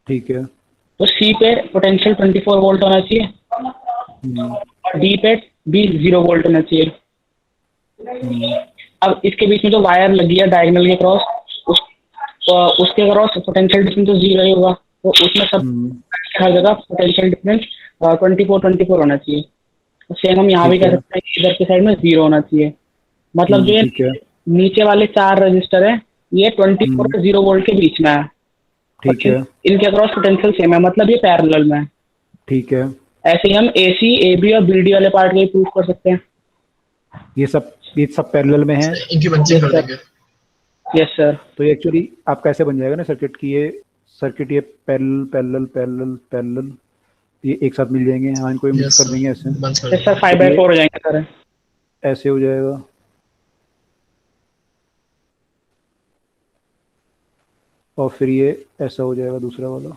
ठीक है। तो सी पे पोटेंशियल 24 वोल्ट होना चाहिए, हम्म, और डी पे भी 0 वोल्ट होना चाहिए। हम्म, अब इसके बीच में जो वायर लगी है डायगोनल के क्रॉस, उस उसके क्रॉस पोटेंशियल डिफरेंस तो 0 ही होगा, तो उसमें सब हम्म, हर जगह पोटेंशियल डिफरेंस 24 होना चाहिए। सेम हम यहाँ भी ठीक कह है। सकते हैं कि इधर की साइड में 0 होना चाहिए। मतलब जो ये ठीक है। नीचे वाले 4 रजिस्टर है, ये 24 हम्म, और 0 वोल्ट के बीच में है, और ठीक है। इनके अक्रॉस पोटेंशियल सेम है, मतलब ये पैरेलल में है। ठीक है। ऐसे ही हम AC AB और BD वाले पार्ट को भी प्रूव कर सकते हैं। ये सब पैरेलल में है। इनकी बंचिंग यस कर सर, देंगे। Yes sir. तो ये एक्चुअली आपका ऐसे बन जाएगा ना सर्किट की, ये सर्किट, ये पैरेलल पैरेलल पैरेलल पैरेलल, ये एक साथ मिल जाएंगे। हाँ इनको मिक्स यस कर देंगे ऐसे, सर, बंच कर यस सर, देंगे। 5/4 हो जाएंगे सर। ऐसे हो जाएगा। और फिर ये ऐसा हो जाएगा दूसरा वाला।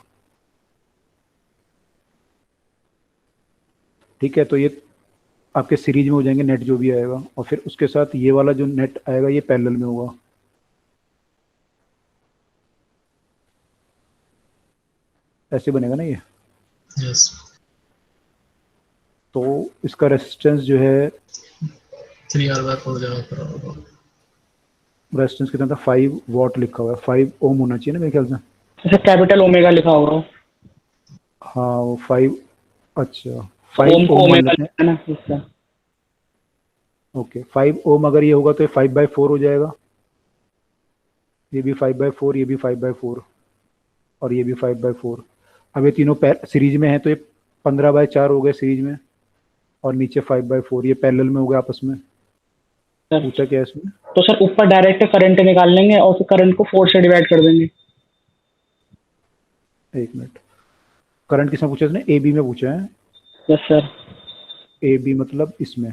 ठीक है, तो ये आपके सीरीज में हो जाएंगे नेट जो भी आएगा, और फिर उसके साथ ये वाला जो नेट आएगा ये पैरेलल में होगा। ऐसे बनेगा ना ये। यस। तो इसका रेजिस्टेंस जो है, 3R/4 हो जाएगा। रेजिस्टेंस कितना था, 5 वाट लिखा हुआ है, 5 ओम होना चाहिए ना मेरे ख्याल से। जैसे कैपिटल ओमेगा लिखा होगा, हाँ वो 5, अच्छा तो ओम 5 को ओम मान ओमेगा लेते हैं। लिखा है ना इसका। ओके 5 ओम अगर ये होगा तो ये 5/4 हो जाएगा। ये भी 5/4, ये भी 5/4, और ये भी 5/4। अब ये तीनों सीरीज में है, तो ये 15/4 हो गए सीरीज में, और नीचे 5/4, ये पैरेलल में हो गए आपस में। सर पूछा क्या है इसमें? तो सर ऊपर डायरेक्ट करंट निकाल लेंगे और फिर करंट को 4 से डिवाइड कर देंगे। एक मिनट, करंट किसमें पूछा इसने? AB में पूछा है। Yes sir. AB मतलब इसमें।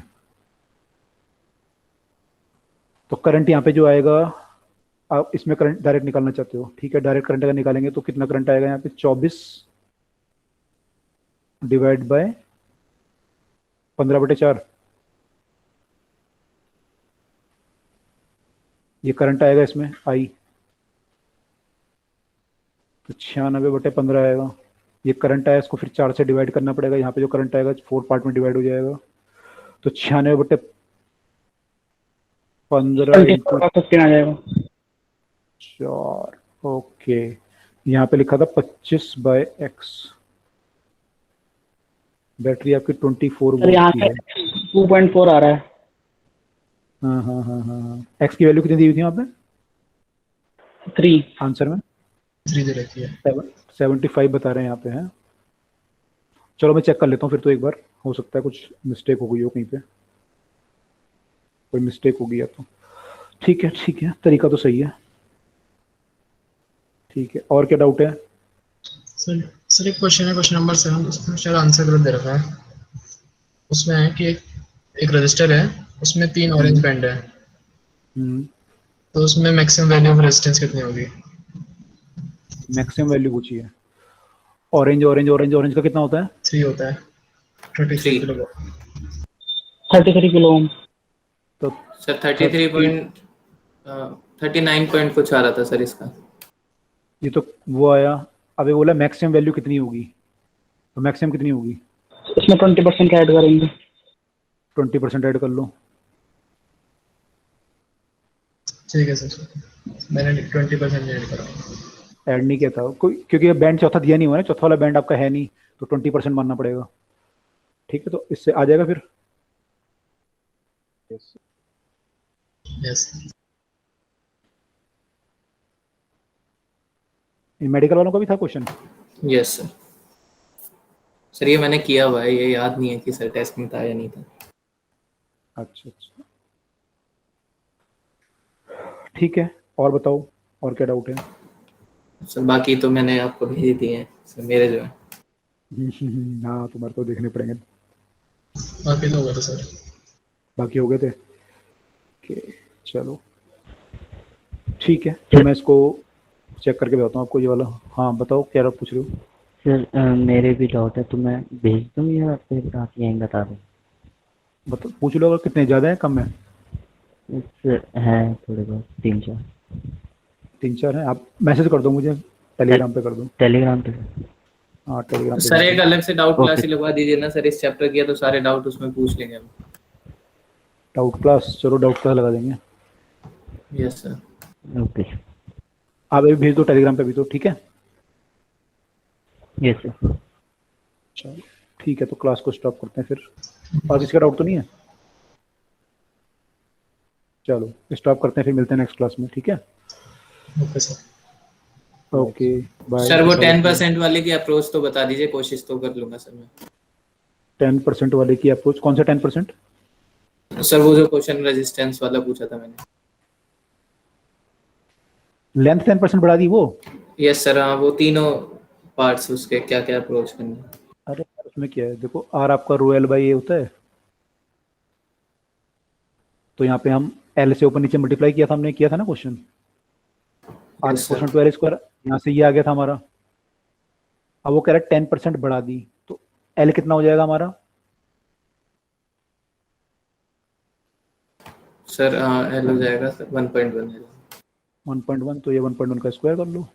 तो करंट यहाँ पे जो आएगा, आप इसमें करंट डायरेक्ट निकालना चाहते हो, ठीक है, डायरेक्ट करंट अगर निकालेंगे तो कितना करंट आएगा यहाँ पे, 24 डिवाइड बाय 15/4। ये करंट आएगा इसमें I, तो 96/15 आएगा। ये करंट आया, इसको फिर 4 से डिवाइड करना पड़ेगा, यहाँ पे जो करंट आएगा 4 पार्ट में डिवाइड हो जाएगा, तो 96/15 इंटू 15 आ जाएगा। 4, ओके, यहाँ पे लिखा था 25/x, बैटरी आपकी 24 सर वोल्ट यहाँ की पे है। 2.4 आ रहा है। हाँ हाँ हाँ हाँ हाँ, एक्स की वैल्यू कितनी दी हुई थी वहाँ पे 3। आंसर में? 3 दे रखी है। 75 बता रहे हैं यहाँ पे हैं। चलो मैं चेक कर लेता हूँ फिर तो एक बार, हो सकता है कुछ मिस्टेक हो गई हो कहीं पे, कोई मिस्टेक हो गई है तो। ठीक है, तरीका तो सही है। ठीक है, और क्या डाउट है? सर एक क्वेश्चन है, क्वेश्चन नंबर 7, उसमें शायद आंसर गलत दे रखा है। उसमें है कि एक रजिस्टर है, उसमें 3 ऑरेंज बैंड है, तो उसमें मैक्सिमम वैल्यू ऑफ रेजिस्टेंस कितनी होगी? मैक्सिमम वैल्यू पूछी है। ऑरेंज ऑरेंज ऑरेंज ऑरेंज का कितना होता है? 3 होता है, 33 3 किलो। 33 kilo ohm. तो सर 39 पॉइंट कुछ आ रहा था सर इसका। ये तो वो आया, अभी बोला मैक्सिमम वैल्यू कितनी होगी, तो मैक्सिमम कितनी होगी? इसमें 20% ऐड करेंगे। 20% ऐड कर लो। ठीक है सर, मैंने 20% ऐड करा। ऐड नहीं किया था कोई, क्योंकि ये बैंड चौथा दिया नहीं हुआ ना, चौथा वाला बैंड आपका है नहीं, तो 20% मानना पड़ेगा। ठीक है, तो इससे आ जाएगा फिर। यस। मेडिकल वालों का भी था क्वेश्चन? Yes sir. सर ये मैंने किया हुआ है, ये याद नहीं है कि सर टेस्ट में था या नहीं था। अच्छा, ठीक है, और बताओ, और क्या डाउट है? सर बाकी तो मैंने आपको भेज दिए हैं सर, मेरे जो है। हाँ, तुम्हारे तो देखने पड़ेंगे। बाकी तो होगा तो सर। बाकी हो गए थे। ओके, चलो ठीक है, तो मैं इसको चेक करके बताता हूँ आपको ये वाला। हाँ बताओ, क्या आप पूछ रहे हो? सर मेरे भी डाउट है, तो मैं भेज दूँ या फिर आप यहीं बता दूँ? बताओ, पूछ लो, अगर कितने ज़्यादा है कम है? सर है थोड़े बहुत 3-4। 3-4 है, आप मैसेज कर दो मुझे, टेलीग्राम पे कर दो। टेलीग्राम पे। हाँ, टेलीग्राम पे सर भेज एक दो। अलग से डाउट क्लास ओके। ही लगवा दीजिए ना सर, इस चैप्टर की है तो सारे डाउट उसमें पूछ लेंगे हम। डाउट क्लास, चलो डाउट क्लास लगा देंगे। Yes sir. ओके। आप अभी भेज दो टेलीग्राम पे भी, तो ठीक है। Yes sir. चलो ठीक है, तो क्लास को स्टॉप करते हैं फिर। और किसी का डाउट तो नहीं है? चलो स्टॉप करते हैं, फिर मिलते हैं नेक्स्ट क्लास में, ठीक है। Okay sir. Okay bye. Sir वो 10% वाले की अप्रोच तो बता दीजिए, कोशिश तो कर लूंगा सर मैं। 10% वाले की अप्रोच, कौन सा 10%? सर वो जो क्वेश्चन रेजिस्टेंस वाला पूछा था मैंने। लेंथ 10% बढ़ा दी वो? यस सर, हाँ वो तीनों पार्ट्स उसके क्या क्या अप्रोच करने। अरे यार, उसमें क्या है, देखो आर आपका रो एल बाई ए होता है, तो यहाँ पे हम एल से ऊपर नीचे मल्टीप्लाई किया था, हमने किया था ना question, R yes proportional sir. To L square, यहाँ से ये आ गया था हमारा। अब वो कह रहा है 10% बढ़ा दी, तो एल कितना हो जाएगा हमारा? सर एल हो जाएगा सर 1.1। 1.1, तो ये 1.1 का स्क्वायर कर लो,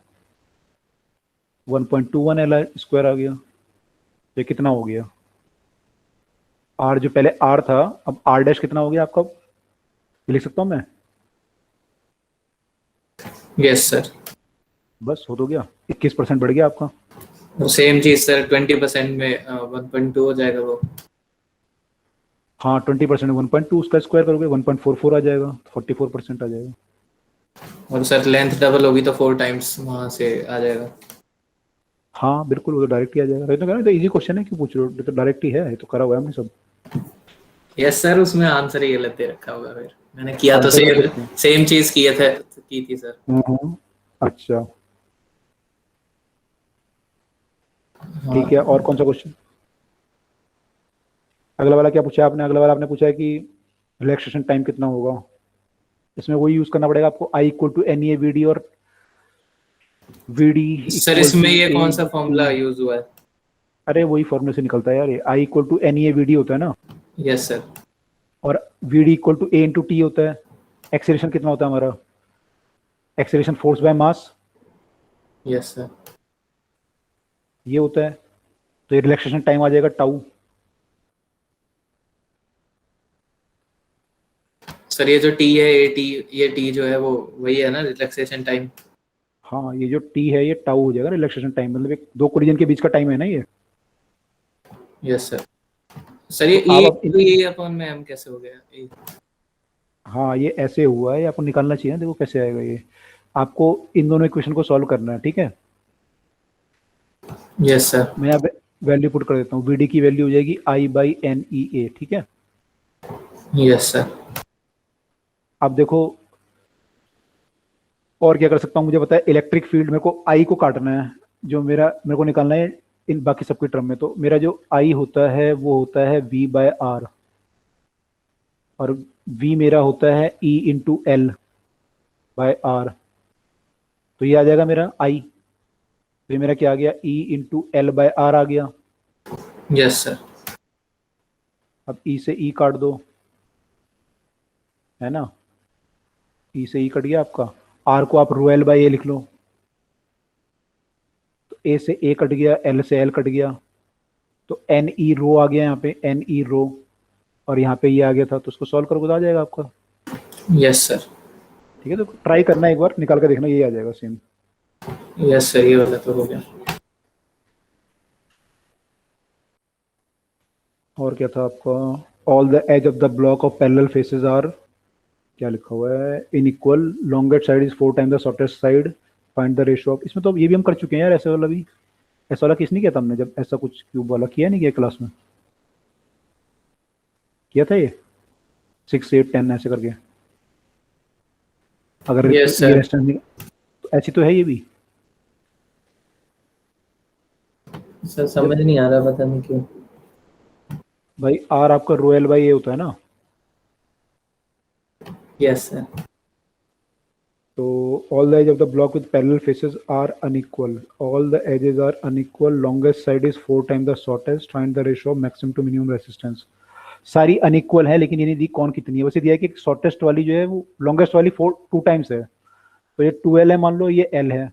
1.21 एल स्क्वायर आ गया। ये कितना हो गया? आर जो पहले आर था, अब आर डैश कितना हो गया आपका? ये लिख सकता हूँ मैं? Yes sir. बस हो तो गया, 21% बढ़ गया आपका। वो सेम चीज सर 20% में 1.2 हो जाएगा वो। हाँ 20% 1.2 उसका स्क्वायर करोगे 1.44 आ जाएगा, 44% आ जाएगा। और सर लेंथ डबल होगी तो 4 टाइम्स वहां से आ जाएगा। हाँ बिल्कुल, वो तो डायरेक्ट ही आ जाएगा। तो कह रहा हूं, तो इजी क्वेश्चन है, क्यों पूछ रहे हो, ये तो डायरेक्ट ही है, ये तो करा हुआ है हमने सब। यस सर, उसमें आंसर ही गलत दे रखा होगा, फिर मैंने किया तो आंसर क्या सेम देखते हैं? सेम चीज की थी सर। अच्छा हाँ ठीक है, और कौन सा क्वेश्चन? अगला वाला क्या पूछा है आपने? अगला वाला आपने पूछा है कि रिलैक्सेशन टाइम कितना होगा। इसमें वही यूज करना पड़ेगा आपको, I equal to N A V D, और वी डी सर इक्वल इसमें टू ये ए। कौन सा फॉर्मूला यूज हुआ है? अरे वही फॉर्मूले से निकलता है यार, ये I equal to N A V D होता है ना, यस सर। और V D equal to A into T होता है। एक्सेलरेशन कितना होता है हमारा? Acceleration force by mass, yes sir. ये होता है। तो ये रिलैक्सेशन टाइम आ जाएगा टाउ। सर ये जो टी है, ये टी जो है वो वही है ना रिलैक्सेशन टाइम? हाँ, ये जो टी है ये टाउ हो जाएगा, रिलैक्सेशन टाइम, मतलब एक दो कोलिजन के बीच का टाइम है ना ये। Yes sir. सर ये तो आप अब ए अपॉन में एम कैसे हो गया? ए। हाँ, ये ऐसे हुआ है, आपको निकालना चाहिए ना, देखो कैसे आएगा ये। आपको इन दोनों इक्वेशन को सॉल्व करना है, ठीक है। Yes sir. मैं यहाँ वैल्यू पुट कर देता हूँ, वीडी की वैल्यू हो जाएगी I/NEA, ठीक है। Yes sir. अब देखो और क्या कर सकता हूँ, मुझे पता है इलेक्ट्रिक फील्ड मेरे को आई को काटना है, जो मेरे को निकालना है इन बाकी सबके टर्म में। तो मेरा जो आई होता है वो होता है V/R, और V मेरा होता है E/L/R। तो ये आ जाएगा मेरा आई, तो ये मेरा क्या आ गया, E/L/R आ गया। Yes sir. अब E से E काट दो, है ना, E से E कट गया आपका। R को आप ρL/A लिख लो, तो A से A कट गया, L से L कट गया, तो NE रो आ गया यहाँ पे, NE रो, और यहाँ पे ये आ गया था, तो उसको सॉल्व करोगे तो आ जाएगा आपका। Yes sir. ठीक है, तो ट्राई करना, एक बार निकाल कर देखना, ये आ जाएगा सेम। यस सर, ये वाला तो हो गया। और क्या था आपका, all the edge of the block of parallel faces are, क्या लिखा हुआ है, unequal, longest side is 4 time the shortest side, find the ratio of. इसमें तो ये भी हम कर चुके हैं यार, ऐसे वाला भी, ऐसा वाला किसने किया था हमने, जब ऐसा कुछ क्यूब वाला किया नहीं, किया क्लास में किया था ये 6, 8, 10 ऐसे करके। अगर Yes, ये sir. रेस्टेंस तो ऐसी तो है ये भी। सर समझ नहीं आ रहा, पता नहीं क्यों। भाई आर आपका ρL/A होता है ना, यस सर। तो all the edge of the block with parallel faces are unequal, all the edges are unequal, longest side is 4 time the shortest, find the ratio of maximum to minimum resistance. सारी unequal है, लेकिन ये नहीं दी कौन कितनी है, वैसे दिया है कि शॉर्टेस्ट वाली जो है वो लॉन्गेस्ट वाली 2 टाइम्स है, तो ये 2L है मान लो, ये L है,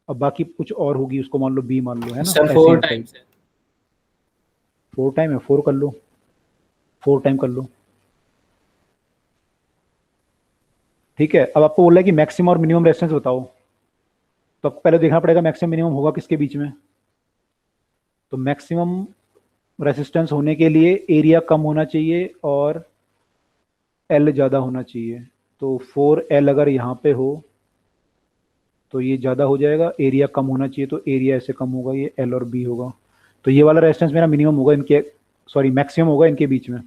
अब बाकी कुछ और होगी, उसको मान लो B मान लो, है ना। सर ऐसे 4 है, टाइम्स है। 4 टाइम है, 4 कर लो, 4 टाइम कर लो, ठीक है। अब आपको बोला है कि मैक्सिमम और मिनिमम रेजिस्टेंस बताओ, तो आपको पहले देखना पड़ेगा मैक्सिमम मिनिमम होगा किसके बीच में। तो मैक्सिमम रेजिस्टेंस होने के लिए एरिया कम होना चाहिए और L ज़्यादा होना चाहिए, तो 4L अगर यहाँ पे हो तो ये ज़्यादा हो जाएगा, एरिया कम होना चाहिए तो एरिया ऐसे कम होगा, ये L और B होगा, तो ये वाला रेजिस्टेंस मेरा मिनिमम होगा इनके, सॉरी मैक्सिमम होगा इनके बीच में,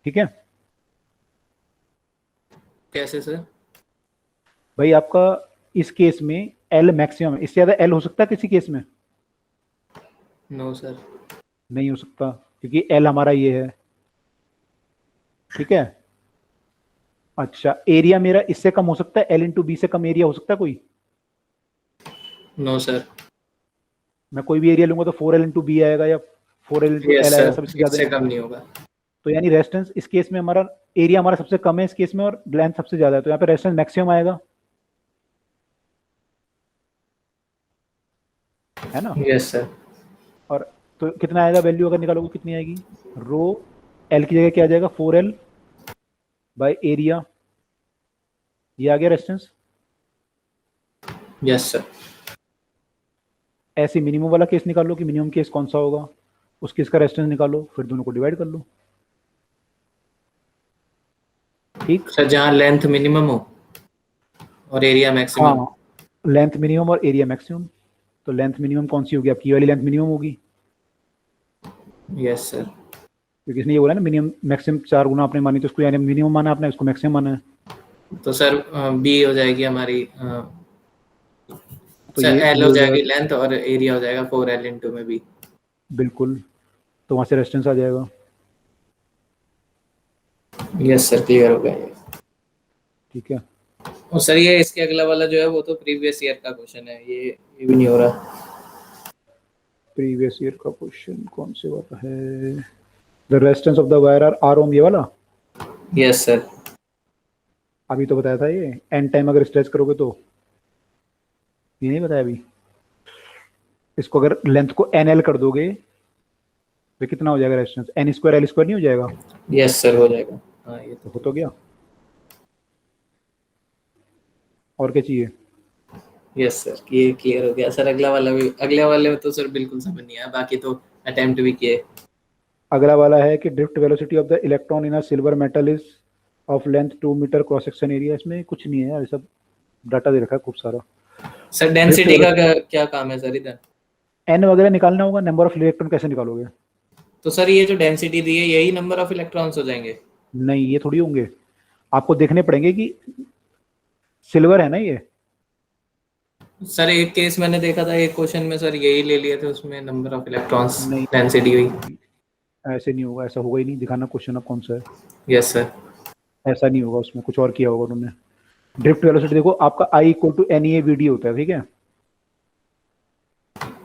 ठीक है। कैसे सर? भाई आपका इस केस में L मैक्सिमम है, इससे ज़्यादा L हो सकता है किसी केस में? No sir. नहीं हो सकता, क्योंकि L हमारा ये है, ठीक है। अच्छा, एरिया मेरा इससे कम हो सकता है, L इंटू बी से कम एरिया हो सकता है कोई? No sir. मैं कोई भी एरिया लूंगा तो 4L इंटू बी आएगा या 4L इंटू यस L आएगा, सर, सबसे ज्यादा इससे है। कम नहीं होगा। तो यानी रेजिस्टेंस इस केस में हमारा, एरिया हमारा सबसे कम है इस केस में और लेंथ सबसे ज्यादा है, तो यहाँ पे रेजिस्टेंस मैक्सिमम आएगा, है ना। Yes sir. और तो कितना आएगा वैल्यू, अगर निकालोगे कितनी आएगी, रो L की जगह क्या आ जाएगा, 4L बाय एरिया, ये आ गया रेजिस्टेंस। Yes sir. ऐसे मिनिमम वाला केस निकालो कि मिनिमम केस कौन सा होगा, उस केस का रेजिस्टेंस निकालो, फिर दोनों को डिवाइड कर लो, ठीक। सर जहाँ लेंथ मिनिमम हो और एरिया मैक्सिमम। हाँ, लेंथ मिनिमम और एरिया मैक्सिमम, तो लेंथ मिनिमम कौन सी होगी, आपकी वाली लेंथ मिनिमम होगी, यस सर। क्योंकि इसने ये बोला ना मिनिमम मैक्सिमम 4 गुना आपने मानी, तो उसको यानी मिनिमम माना आपने, उसको मैक्सिमम माना है। तो सर बी हो जाएगी हमारी, तो सर ये एल ये हो हो जाएगी जाएगा, लेंथ और एरिया हो जाएगा 4L इंटू में बी। बिल्कुल, तो वहां से रेजिस्टेंस आ जाएगा। यस सर, क्लियर हो गया ये। ठीक है, और सर ये इसके अगला वाला जो है वो तो प्रीवियस ईयर का क्वेश्चन है, ये भी नहीं हो रहा। प्रीवियस ईयर का क्वेश्चन कौन से वाला है, the resistance of the wire are R ohm, ये वाला। Yes sir. अभी तो बताया था ये, एन टाइम अगर स्ट्रेच करोगे तो, ये नहीं बताया अभी। इसको अगर लेंथ को NL कर दोगे तो कितना हो जाएगा रेजिस्टेंस, N² L² नहीं हो जाएगा? यस सर, हो जाएगा। हाँ ये तो हो तो गया, और क्या चाहिए। यस सर, ये क्लियर हो गया सर। अगला वाला भी, अगले वाले में तो सर बिल्कुल समझ नहीं आया, बाकी तो अटेम्प्ट भी किए। अगला वाला है कि drift velocity of the electron in a silver metal is of length 2 metre cross section area. इसमें कुछ नहीं है यार, ये सब डाटा दे रखा है खूब सारा। सर डेंसिटी का क्या काम है सर इधर? एन वगैरह निकालना होगा, नंबर ऑफ इलेक्ट्रॉन कैसे निकालोगे? तो सर ये जो डेंसिटी दी है यही नंबर ऑफ इलेक्ट्रॉन्स हो जाएंगे? नहीं, ये थोड़ी होंगे, आपको देखने पड़ेंगे कि सिल्वर है ना ये। सर एक केस मैंने देखा था, एक क्वेश्चन में सर यही ले लिए थे, उसमें नंबर ऑफ इलेक्ट्रॉन्स नहीं, डेंसिटी हुई। ऐसे नहीं होगा, ऐसा होगा ही नहीं। दिखाना क्वेश्चन अब कौन सा है। Yes sir. ऐसा नहीं होगा, उसमें कुछ और किया होगा उन्होंने। ड्रिफ्ट वेलोसिटी देखो, आपका I इक्वल टू NeAVD होता है, ठीक है।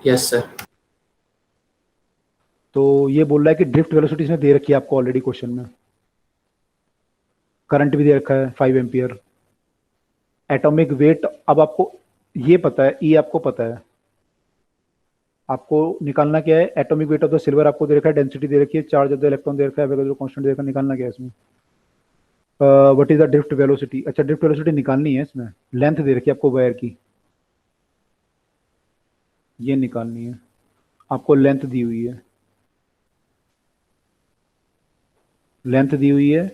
Yes sir. तो ये बोल रहा है कि ड्रिफ्ट वेलोसिटी इसने दे रखी है आपको ऑलरेडी क्वेश्चन में। करंट भी दे रखा है 5 एम्पियर। एटॉमिक वेट अब आपको ये पता है, E आपको पता है, आपको निकालना क्या है? Atomic weight of the silver आपको दे रखा है, डेंसिटी दे रखी है, चार्ज ऑफ द इलेक्ट्रॉन दे रखा है, अवेलेबल कांस्टेंट दे रखा है। निकालना क्या है इसमें? What is the drift velocity? अच्छा, ड्रिफ्ट वेलोसिटी निकालनी है इसमें। लेंथ दे रखी है आपको वायर की, ये निकालनी है आपको। लेंथ दी हुई है, लेंथ दी हुई है,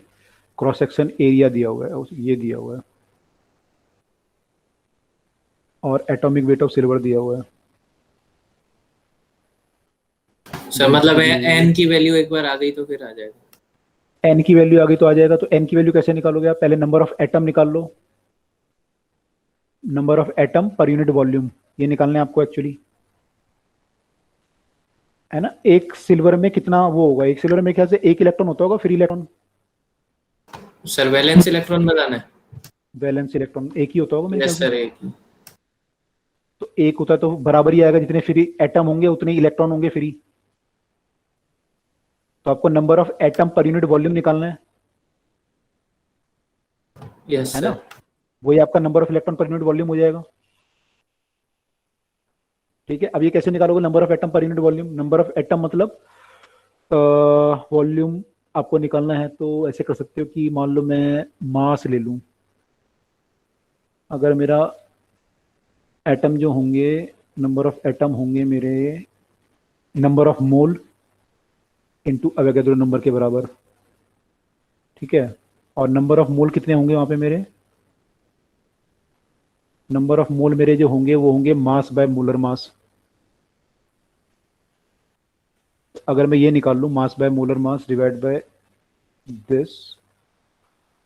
क्रॉस सेक्शन एरिया दिया हुआ है, ये दिया हुआ है, और एटॉमिक वेट ऑफ सिल्वर दिया हुआ है। सर मतलब एन की वैल्यू एक बार आ गई तो फिर आ जाएगा? एन की वैल्यू आ गई तो आ जाएगा। तो एन की वैल्यू कैसे निकालोगे आप? पहले नंबर ऑफ एटम निकाल लो, number of atom per unit volume, ये निकालना है आपको एक्चुअली, है ना। एक सिल्वर में कितना वो होगा? एक सिल्वर में ख्याल से एक इलेक्ट्रॉन होता होगा, free electron. Sir valence electron बताना है? वैलेंस इलेक्ट्रॉन एक ही होता होगा मेरे ख्याल यस से। सर, एक ही। तो एक होता है तो बराबर ही आएगा, जितने फ्री एटम होंगे उतने इलेक्ट्रॉन होंगे फ्री। तो आपको number of atom per unit volume निकालना है, यस है सर। ना। वही आपका नंबर ऑफ इलेक्ट्रॉन पर यूनिट वॉल्यूम हो जाएगा, ठीक है। अब ये कैसे निकालोगे? Number of atom per unit volume, number of atom मतलब वॉल्यूम आपको निकालना है। तो ऐसे कर सकते हो कि मान लो मैं मास ले लूं, अगर मेरा एटम जो होंगे, नंबर ऑफ एटम होंगे मेरे number of mole into Avogadro number के बराबर, ठीक है। और नंबर ऑफ मोल कितने होंगे वहां पे मेरे? नंबर ऑफ मोल मेरे जो होंगे वो होंगे मास बाय मोलर मास। अगर मैं ये निकाल लूं, mass by molar mass divide by this,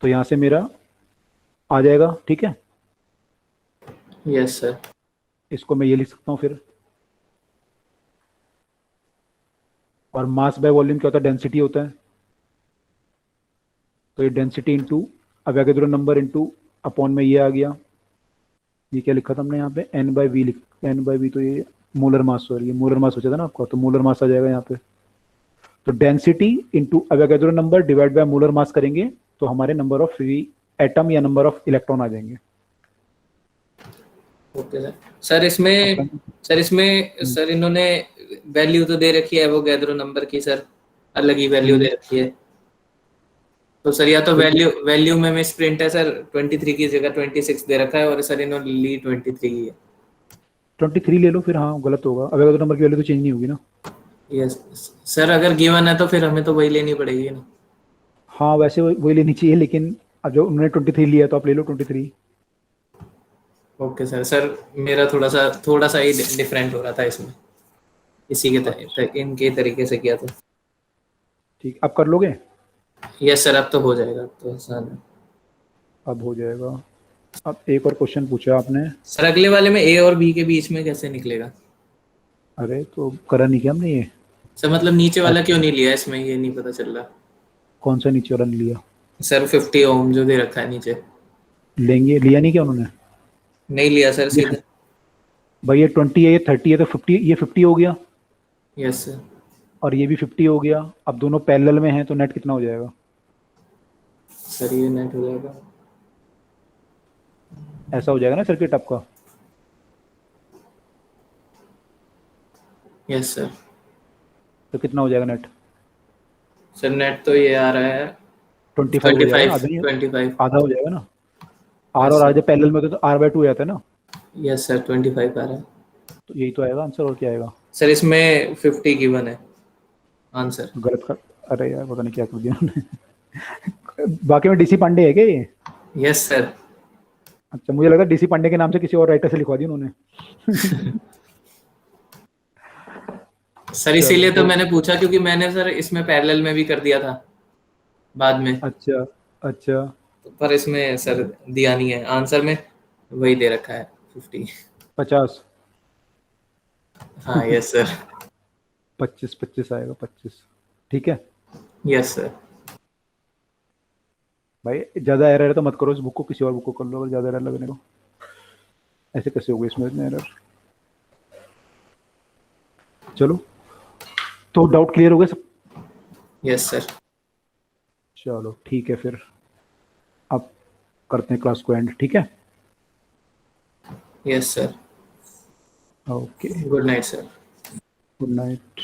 तो यहां से मेरा आ जाएगा, ठीक है। Yes sir. इसको मैं ये लिख सकता हूं फिर। और मास बाय वॉल्यूम क्या होता है? डेंसिटी होता है। तो ये density into Avogadro number into upon में ये आ गया। ये क्या लिखा था हमने यहाँ पे? N by V N by V, तो ये मोलर मास, सॉरी ये मोलर मास हो जाता ना आपका, तो मोलर मास आ जाएगा यहाँ पे। तो density into Avogadro number divide by molar mass करेंगे तो हमारे नंबर ऑफ फ्री एटम या नंबर ऑफ इलेक्ट्रॉन आ जाएंगे। Okay sir. सर इन्होंने वैल्यू तो दे रखी है एवोगाड्रो नंबर की सर, अलग ही वैल्यू दे रखी है। तो सर या तो वैल्यू में मिसप्रिंट है सर, 23 की जगह 26 दे रखा है, और सर इन्होंने ली 23 ही है। 23 ले लो फिर, हाँ गलत होगा, अवोगाड्रो नंबर की वैल्यू तो चेंज नहीं होगी ना। यस सर, अगर गिवन है तो फिर हमें तो वही लेनी पड़ेगी ना। हाँ वैसे वही लेनी चाहिए, लेकिन अब जो उन्होंने 23 लिया तो आप ले लो 23। ओके सर मेरा थोड़ा सा ही डिफरेंट हो रहा था इसमें, इसी के इनके तरीके से किया था। ठीक, अब कर लोगे? यस सर, अब तो हो जाएगा, अब तो आसान है। अब हो जाएगा। अब एक और क्वेश्चन पूछा आपने सर, अगले वाले में ए और बी के बीच में कैसे निकलेगा? अरे तो करा नहीं क्या हमने ये? सर मतलब नीचे वाला क्यों नहीं लिया इसमें, ये नहीं पता चल रहा। कौन सा नीचे वाला नहीं लिया? सर 50 ओम जो दे रखा है नीचे। लेंगे, लिया नहीं क्या उन्होंने? नहीं लिया सर सीधे। भाई ये 20 है, ये 30 है, तो 50, ये 50 हो गया। Yes sir. और ये भी 50 हो गया। अब दोनों पैरेलल में हैं तो नेट कितना हो जाएगा? सर ये नेट हो जाएगा, ऐसा हो जाएगा ना सर्किट आपका। Yes sir. तो कितना हो जाएगा नेट? सर नेट तो ये आ रहा है 25 हो जाएगा, आधा हो जाएगा ना। आर और आर जब पैरेलल में होते तो R/2 हो जाता है ना। यस सर 25 आ रहा है तो यही तो आएगा आंसर, और क्या आएगा? सर। इसमें 50 गिवन है आंसर। गलत कर, अरे यार पता नहीं क्या कर दिया उन्होंने। बाकी में डीसी पांडे है क्या ये? Yes sir. अच्छा, मुझे लगा डीसी पांडे के नाम से किसी और राइटर से लिखवा दी उन्होंने। सर इसीलिए तो मैंने पूछा, क्योंकि मैंने सर इसमें पैरेलल में भी कर दिया था बाद में, अच्छा अच्छा, पर इसमें सर दिया नहीं है आंसर में, वही दे रखा है 50। 50, हाँ यस सर। 25 आएगा, 25। ठीक है यस सर। भाई, ज्यादा एरर है तो मत करो इस बुक को, किसी और बुक को कर लो अगर ज्यादा एरर लगने को। ऐसे कैसे हो गए इसमें इतने एरर? चलो, तो डाउट क्लियर हो गया सब? Yes sir. चलो ठीक है, फिर अब करते हैं क्लास को एंड, ठीक है? Yes sir. Okay, good night sir. Good night.